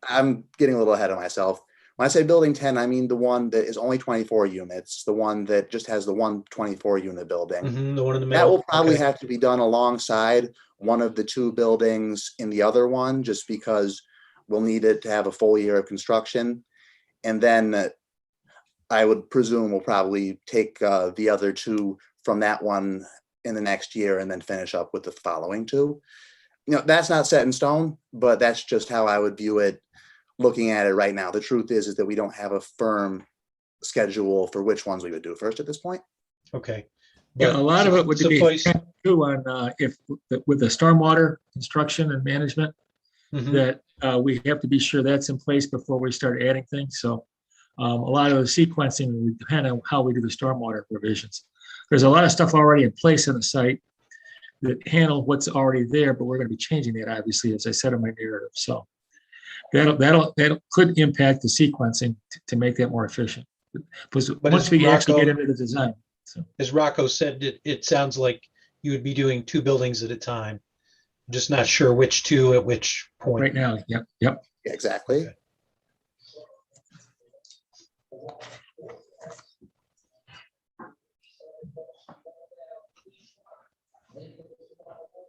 I'm getting a little ahead of myself. When I say building 10, I mean the one that is only 24 units, the one that just has the one 24 unit building. The one in the middle. That will probably Okay. have to be done alongside one of the two buildings in the other one, just because we'll need it to have a full year of construction. And then I would presume we'll probably take the other two from that one in the next year and then finish up with the following two. That's not set in stone, but that's just how I would view it looking at it right now. The truth is that we don't have a firm schedule for which ones we would do first at this point. Okay. Yeah, a lot of it would be suffice. too on if with the stormwater construction and management, Mhm. that we have to be sure that's in place before we start adding things. So a lot of the sequencing would depend on how we do the stormwater provisions. There's a lot of stuff already in place on the site that handle what's already there, but we're going to be changing that, obviously, as I said in my narrative. So that could impact the sequencing to make that more efficient. Because But once as we actually get Rocco- into the design. So. As Rocco said, it sounds like you would be doing two buildings at a time. Just not sure which two at which point. Right now, yep. Yeah, exactly. Okay.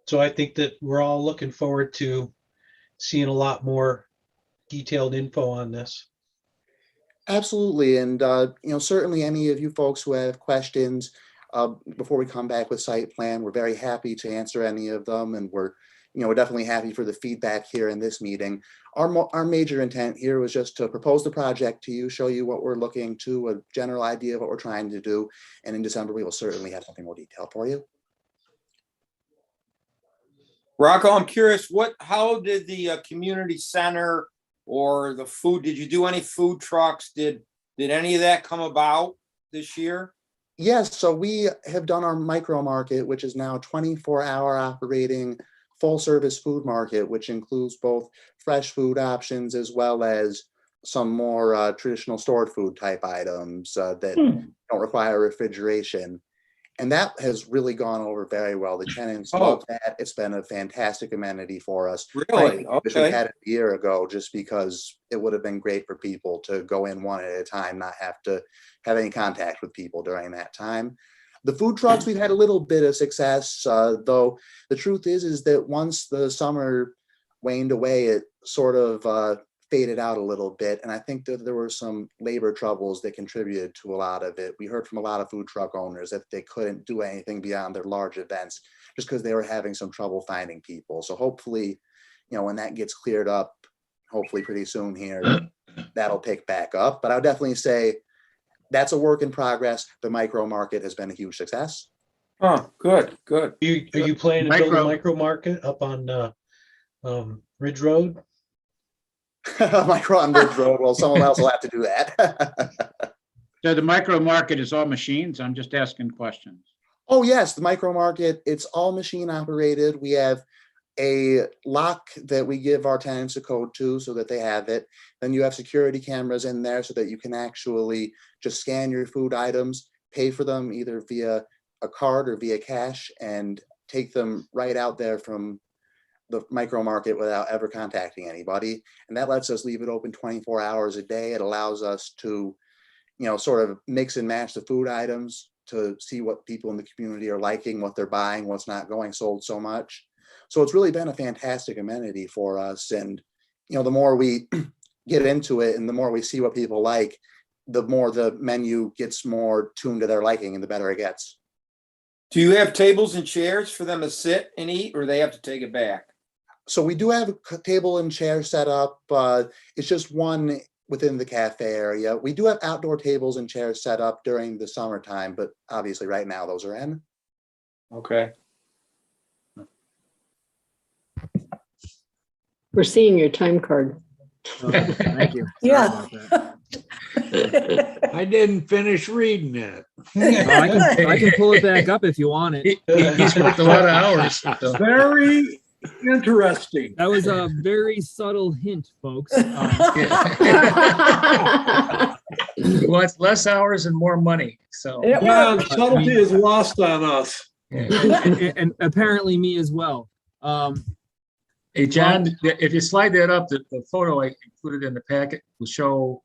So I think that we're all looking forward to seeing a lot more detailed info on this. Absolutely. And, certainly any of you folks who have questions before we come back with site plan, we're very happy to answer any of them. And we're definitely happy for the feedback here in this meeting. Our major intent here was just to propose the project to you, show you what we're looking to, a general idea of what we're trying to do. And in December, we will certainly have something more detailed for you. Rocco, I'm curious, how did the community center or the food, did you do any food trucks? Did any of that come about this year? Yes, so we have done our micro market, which is now 24-hour operating full service food market, which includes both fresh food options as well as some more traditional stored food type items that don't require refrigeration. And that has really gone over very well. The tenants love that. It's been a fantastic amenity for us. Really? I wish we Okay. had it a year ago, just because it would have been great for people to go in one at a time, not have to have any contact with people during that time. The food trucks, we've had a little bit of success, though the truth is that once the summer waned away, it sort of faded out a little bit. And I think that there were some labor troubles that contributed to a lot of it. We heard from a lot of food truck owners that they couldn't do anything beyond their large events just because they were having some trouble finding people. So hopefully, when that gets cleared up, hopefully pretty soon here, that'll pick back up. But I would definitely say that's a work in progress. The micro market has been a huge success. Oh, good. Are you planning to build a micro market up on Ridge Road? Micro on Ridge Road. Well, someone else will have to do that. So the micro market is all machines? I'm just asking questions. Oh, yes, the micro market, it's all machine operated. We have a lock that we give our tenants a code to so that they have it. Then you have security cameras in there so that you can actually just scan your food items, pay for them either via a card or via cash, and take them right out there from the micro market without ever contacting anybody. And that lets us leave it open 24 hours a day. It allows us to, sort of mix and match the food items to see what people in the community are liking, what they're buying, what's not going sold so much. So it's really been a fantastic amenity for us. And, the more we get into it and the more we see what people like, the more the menu gets more tuned to their liking and the better it gets. Do you have tables and chairs for them to sit and eat, or they have to take it back? So we do have a table and chair set up. It's just one within the cafe area. We do have outdoor tables and chairs set up during the summertime, but obviously right now those are in. Okay. We're seeing your time card. Thank you. Sorry Yeah. about that. I didn't finish reading it. I can pull it back up if you want it. He's worked a lot of hours. So. Very interesting. That was a very subtle hint, folks. Well, it's less hours and more money. So Yeah, subtlety is lost on us. and apparently me as well. Hey, John, if you slide that up, the photo I included in the packet will show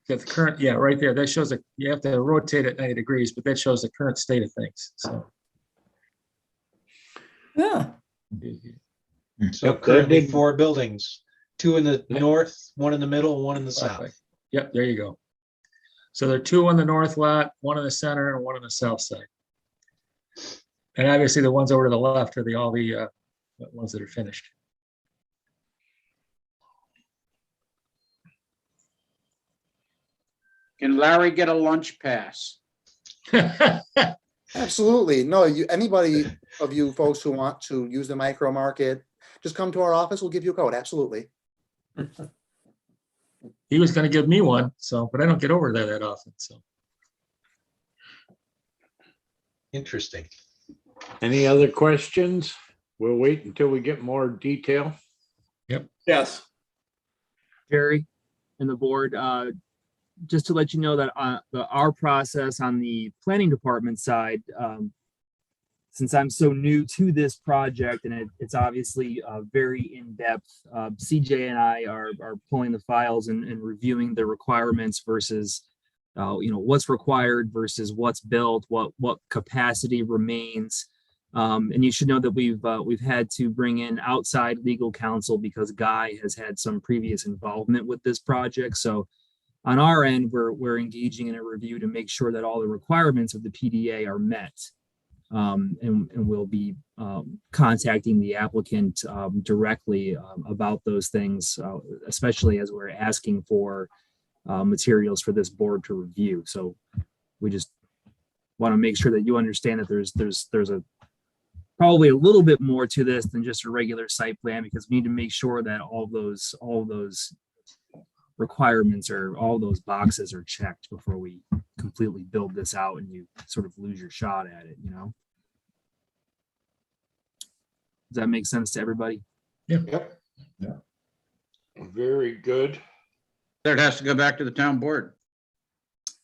that the current, yeah, right there, that shows that you have to rotate it 90 degrees, but that shows the current state of things. So. Yeah. So Yep, that currently did- 4 buildings, 2 in the north, 1 in the middle, and 1 in the south. Yep, there you go. So there are 2 on the north lot, 1 in the center, and 1 on the south side. And obviously the ones over to the left are all the ones that are finished. Can Larry get a lunch pass? Absolutely. No, anybody of you folks who want to use the micro market, just come to our office. We'll give you a code. Absolutely. He was going to give me one, so, but I don't get over there that often, so. Interesting. Any other questions? We'll wait until we get more detail. Yes. Jerry and the board, just to let you know that our process on the planning department side, since I'm so new to this project and it's obviously very in-depth, CJ and I are pulling the files and reviewing the requirements versus what's required versus what's built, what capacity remains. And you should know that we've had to bring in outside legal counsel because Guy has had some previous involvement with this project. So on our end, we're engaging in a review to make sure that all the requirements of the PDA are met. And we'll be contacting the applicant directly about those things, especially as we're asking for materials for this board to review. So we just want to make sure that you understand that there's a probably a little bit more to this than just a regular site plan, because we need to make sure that all those requirements or all those boxes are checked before we completely build this out and you sort of lose your shot at it, Does that make sense to everybody? Yep. Very good. That has to go back to the town board.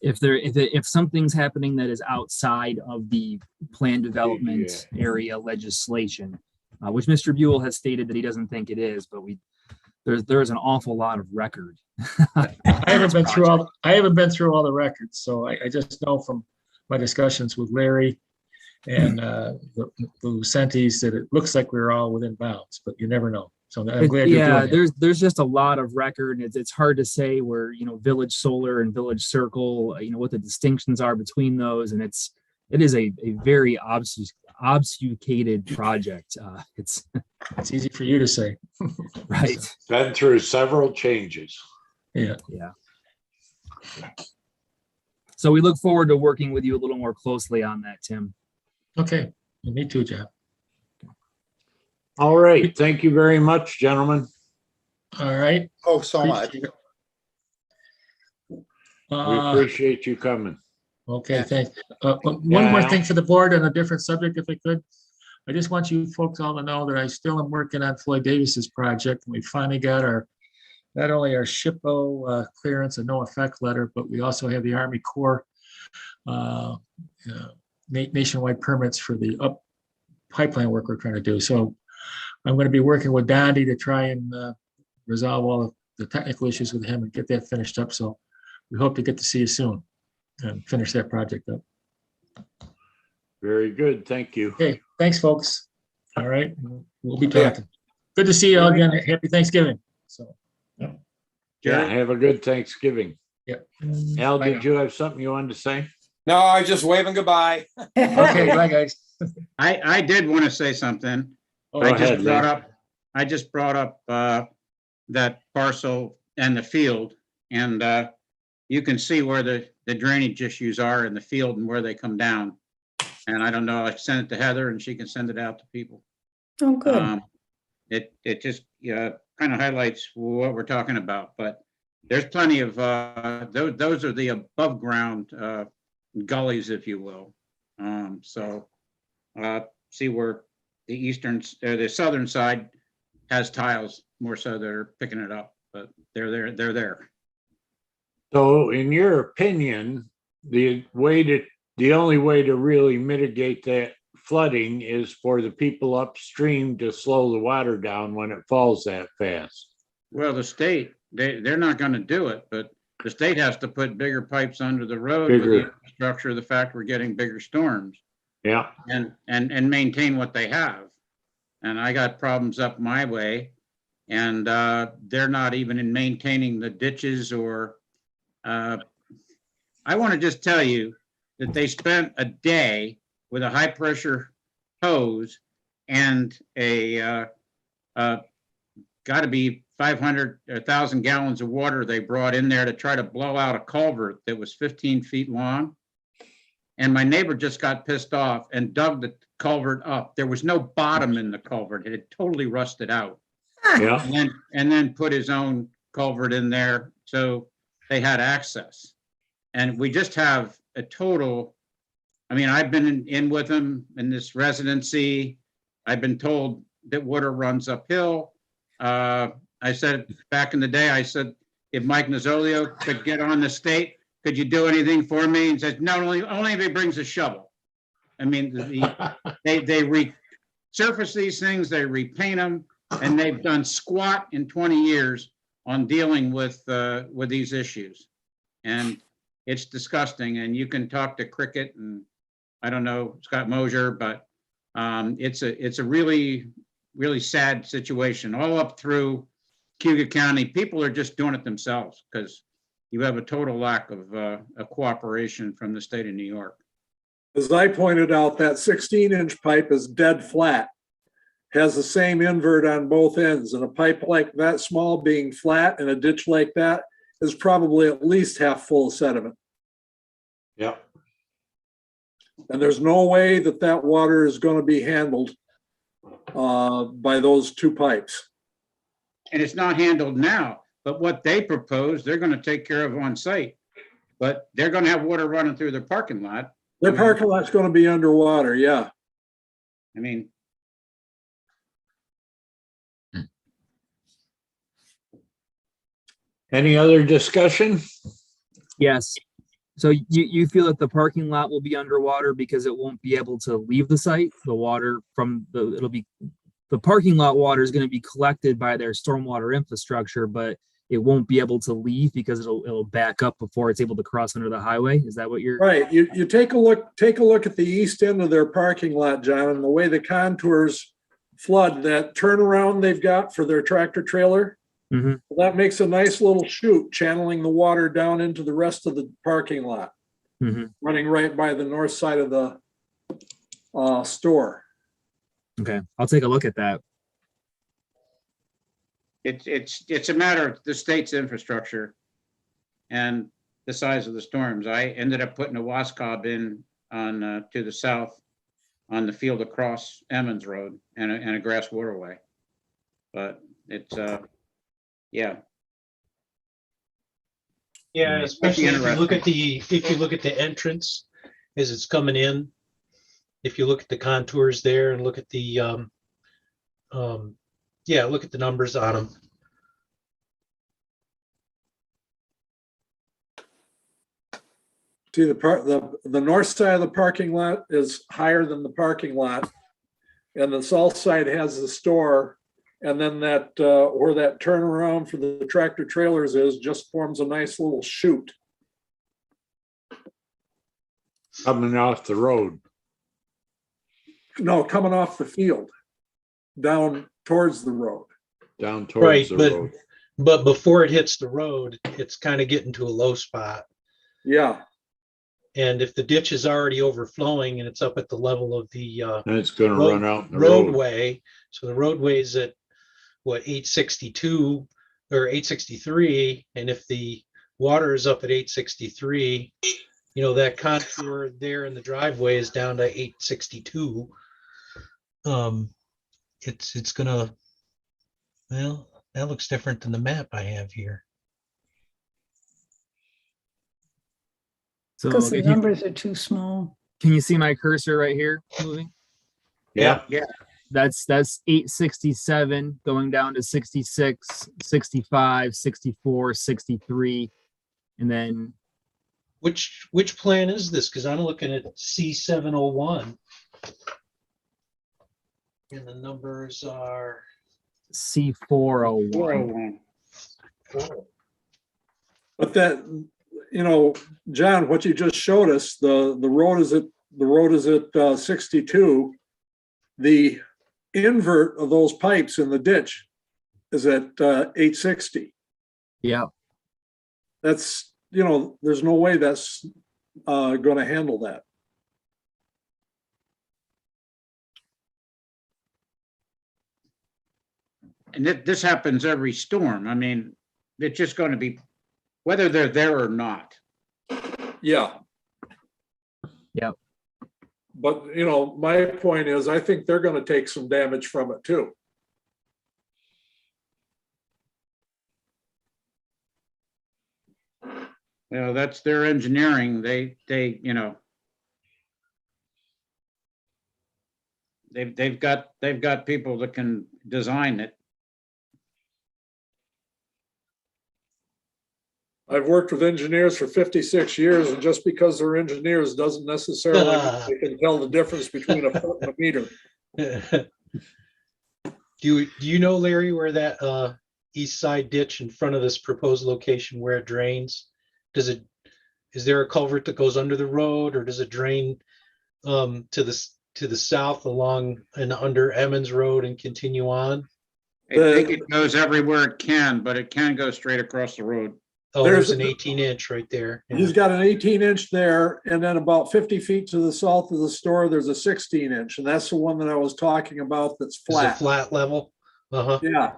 If something's happening that is outside of the plan development area legislation, which Mr. Buell has stated that he doesn't think it is, but there's an awful lot of record. I haven't been through all the records, so I just know from my discussions with Larry and the Lucentis that it looks like we're all within bounds, but you never know. So I'm glad you're doing it. There's just a lot of record. It's hard to say where Village Solar and Village Circle, what the distinctions are between those, and it is a very obfuscated project. It's easy for you to say, right? Been through several changes. Yeah. So we look forward to working with you a little more closely on that, Tim. Okay, me too, Jeff. All right. Thank you very much, gentlemen. All right. Oh, so much. We appreciate you coming. Okay, thanks. One more thing for the board on a different subject, if I could. I just want you folks all to know that I still am working on Floyd Davis's project. We finally got not only our SHPO clearance and no effect letter, but we also have the Army Corps nationwide permits for the pipeline work we're trying to do. So I'm going to be working with Dondi to try and resolve all of the technical issues with him and get that finished up. So we hope to get to see you soon and finish that project up. Very good. Thank you. Okay, thanks, folks. All right, we'll be talking. Good to see you all again. Happy Thanksgiving. So, yeah. Yeah, have a good Thanksgiving. Yep. Al, Bye did you have something you wanted to say? No, I was just waving goodbye. Okay, bye, guys. I did want to say something. Go I just ahead, brought Lee. up, I just brought up that parcel and the field. And you can see where the drainage issues are in the field and where they come down. And I don't know, I sent it to Heather and she can send it out to people. Oh, good. It just kind of highlights what we're talking about, but there's plenty of, those are the above ground gullies, if you will. So see where the eastern, or the southern side has tiles more so they're picking it up, but they're there. So in your opinion, the only way to really mitigate that flooding is for the people upstream to slow the water down when it falls that fast. Well, the state, they're not going to do it, but the state has to put bigger pipes under the road with the Bigger. infrastructure, the fact we're getting bigger storms. Yeah. And maintain what they have. And I got problems up my way, and they're not even in maintaining the ditches or I want to just tell you that they spent a day with a high pressure hose and a got to be 500 or 1,000 gallons of water they brought in there to try to blow out a culvert that was 15 feet long. And my neighbor just got pissed off and dug the culvert up. There was no bottom in the culvert. It had totally rusted out. Yeah. And then put his own culvert in there so they had access. And we just have a total, I mean, I've been in with him in this residency. I've been told that water runs uphill. I said back in the day, I said, if Mike Nozzolio could get on the state, could you do anything for me? And said, no, only if he brings a shovel. I mean, they resurface these things, they repaint them, and they've done squat in 20 years on dealing with these issues. And it's disgusting. And you can talk to Cricket and I don't know, Scott Mosier, but it's a really, really sad situation all up through Cuyahoga County. People are just doing it themselves because you have a total lack of cooperation from the state of New York. As I pointed out, that 16-inch pipe is dead flat, has the same invert on both ends, and a pipe like that small being flat in a ditch like that is probably at least half full of sediment. Yeah. And there's no way that that water is going to be handled by those two pipes. And it's not handled now, but what they propose, they're going to take care of on site. But they're going to have water running through their parking lot. Their parking lot's going to be underwater, yeah. I mean, Any other discussion? Yes. So you feel that the parking lot will be underwater because it won't be able to leave the site? The water from the parking lot water is going to be collected by their stormwater infrastructure, but it won't be able to leave because it'll back up before it's able to cross under the highway. Is that what you're? Right. You take a look at the east end of their parking lot, John, and the way the contours flood, that turnaround they've got for their tractor trailer. Mm-hmm. That makes a nice little chute channeling the water down into the rest of the parking lot, running right by the north side of the store. Okay, I'll take a look at that. it's a matter of the state's infrastructure and the size of the storms. I ended up putting a wascob in on to the south on the field across Emmons Road and a grass waterway. But it's yeah. Yeah, especially if you look at the entrance as it's coming in. If you look at the contours there and look at the look at the numbers on them. See, the north side of the parking lot is higher than the parking lot, and the south side has the store, and then that where that turnaround for the tractor trailers is just forms a nice little chute. Coming off the road. No, coming off the field, down towards the road. Down towards the road. But before it hits the road, it's kind of getting to a low spot. Yeah, And if the ditch is already overflowing and it's up at the level of the And it's gonna run out in the road. roadway, so the roadway is at what, 862 or 863, and if the water is up at 863, you know, that contour there in the driveway is down to 862. It's gonna, well, that looks different than the map I have here. So Because the if you- numbers are too small. can you see my cursor right here moving? Yeah, That's 867 going down to 66, 65, 64, 63, and then Which plan is this? Because I'm looking at C701. And the numbers are C401. 401. but that, you know, John, what you just showed us, the road is at 62. The invert of those pipes in the ditch is at 860. Yeah. That's, you know, there's no way that's going to handle that. And this happens every storm. I mean, it's just going to be, whether they're there or not. Yeah. Yep. But, you know, my point is, I think they're going to take some damage from it too. You know, that's their engineering. They, you know, they've got people that can design it. I've worked with engineers for 56 years, and just because they're engineers doesn't necessarily mean they can tell the difference between a foot and a meter. Do you know, Larry, where that east side ditch in front of this proposed location, where it drains? Is there a culvert that goes under the road, or does it drain to the south along and under Emmons Road and continue on? I think it goes everywhere it can, but it can go straight across the road. Oh, There's there's an 18-inch right there. He's got an 18-inch there, and then about 50 feet to the south of the store, there's a 16-inch, and that's the one that I was talking about that's Is it flat. flat level? Uh-huh. Yeah.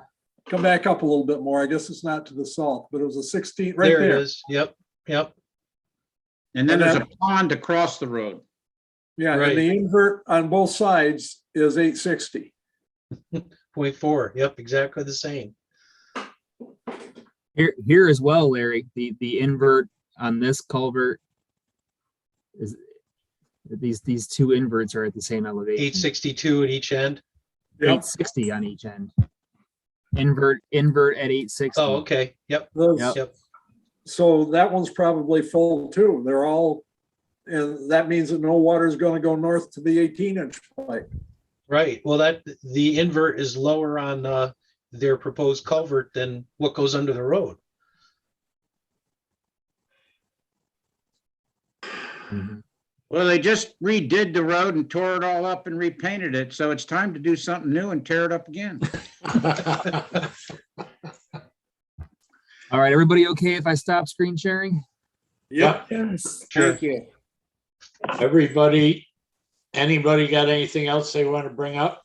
Come back up a little bit more. I guess it's not to the south, but it was a 16 right There it there. is. Yep. And then And there's that- a pond across the road. Yeah, Right. and the invert on both sides is 860. 0.4. Yep, exactly the same. Here as well, Larry, the invert on this culvert is these two inverts are at the same elevation. 862 at each end. 860 on each end. Invert at 860. Oh, okay. Yep. Those- Yep. So that one's probably full too. They're all, and that means that no water is going to go north to the 18-inch pipe. Right. Well, the invert is lower on their proposed culvert than what goes under the road. Mhm. Well, they just redid the road and tore it all up and repainted it. So it's time to do something new and tear it up again. All right, everybody okay if I stop screen sharing? Yep. Yes. Thank you. Anybody got anything else they want to bring up?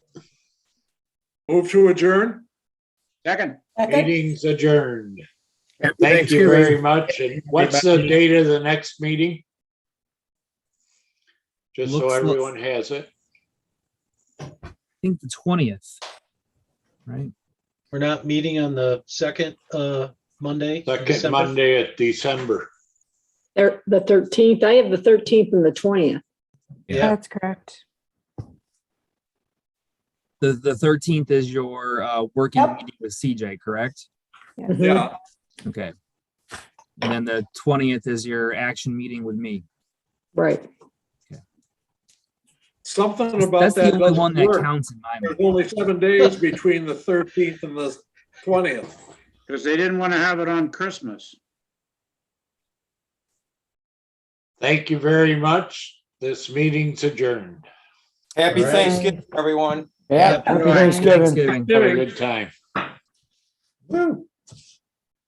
Move to adjourn. Second. Meeting's adjourned. Thank you very much. And what's the date of the next meeting? Just so Looks- everyone has it. I think the 20th, right? We're not meeting on the second Monday. in Second December? Monday of December. The 13th, I have the 13th and the 20th. Yeah. That's correct. The 13th is your working meeting with CJ, correct? Mhm. Yeah. Okay. And then the 20th is your action meeting with me. Right. Something about That's the that only one doesn't that work. counts in my There's mind. only 7 days between the 13th and the 20th. Because they didn't want to have it on Christmas. Thank you very much. This meeting's adjourned. Happy All right. Thanksgiving, everyone. Yeah, Happy happy Thanksgiving. Thanksgiving. Have a good time. Woo.